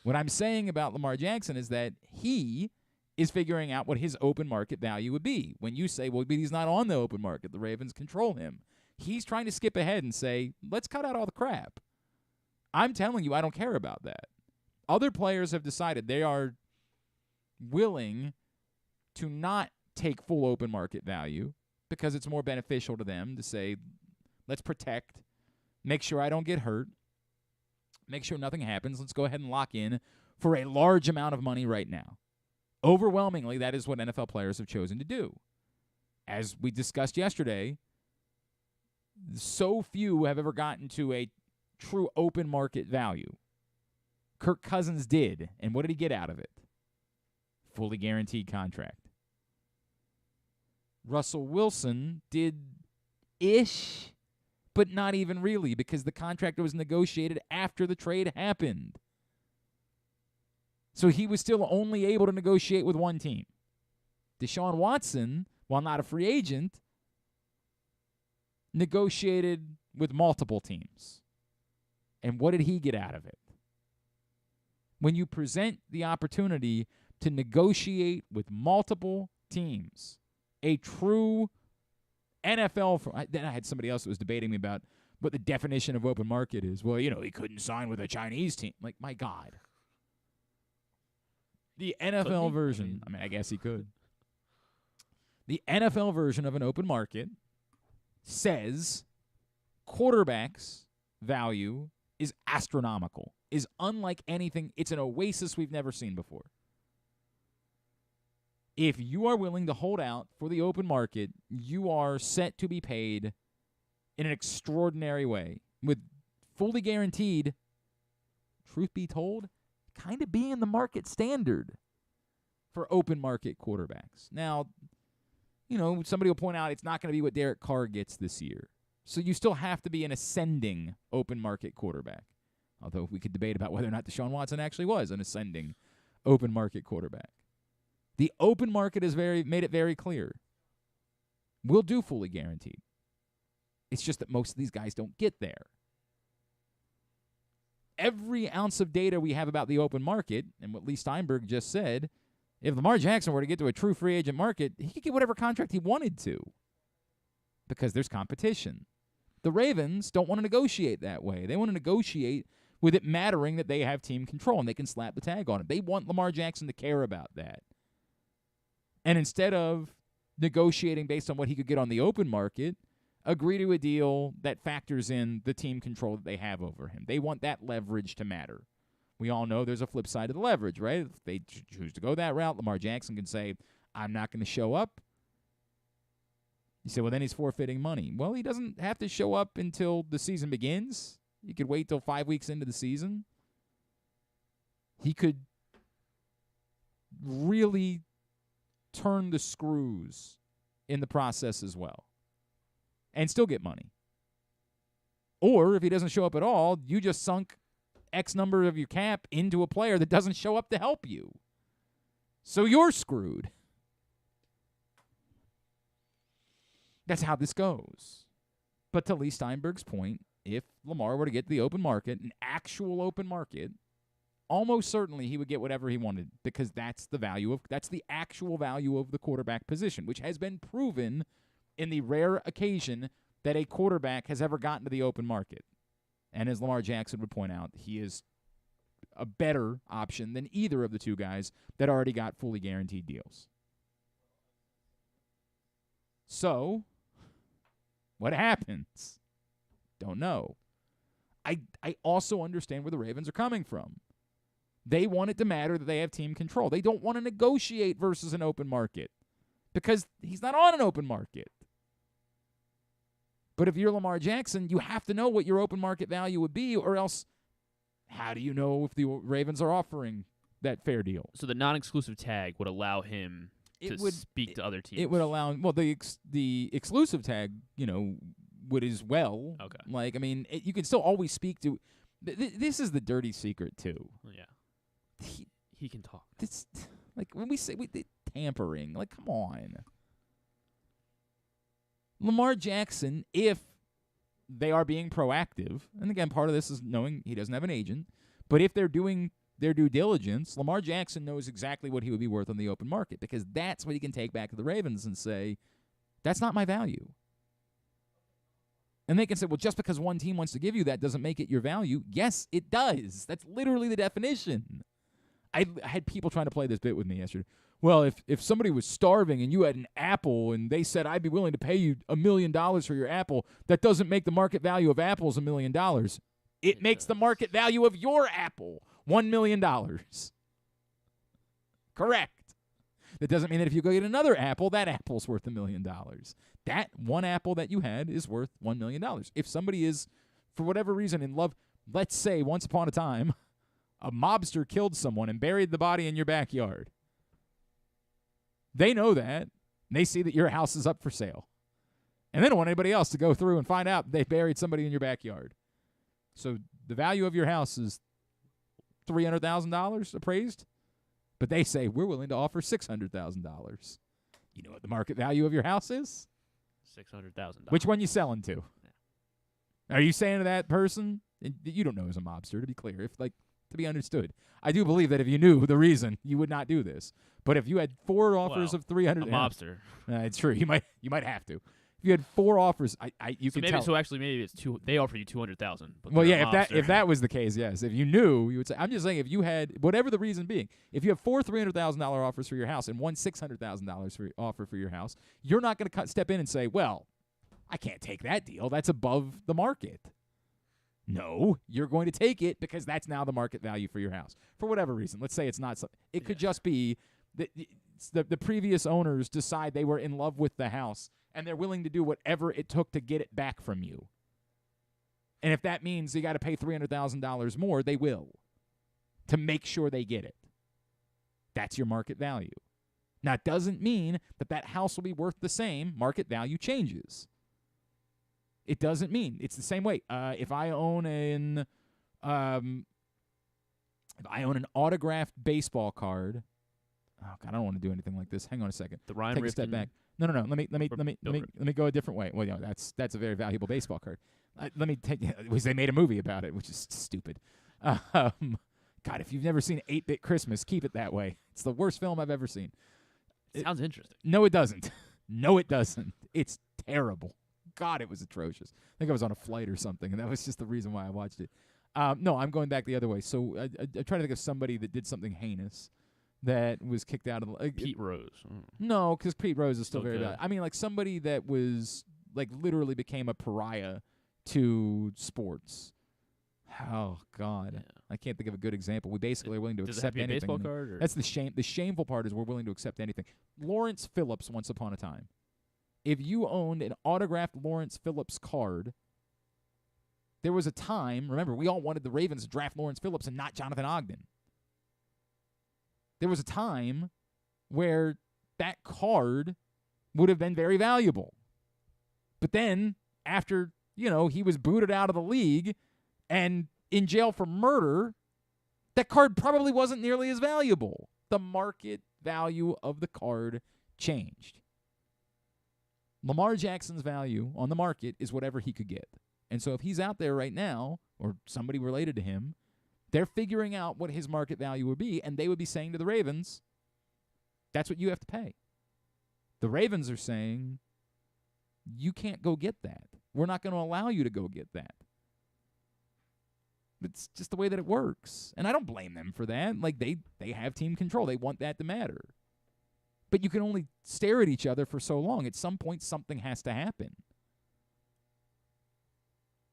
What I'm saying about Lamar Jackson is that he is figuring out what his open market value would be. When you say, well, he's not on the open market, the Ravens control him. He's trying to skip ahead and say, let's cut out all the crap. I'm telling you, I don't care about that. Other players have decided they are willing to not take full open market value because it's more beneficial to them to say, let's protect, make sure I don't get hurt, make sure nothing happens. Let's go ahead and lock in for a large amount of money right now. Overwhelmingly, that is what NFL players have chosen to do. As we discussed yesterday, so few have ever gotten to a true open market value. Kirk Cousins did, and what did he get out of it? Fully guaranteed contract. Russell Wilson did-ish, but not even really, because the contract was negotiated after the trade happened. So he was still only able to negotiate with one team. Deshaun Watson, while not a free agent, negotiated with multiple teams. And what did he get out of it? When you present the opportunity to negotiate with multiple teams, a true NFL. Then I had somebody else that was debating me about what the definition of open market is. Well, he couldn't sign with a Chinese team. Like, my God. The NFL version, I guess he could. The NFL version of an open market says quarterbacks' value is astronomical, is unlike anything. It's an oasis we've never seen before. If you are willing to hold out for the open market, you are set to be paid in an extraordinary way. With fully guaranteed, truth be told, kind of being the market standard for open market quarterbacks. Now, somebody will point out it's not going to be what Derek Carr gets this year. So you still have to be an ascending open market quarterback. Although we could debate about whether or not Deshaun Watson actually was an ascending open market quarterback. The open market has made it very clear. We'll do fully guaranteed. It's just that most of these guys don't get there. Every ounce of data we have about the open market, and what Leigh Steinberg just said, if Lamar Jackson were to get to a true free agent market, he could get whatever contract he wanted to because there's competition. The Ravens don't want to negotiate that way. They want to negotiate with it mattering that they have team control and they can slap the tag on it. They want Lamar Jackson to care about that. And instead of negotiating based on what he could get on the open market, agree to a deal that factors in the team control that they have over him. They want that leverage to matter. We all know there's a flip side of the leverage, right? If they choose to go that route, Lamar Jackson can say, I'm not going to show up. You say, well, then he's forfeiting money. Well, he doesn't have to show up until the season begins. He could wait till 5 weeks into the season. He could really turn the screws in the process as well and still get money. Or if he doesn't show up at all, you just sunk X number of your cap into a player that doesn't show up to help you. So you're screwed. That's how this goes. But to Leigh Steinberg's point, if Lamar were to get the open market, an actual open market, almost certainly he would get whatever he wanted because that's the actual value of the quarterback position, which has been proven in the rare occasion that a quarterback has ever gotten to the open market. And as Lamar Jackson would point out, he is a better option than either of the two guys that already got fully guaranteed deals. So, what happens? Don't know. I also understand where the Ravens are coming from. They want it to matter that they have team control. They don't want to negotiate versus an open market because he's not on an open market. But if you're Lamar Jackson, you have to know what your open market value would be, or else how do you know if the Ravens are offering that fair deal? So the non-exclusive tag would allow him to speak to other teams. It would allow, well, the exclusive tag, would as well. Okay. Like, I mean, you can still always speak to. This is the dirty secret too. Yeah. He can talk. It's like when we say tampering. Like, come on. Lamar Jackson, if they are being proactive, and again, part of this is knowing he doesn't have an agent, but if they're doing their due diligence, Lamar Jackson knows exactly what he would be worth on the open market because that's what he can take back to the Ravens and say, that's not my value. And they can say, well, just because one team wants to give you that doesn't make it your value. Yes, it does. That's literally the definition. I had people trying to play this bit with me yesterday. Well, if somebody was starving and you had an apple and they said, I'd be willing to pay you $1 million for your apple, that doesn't make the market value of apples $1 million. It makes the market value of your apple $1 million. Correct. That doesn't mean that if you go get another apple, that apple's worth $1 million. That one apple that you had is worth $1 million. If somebody is, for whatever reason, in love, let's say once upon a time, a mobster killed someone and buried the body in your backyard. They know that. And they see that your house is up for sale. And they don't want anybody else to go through and find out they buried somebody in your backyard. So the value of your house is $300,000 appraised. But they say, we're willing to offer $600,000. You know what the market value of your house is? $600,000. Which one you selling to? Yeah. Are you saying to that person? You don't know who's a mobster, to be clear. To be understood. I do believe that if you knew the reason, you would not do this. But if you had 4 offers of $300,000, a mobster. It's true. You might have to. If you had 4 offers, you could tell. So actually, maybe it's they offer you $200,000. Well, yeah. If that was the case, yes. If you knew, you would say. I'm just saying, if you had whatever the reason being, if you have 4 $300,000 offers for your house and one $600,000 offer for your house, you're not going to step in and say, well, I can't take that deal. That's above the market. No, you're going to take it because that's now the market value for your house. For whatever reason. Let's say it's not something. It could just be that the previous owners decide they were in love with the house and they're willing to do whatever it took to get it back from you. And if that means you got to pay $300,000 more, they will to make sure they get it. That's your market value. Now, it doesn't mean that house will be worth the same. Market value changes. It doesn't mean it's the same way. If I own an autographed baseball card, oh God, I don't want to do anything like this. Hang on a second. The Ryan Take Rifkin. a step back. No. Let me go a different way. Well, that's a very valuable baseball card. Let me take. They made a movie about it, which is stupid. God, if you've never seen 8-Bit Christmas, keep it that way. It's the worst film I've ever seen. Sounds interesting. No, it doesn't. No, it doesn't. It's terrible. God, it was atrocious. I think I was on a flight or something, and that was just the reason why I watched it. No, I'm going back the other way. So I try to think of somebody that did something heinous that was kicked out of the Pete Rose. No, because Pete Rose is still very Okay. bad. I mean, like somebody that was like literally became a pariah to sports. Oh God, Yeah. I can't think of a good example. We basically are willing to Does it have accept to be a anything. baseball card? Or? That's the shame. The shameful part is we're willing to accept anything. Lawrence Phillips, once upon a time, if you owned an autographed Lawrence Phillips card, there was a time. Remember, we all wanted the Ravens to draft Lawrence Phillips and not Jonathan Ogden. There was a time where that card would have been very valuable. But then, after, he was booted out of the league and in jail for murder, that card probably wasn't nearly as valuable. The market value of the card changed. Lamar Jackson's value on the market is whatever he could get. And so if he's out there right now, or somebody related to him, they're figuring out what his market value would be, and they would be saying to the Ravens, that's what you have to pay. The Ravens are saying, you can't go get that. We're not going to allow you to go get that. It's just the way that it works. And I don't blame them for that. Like, they have team control. They want that to matter. But you can only stare at each other for so long. At some point, something has to happen.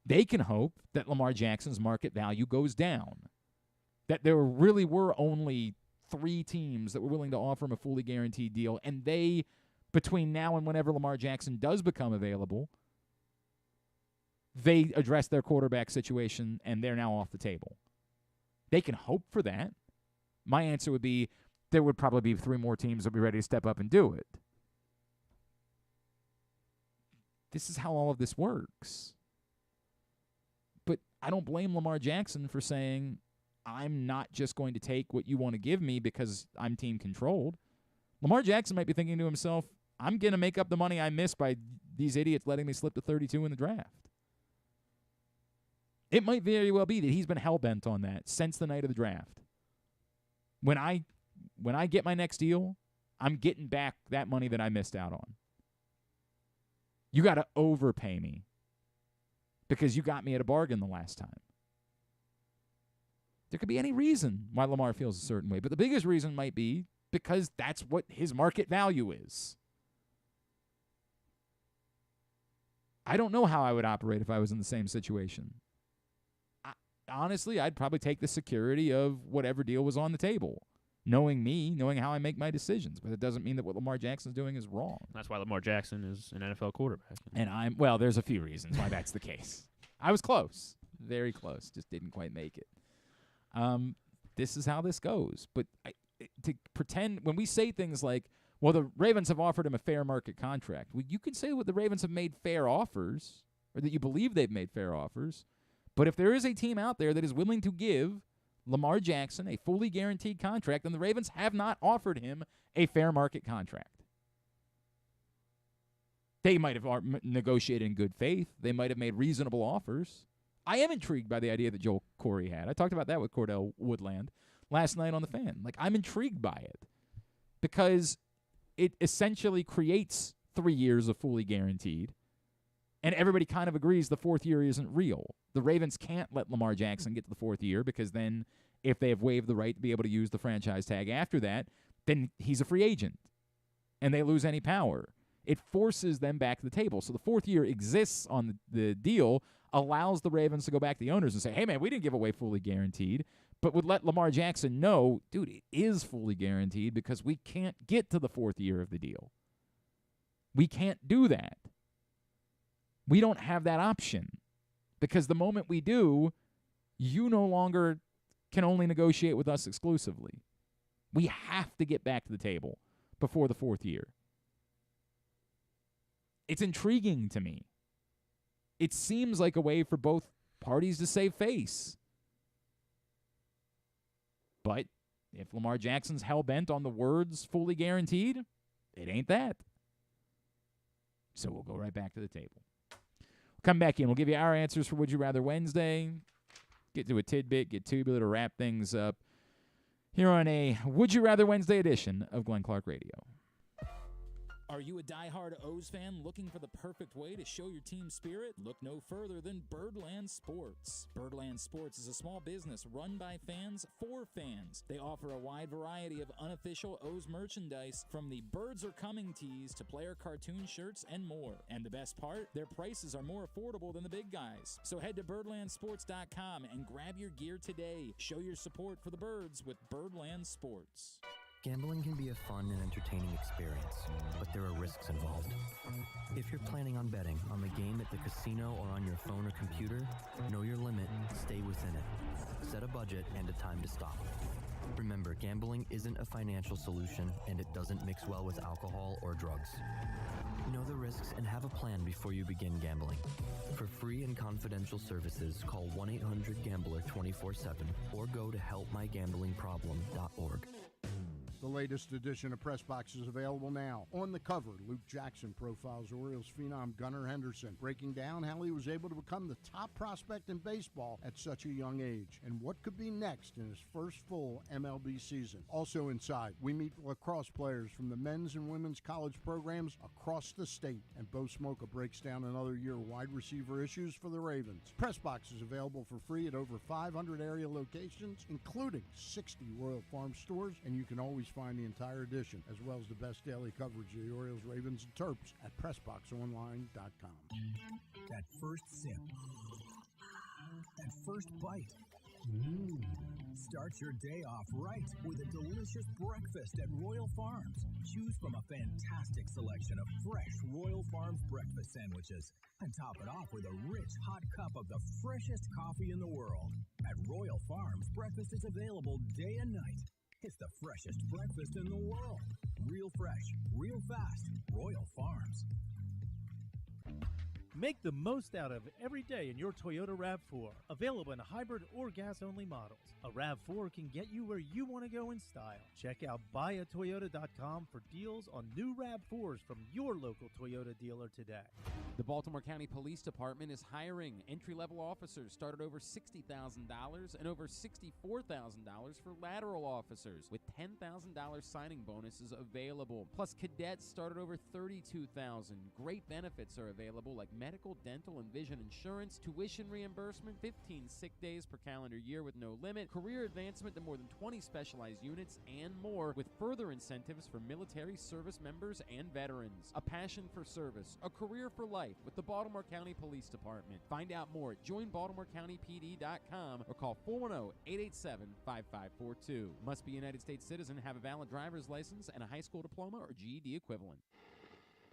They can hope that Lamar Jackson's market value goes down, that there really were only 3 teams that were willing to offer him a fully guaranteed deal, and they, between now and whenever Lamar Jackson does become available, they address their quarterback situation, and they're now off the table. They can hope for that. My answer would be there would probably be 3 more teams that would be ready to step up and do it. This is how all of this works. But I don't blame Lamar Jackson for saying, I'm not just going to take what you want to give me because I'm team controlled. Lamar Jackson might be thinking to himself, I'm going to make up the money I missed by these idiots letting me slip to 32 in the draft. It might very well be that he's been hell-bent on that since the night of the draft. When I get my next deal, I'm getting back that money that I missed out on. You got to overpay me because you got me at a bargain the last time. There could be any reason why Lamar feels a certain way, but the biggest reason might be because that's what his market value is. I don't know how I would operate if I was in the same situation. Honestly, I'd probably take the security of whatever deal was on the table, knowing me, knowing how I make my decisions. But it doesn't mean that what Lamar Jackson's doing is wrong. That's why Lamar Jackson is an NFL quarterback. And there's a few reasons why that's the case. I was close, very close, just didn't quite make it. This is how this goes. But to pretend, when we say things like, well, the Ravens have offered him a fair market contract, well, you can say what the Ravens have made fair offers, or that you believe they've made fair offers. But if there is a team out there that is willing to give Lamar Jackson a fully guaranteed contract, then the Ravens have not offered him a fair market contract. They might have negotiated in good faith. They might have made reasonable offers. I am intrigued by the idea that Joel Corey had. I talked about that with Cordell Woodland last night on The Fan. Like, I'm intrigued by it because it essentially creates 3 years of fully guaranteed, and everybody kind of agrees the 4th year isn't real. The Ravens can't let Lamar Jackson get to the 4th year because then if they have waived the right to be able to use the franchise tag after that, then he's a free agent, and they lose any power. It forces them back to the table. So the 4th year exists on the deal, allows the Ravens to go back to the owners and say, hey, man, we didn't give away fully guaranteed, but would let Lamar Jackson know, dude, it is fully guaranteed because we can't get to the 4th year of the deal. We can't do that. We don't have that option because the moment we do, you no longer can only negotiate with us exclusively. We have to get back to the table before the 4th year. It's intriguing to me. It seems like a way for both parties to save face. But if Lamar Jackson's hell-bent on the words fully guaranteed, it ain't that. So we'll go right back to the table. Come back in. We'll give you our answers for Would You Rather Wednesday. Get to a tidbit, get Tubular to wrap things up here on a Would You Rather Wednesday edition of Glenn Clark Radio. Are you a diehard O's fan looking for the perfect way to show your team spirit? Look no further than Birdland Sports. Birdland Sports is a small business run by fans for fans. They offer a wide variety of unofficial O's merchandise, from the Birds Are Coming tees to player cartoon shirts and more. And the best part? Their prices are more affordable than the big guys. So head to birdlandsports.com and grab your gear today. Show your support for the Birds with Birdland Sports. Gambling can be a fun and entertaining experience, but there are risks involved. If you're planning on betting on the game at the casino or on your phone or computer, know your limit, stay within it. Set a budget and a time to stop. Remember, gambling isn't a financial solution, and it doesn't mix well with alcohol or drugs. Know the risks and have a plan before you begin gambling. For free and confidential services, call 1-800-GAMBLER 24/7 or go to helpmygamblingproblem.org. The latest edition of Press Box is available now. On the cover, Luke Jackson profiles Orioles phenom Gunnar Henderson, breaking down how he was able to become the top prospect in baseball at such a young age and what could be next in his first full MLB season. Also inside, we meet lacrosse players from the men's and women's college programs across the state, and Bo Smoka breaks down another year of wide receiver issues for the Ravens. Press Box is available for free at over 500 area locations, including 60 Royal Farm stores, and you can always find the entire edition, as well as the best daily coverage of the Orioles, Ravens, and Terps at PressBoxOnline.com. That first sip. That first bite. Start your day off right with a delicious breakfast at Royal Farms. Choose from a fantastic selection of fresh Royal Farms breakfast sandwiches and top it off with a rich hot cup of the freshest coffee in the world. At Royal Farms, breakfast is available day and night. It's the freshest breakfast in the world. Real fresh, real fast. Royal Farms. Make the most out of every day in your Toyota RAV4. Available in hybrid or gas-only models. A RAV4 can get you where you want to go in style. Check out buyatoyota.com for deals on new RAV4s from your local Toyota dealer today. The Baltimore County Police Department is hiring. Entry-level officers start at over $60,000 and over $64,000 for lateral officers, with $10,000 signing bonuses available. Plus, cadets start at over $32,000. Great benefits are available, like medical, dental, and vision insurance, tuition reimbursement, 15 sick days per calendar year with no limit, career advancement to more than 20 specialized units, and more, with further incentives for military service members and veterans. A passion for service, a career for life with the Baltimore County Police Department. Find out more at joinbaltimorecountypd.com or call 410-887-5542. Must be a United States citizen, have a valid driver's license, and a high school diploma or GED equivalent.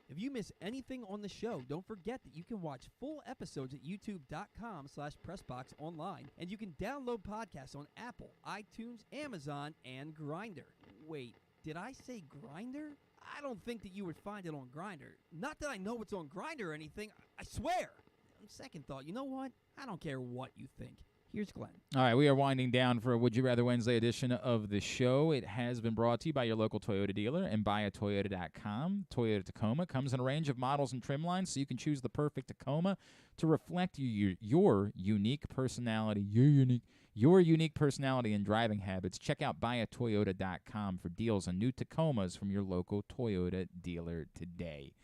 If you miss anything on the show, don't forget that you can watch full episodes at youtube.com/pressboxonline, and you can download podcasts on Apple, iTunes, Amazon, and Grindr. Wait, did I say Grindr? I don't think that you would find it on Grindr. Not that I know what's on Grindr or anything, I swear. On second thought, you know what? I don't care what you think. Here's Glenn. All right, we are winding down for a Would You Rather Wednesday edition of the show. It has been brought to you by your local Toyota dealer and buyatoyota.com. Toyota Tacoma comes in a range of models and trim lines, so you can choose the perfect Tacoma to reflect your unique personality, your unique personality and driving habits. Check out buyatoyota.com for deals on new Tacomas from your local Toyota dealer today.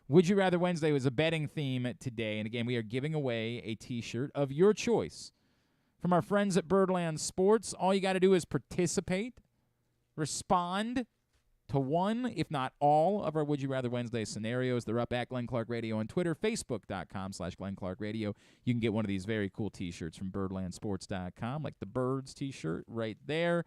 Would You Rather Wednesday was a betting theme today, and again, we are giving away a T-shirt of your choice from our friends at Birdland Sports. All you got to do is participate, respond to one, if not all, of our Would You Rather Wednesday scenarios. They're up at Glenn Clark Radio on Twitter, Facebook.com/Glenn Clark Radio. You can get one of these very cool T-shirts from BirdlandSports.com, like the Birds T-shirt right there.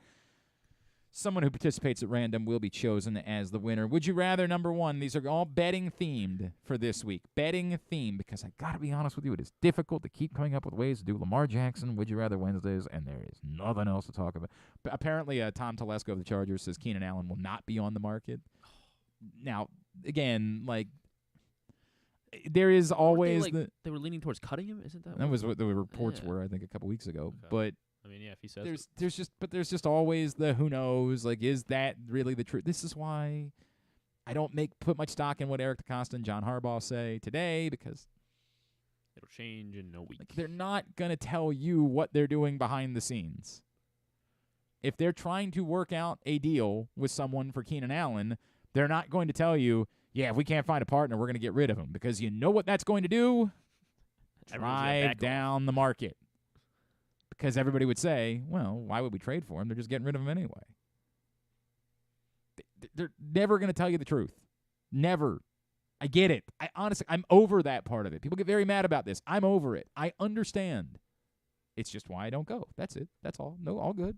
Someone who participates at random will be chosen as the winner. Would you rather, number one, these are all betting themed for this week. Betting themed, because I got to be honest with you, it is difficult to keep coming up with ways to do Lamar Jackson, Would You Rather Wednesdays, and there is nothing else to talk about. But apparently, Tom Telesco of the Chargers says Keenan Allen will not be on the market. Now, again, like, there is always they were leaning towards cutting him, isn't that? That was what the reports were, I think, a couple weeks ago. Okay. But I mean, yeah, if he says there's just always the who knows. Like, is that really the truth? This is why I don't put much stock in what Eric DeCosta and John Harbaugh say today, because it'll change in a week. Like, they're not gonna tell you what they're doing behind the scenes. If they're trying to work out a deal with someone for Keenan Allen, they're not going to tell you, yeah, if we can't find a partner, we're going to get rid of him because you know what that's going to do? Drive down the market. Because everybody would say, well, why would we trade for him? They're just getting rid of him anyway. They're never going to tell you the truth. Never. I get it. Honestly, I'm over that part of it. People get very mad about this. I'm over it. I understand. It's just why I don't go. That's it. That's all. No, all good.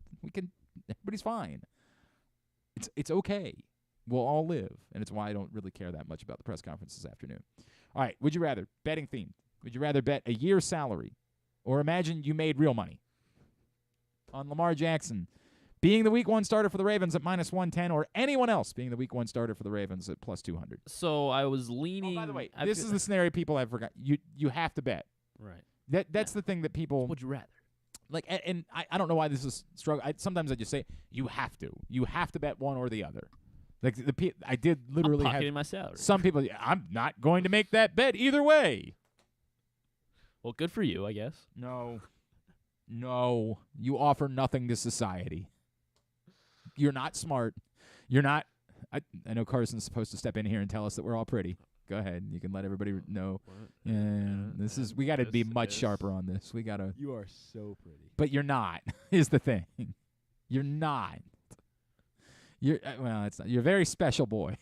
Everybody's fine. It's okay. We'll all live, and it's why I don't really care that much about the press conference this afternoon. All right, would you rather, betting theme, would you rather bet a year's salary or imagine you made real money on Lamar Jackson being the Week 1 starter for the Ravens at -110 or anyone else being the Week 1 starter for the Ravens at +200? So I was leaning. Oh, by the way, this is the scenario people have forgot. You have to bet. Right. That's the thing that people. Would you rather? Like, and I don't know why this is struggle. Sometimes I just say you have to. You have to bet one or the other. Like I did literally I'm pocketing have my salary. Some people, I'm not going to make that bet either way. Well, good for you, I guess. No, you offer nothing to society. You're not smart. You're not. I know Carson's supposed to step in here and tell us that we're all pretty. Go ahead. You can let everybody know. Yeah, we got to be much sharper on this. We got to. You are so pretty. But you're not. Is the thing. You're not. It's not. You're a very special boy.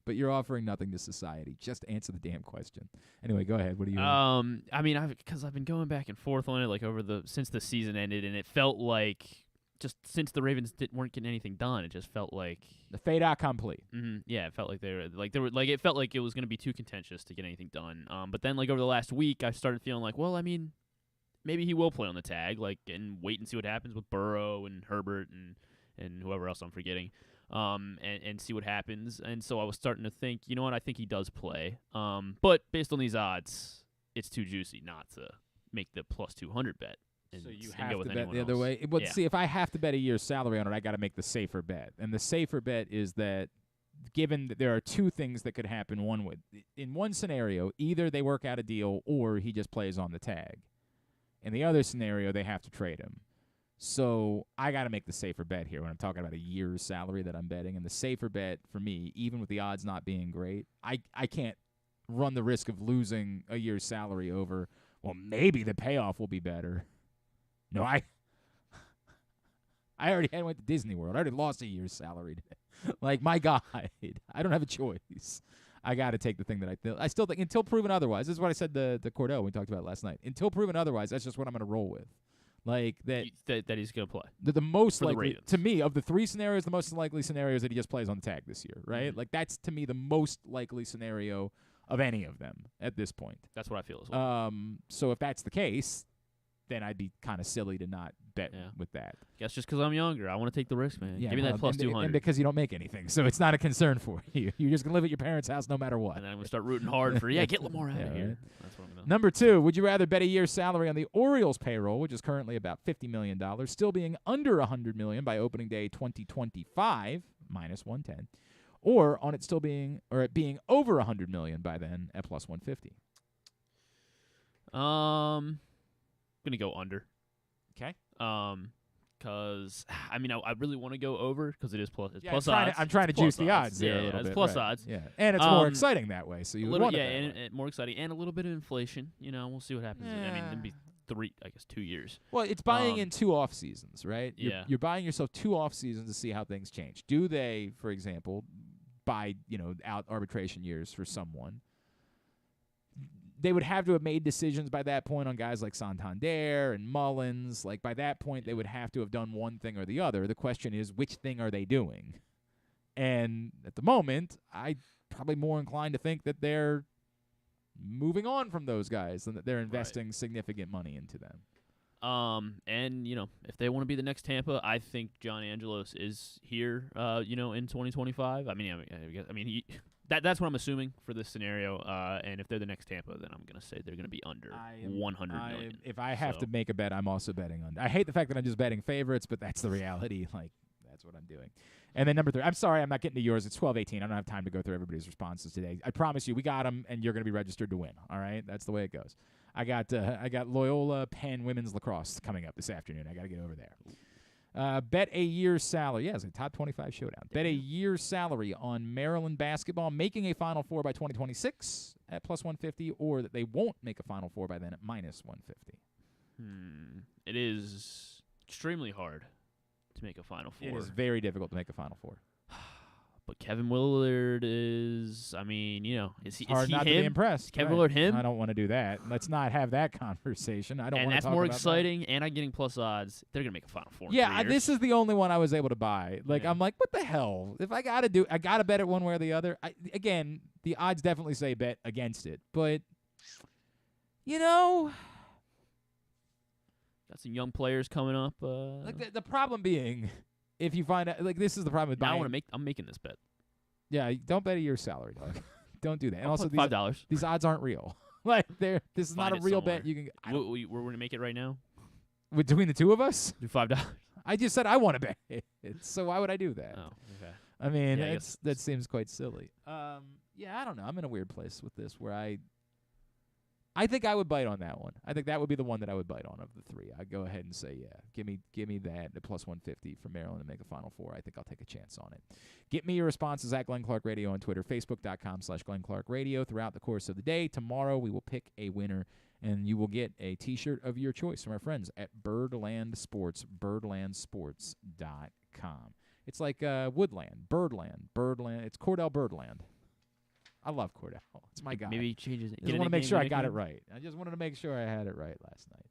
But you're offering nothing to society. Just answer the damn question. Anyway, go ahead. What do you? I mean, because I've been going back and forth on it like since the season ended, and it felt like just since the Ravens weren't getting anything done, it just felt like the fait accompli. Yeah, it felt like it felt like it was going to be too contentious to get anything done. But then like over the last week, I started feeling like, well, I mean, maybe he will play on the tag, and wait and see what happens with Burrow and Herbert and whoever else I'm forgetting. And see what happens. And so I was starting to think, you know what, I think he does play. But based on these odds, it's too juicy not to make the +200 bet. So you have to bet the other way. But see, if I have to bet a year's salary on it, I got to make the safer bet. And the safer bet is that given that there are two things that could happen, in one scenario, either they work out a deal or he just plays on the tag. In the other scenario, they have to trade him. So I got to make the safer bet here when I'm talking about a year's salary that I'm betting. And the safer bet for me, even with the odds not being great, I can't run the risk of losing a year's salary over, well, maybe the payoff will be better. No, I already went to Disney World. I already lost a year's salary today. Like, my God, I don't have a choice. I got to take the thing that I still think, until proven otherwise. This is what I said to Cordell when we talked about it last night. Until proven otherwise, that's just what I'm going to roll with. Like that he's going to play. The most likely, to me, of the three scenarios, the most likely scenario is that he just plays on the tag this year, right? Mm-hmm. Like, that's, to me, the most likely scenario of any of them at this point. That's what I feel as well. So if that's the case, then I'd be kind of silly to not bet with that. Guess just because I'm younger, I want to take the risk, man. Yeah, give me that +200. And because you don't make anything, so it's not a concern for you. You're just going to live at your parents' house no matter what. And then I'm going to start rooting hard for, get Lamar out of here. Right. That's what I'm going to do. Number 2, would you rather bet a year's salary on the Orioles payroll, which is currently about $50 million, still being under $100 million by opening day 2025, -110, or on it still being, or it being over $100 million by then at +150? I'm going to go under. Okay. Because I mean, I really want to go over because it is plus. It's yeah, plus odds. I'm trying to juice the odds there a little it's bit. plus right. odds. Yeah, and it's more exciting that way. So you want and more exciting, and a little bit of inflation. You know, we'll see what happens. I mean, it'd be 2 yeres. Well, it's buying in 2 off seasons, right? You're buying yourself 2 off seasons to see how things change. Do they, for example, buy out arbitration years for someone? They would have to have made decisions by that point on guys like Santander and Mullins. Like, by that point, they would have to have done one thing or the other. The question is, which thing are they doing? And at the moment, I'm probably more inclined to think that they're moving on from those guys than that they're investing significant money into them. And if they want to be the next Tampa, I think John Angelos is here. In 2025. I mean, That's what I'm assuming for this scenario. And if they're the next Tampa, then I'm going to say they're going to be under 100 million. If I have to make a bet, I'm also betting under. I hate the fact that I'm just betting favorites, but that's the reality. Like, that's what I'm doing. And then number 3, I'm sorry, I'm not getting to yours. It's 12:18. I don't have time to go through everybody's responses today. I promise you, we got them, and you're going to be registered to win. All right, that's the way it goes. I got Loyola Penn women's lacrosse coming up this afternoon. I got to get over there. Bet a year's salary. Yeah, it's a top 25 showdown. Bet a year's salary on Maryland basketball making a Final Four by 2026 at plus 150, or that they won't make a Final Four by then at minus 150. It is extremely hard to make a Final Four. It is very difficult to make a Final Four. But Kevin Willard is, I mean, is he hard is he not him? to be impressed. Is Kevin Right. Willard him? I don't want to do that. Let's not have that conversation. I don't want to And that's talk more about exciting, and I'm getting plus odds. They're going to make a Final Four in Yeah, 3 years. this is the only one I was able to buy. Like, Yeah. I'm like, what the hell? If I got to bet it one way or the other. Again, the odds definitely say bet against it. But, got some young players coming up. like the problem being, if you find out, like, this is the problem with now buying. I'm making this bet. Yeah, don't bet a year's salary, dog. Don't do that. And I'll also, put $5. these odds aren't real. Like, this is not Find a it real somewhere. bet. You can We're going to make it right now. between the two of us. Do $5. I just said I want to bet it, so why would I do that? Oh, okay. I mean, Yeah, I guess that seems quite silly. Yeah, I don't know. I'm in a weird place with this where I think I would bite on that one. I think that would be the one that I would bite on of the three. I'd go ahead and say, yeah, give me that at plus 150 for Maryland to make a Final Four. I think I'll take a chance on it. Get me your responses at Glenn Clark Radio on Twitter, Facebook.com/Glenn Clark Radio throughout the course of the day. Tomorrow we will pick a winner, and you will get a T-shirt of your choice from our friends at Birdland Sports, birdlandsports.com. It's like Woodland, Birdland. It's Cordell Birdland. I love Cordell. It's my guy. Maybe he changes it. I just want to make sure I got it right. I just wanted to make sure I had it right last night.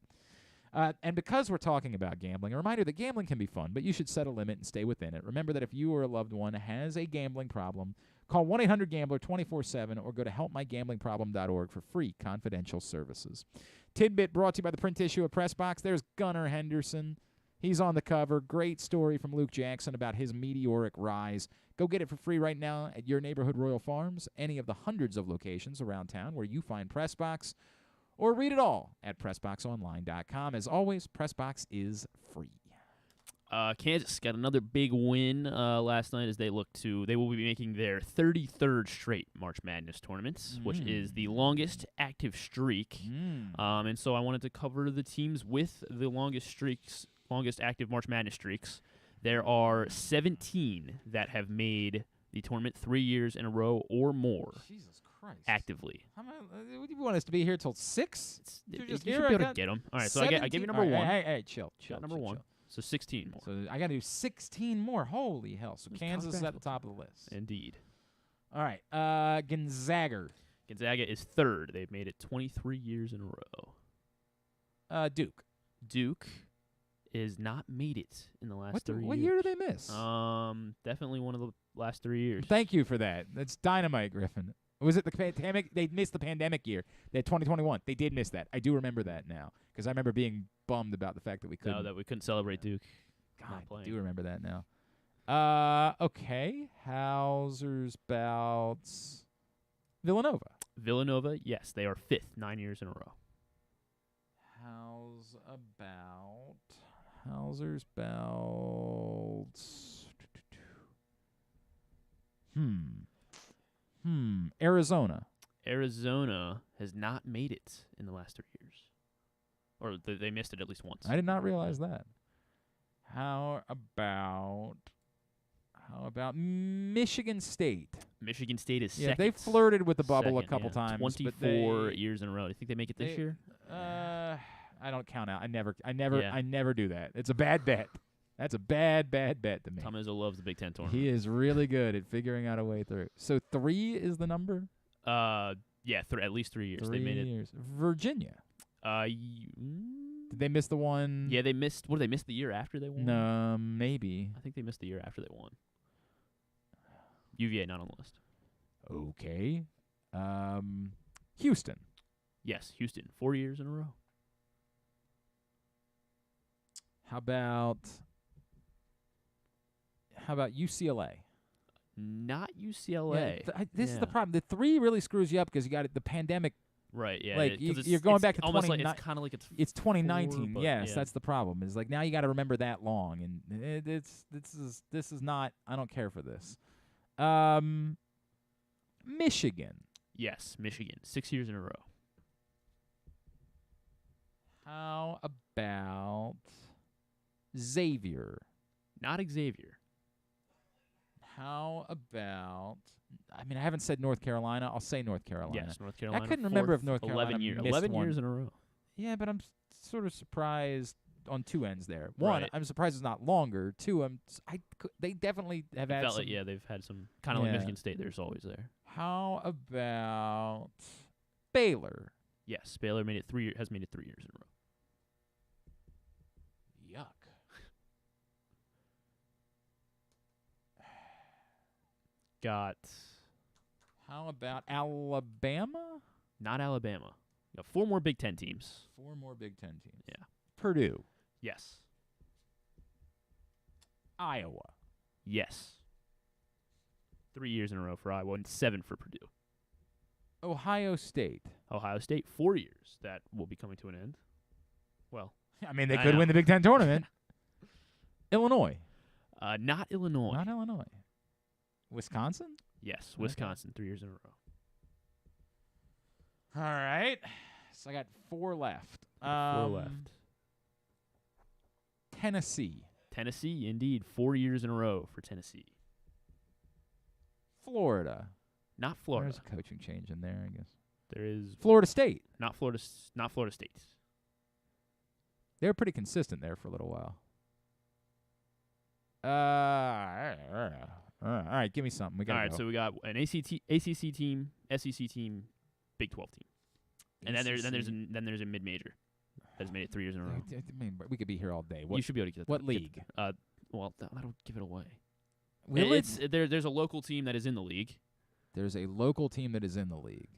And because we're talking about gambling, a reminder that gambling can be fun, but you should set a limit and stay within it. Remember that if you or a loved one has a gambling problem, call 1-800-GAMBLER 24/7 or go to helpmygamblingproblem.org for free confidential services. Tid-bit brought to you by the print issue of Press Box. There's Gunnar Henderson. He's on the cover. Great story from Luke Jackson about his meteoric rise. Go get it for free right now at your neighborhood Royal Farms, any of the hundreds of locations around town where you find Pressbox, or read it all at PressBoxOnline.com. As always, Pressbox is free. Kansas got another big win last night as they will be making their 33rd straight March Madness tournaments, which is the longest active streak. And so I wanted to cover the teams with the longest active March Madness streaks. There are 17 that have made the tournament 3 years in a row or more. Jesus Christ. Actively. What do you want us to be here till 6? You should be able to get them. All right, so I gave you number one. Hey, chill. Got number one. Chill. So 16 more. So I got to do 16 more. Holy hell. So Kansas is at the top of the list. Indeed. All right. Gonzaga. Gonzaga is third. They've made it 23 years in a row. Duke. Duke is not made it in the last 3 years. What year did they miss? Definitely one of the last 3 years. Thank you for that. That's dynamite, Griffin. Was it the pandemic? They missed the pandemic year. They had 2021. They did miss that. I do remember that now because I remember being bummed about the fact that we couldn't. No, that we couldn't celebrate Duke. God, I do remember that now. Okay. Hauser's Bouts. Villanova. Villanova, yes, they are fifth, 9 years in a row. Hauser's Bouts. Arizona. Arizona has not made it in the last 3 years. Or they missed it at least once. I did not realize that. How about Michigan State? Michigan State is second. Yeah, they flirted with the bubble Second, a couple times. 24 years in a row. Do you think they make it this year? I don't count out. I never do that. It's a bad bet. That's a bad bet to me. Tom Izzo loves the Big Ten tournament. He is really good at figuring out a way through. So 3 is the number? Yeah, at least 3 years. 3 they made years. Virginia. Did they miss the one? Yeah, they missed. What did they miss the year after they won? No, maybe. I think they missed the year after they won. UVA not on the list. Okay. Houston. Yes, Houston. 4 years in a row. How about UCLA? Not UCLA. Yeah, this is the problem. The 3 really screws you up because you got the pandemic. Right, yeah. Like you're going back to almost 2019. like it's kind of like it's 2019. Four, yes, yeah. that's the problem. Is like now you got to remember that long, and this is not. I don't care for this. Michigan. Yes, Michigan. 6 years in a row. How about Xavier? Not Xavier. How about? I mean, I haven't said North Carolina. I'll say North Carolina. Yes, North Carolina. I couldn't remember if North 11 Carolina years. missed 11 one. years in a row. Yeah, but I'm sort of surprised on two ends there. One, Right. I'm surprised it's not longer. Two, they definitely have had some. Yeah, they've had some kind of like Michigan State. There's always there. How about Baylor? Yes, Baylor has made it 3 years in a row. Yuck. Got. How about Alabama? Not Alabama. Got 4 more Big Ten teams. 4 more Big Ten teams. Yeah. Purdue. Yes. Iowa. Yes. 3 years in a row for Iowa and 7 for Purdue. Ohio State. Ohio State, 4 years. That will be coming to an end. Well, I mean, they could win the Big Ten tournament. Illinois. Not Illinois. Not Illinois. Wisconsin? Yes, Wisconsin, 3 years in a row. All right. So I got 4 left. 4 left. Tennessee. Tennessee, indeed, 4 years in a row for Tennessee. Florida. Not Florida. There's a coaching change in there, I guess. There is Florida State. Not Florida State. They were pretty consistent there for a little while. All right, give me something. All right, so we got an ACC team, SEC team, Big 12 team, and then there's a mid-major that has made it 3 years in a row. I mean, we could be here all day. You should be able to get what league? Well, that'll give it away. There's a local team that is in the league. There's a local team that is in the league.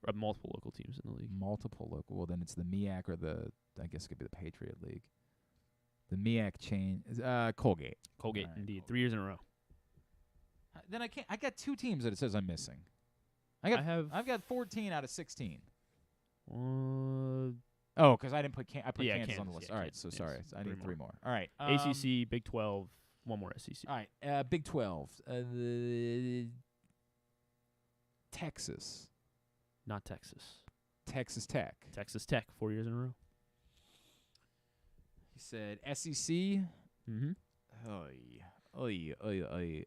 Or multiple local teams in the league. Multiple local. Well, then it's the MEAC or I guess it could be the Patriot League. The MEAC chain is Colgate. Colgate, right, indeed. Colgate. 3 years in a row. Then I can't. I got 2 teams that it says I'm missing. I've got 14 out of 16. Oh, because I didn't put I put Kansas on the list. All right, so sorry. I need 3 more. All right. ACC, Big 12, 1 more SEC. All right. Big 12. Texas. Not Texas. Texas Tech. Texas Tech, 4 years in a row. He said SEC. Mm-hmm.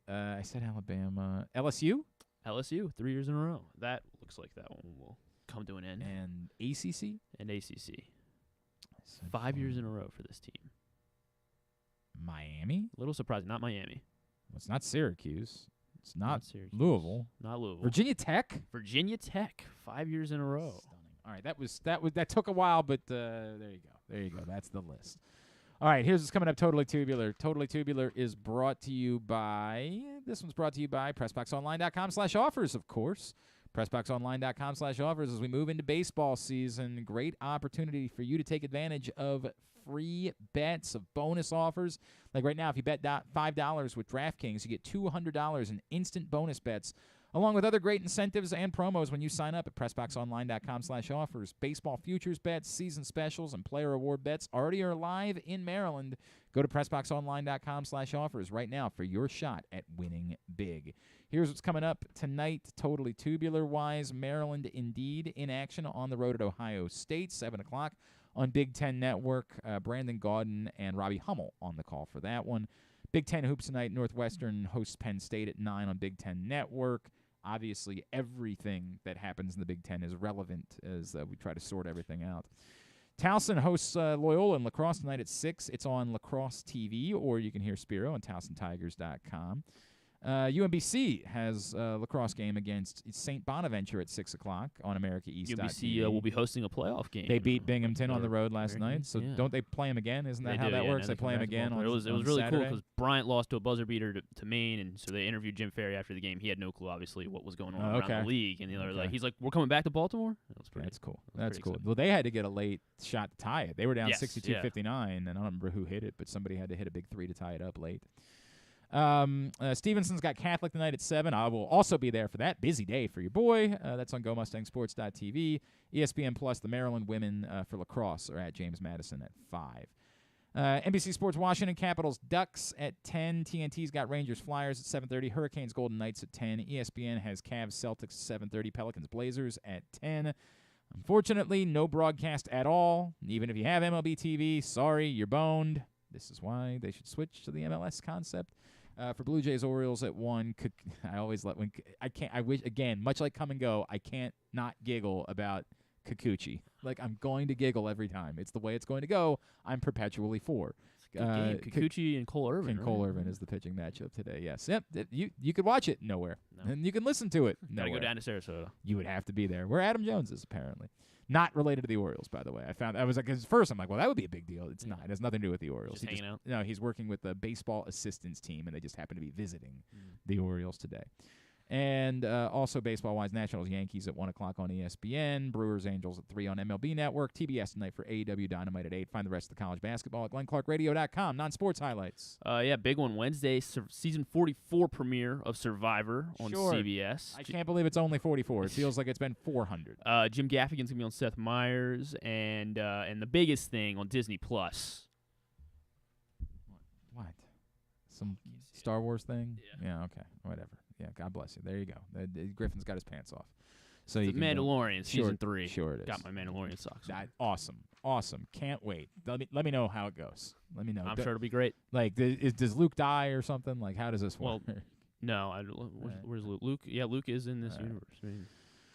I said Alabama. LSU? LSU, 3 years in a row. That looks like that one will come to an end. And ACC? And ACC. 5 years in a row for this team. Miami? A little surprising. Not Miami. Well, it's not Syracuse. It's not Syracuse. Louisville. Not Louisville. Virginia Tech? Virginia Tech, 5 years in a row. Stunning. All right, that took a while, but there you go. There you go. That's the list. All right, here's what's coming up. Totally Tubular. Totally Tubular is brought to you by. This one's brought to you by PressBoxOnline.com/offers, of course. PressBoxOnline.com/offers as we move into baseball season. Great opportunity for you to take advantage of free bets, of bonus offers. Like right now, if you bet $5 with DraftKings, you get $200 in instant bonus bets, along with other great incentives and promos when you sign up at PressBoxOnline.com/offers. Baseball futures bets, season specials, and player award bets already are live in Maryland. Go to PressBoxOnline.com/offers right now for your shot at winning big. Here's what's coming up tonight, totally tubular-wise. Maryland, indeed, in action on the road at Ohio State, 7 o'clock on Big Ten Network. Brandon Gaudin and Robbie Hummel on the call for that one. Big Ten Hoops tonight. Northwestern hosts Penn State at 9 on Big Ten Network. Obviously, everything that happens in the Big Ten is relevant as we try to sort everything out. Towson hosts Loyola and Lacrosse tonight at 6. It's on Lacrosse TV, or you can hear Spiro on TowsonTigers.com. UMBC has a lacrosse game against St. Bonaventure at 6 o'clock on America East. UMBC will be hosting a playoff game. They beat Binghamton on the road last night, so don't they play them again? Isn't that how that works? They play them again on Saturday? It was really cool because Bryant lost to a buzzer beater to Maine, and so they interviewed Jim Ferry after the game. He had no clue, obviously, what was going on around the league, and he's like, "We're coming back to Baltimore." That's cool. That's cool. Well, they had to get a late shot to tie it. They were down 62-59, and I don't remember who hit it, but somebody had to hit a big 3 to tie it up late. Stevenson's got Catholic tonight at 7. I will also be there for that. Busy day for your boy. That's on GoMustangSports.tv. ESPN Plus, the Maryland women for lacrosse are at James Madison at 5. NBC Sports Washington Capitals Ducks at 10. TNT's got Rangers Flyers at 7:30. Hurricanes Golden Knights at 10. ESPN has Cavs Celtics at 7:30. Pelicans Blazers at 10. Unfortunately, no broadcast at all. Even if you have MLB TV, sorry, you're boned. This is why they should switch to the MLS concept. For Blue Jays Orioles at 1, I always let when I can't. I wish again, much like Kum Go, I can't not giggle about Kikuchi. Like I'm going to giggle every time. It's the way it's going to go. I'm perpetually for. Good game. Kikuchi and Cole Irvin. Cole Irvin is the pitching matchup today. Yes. Yep. You could watch it nowhere, and you can listen to it nowhere. Gotta go down to Sarasota. You would have to be there. Where Adam Jones is apparently. Not related to the Orioles, by the way. I was like, at first I'm like, well, that would be a big deal. It's not. It has nothing to do with the Orioles. Just hanging out? No, he's working with the baseball assistance team, and they just happen to be visiting the Orioles today. And also baseball-wise, Nationals, Yankees at 1 o'clock on ESPN, Brewers, Angels at 3 on MLB Network, TBS tonight for AEW Dynamite at 8. Find the rest of the college basketball at GlennClarkRadio.com. Non-sports highlights. Yeah, big one Wednesday, season 44 premiere of Survivor on CBS. I can't believe it's only 44. It feels like it's been 400. Jim Gaffigan's going to be on Seth Meyers, and the biggest thing on Disney Plus. What? Some Star Wars thing? Yeah, okay. Whatever. Yeah, God bless you. There you go. Griffin's got his pants off. So you can Mandalorian season 3. Sure it is. Got my Mandalorian socks. Awesome. Can't wait. Let me know how it goes. Let me know. I'm sure it'll be great. Like, does Luke die or something? Like, how does this work? Well, no. Where's Luke? Luke? Yeah, Luke is in this universe.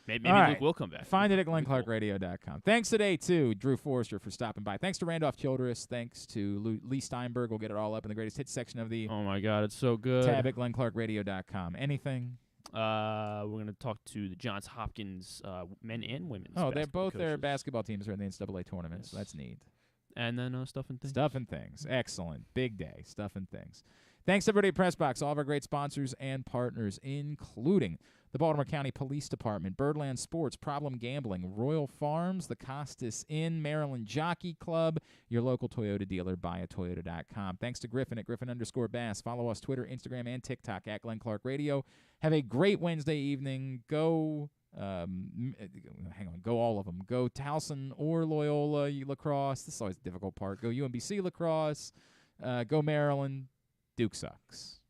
Maybe All right. Luke will come back. Find it at GlennClarkRadio.com. Thanks today to Drew Forrester for stopping by. Thanks to Randolph Childress. Thanks to Leigh Steinberg. We'll get it all up in the greatest hits section of the Oh my God, it's so good. tab at GlennClarkRadio.com. Anything? We're gonna talk to the Johns Hopkins men and women's. They're both their coaches. basketball teams are in the NCAA tournament, so that's neat. And then Stuff and Things. Stuff and Things. Excellent. Big day. Stuff and Things. Thanks, everybody at Pressbox, all of our great sponsors and partners, including the Baltimore County Police Department, Birdland Sports, Problem Gambling, Royal Farms, the Costas Inn, Maryland Jockey Club, your local Toyota dealer, buyatoyota.com. Thanks to Griffin at Griffin_Bass. Follow us Twitter, Instagram, and TikTok at Glenn Clark Radio. Have a great Wednesday evening. Go, go all of them. Go Towson or Loyola lacrosse. This is always the difficult part. Go UMBC lacrosse. Go Maryland. Duke sucks.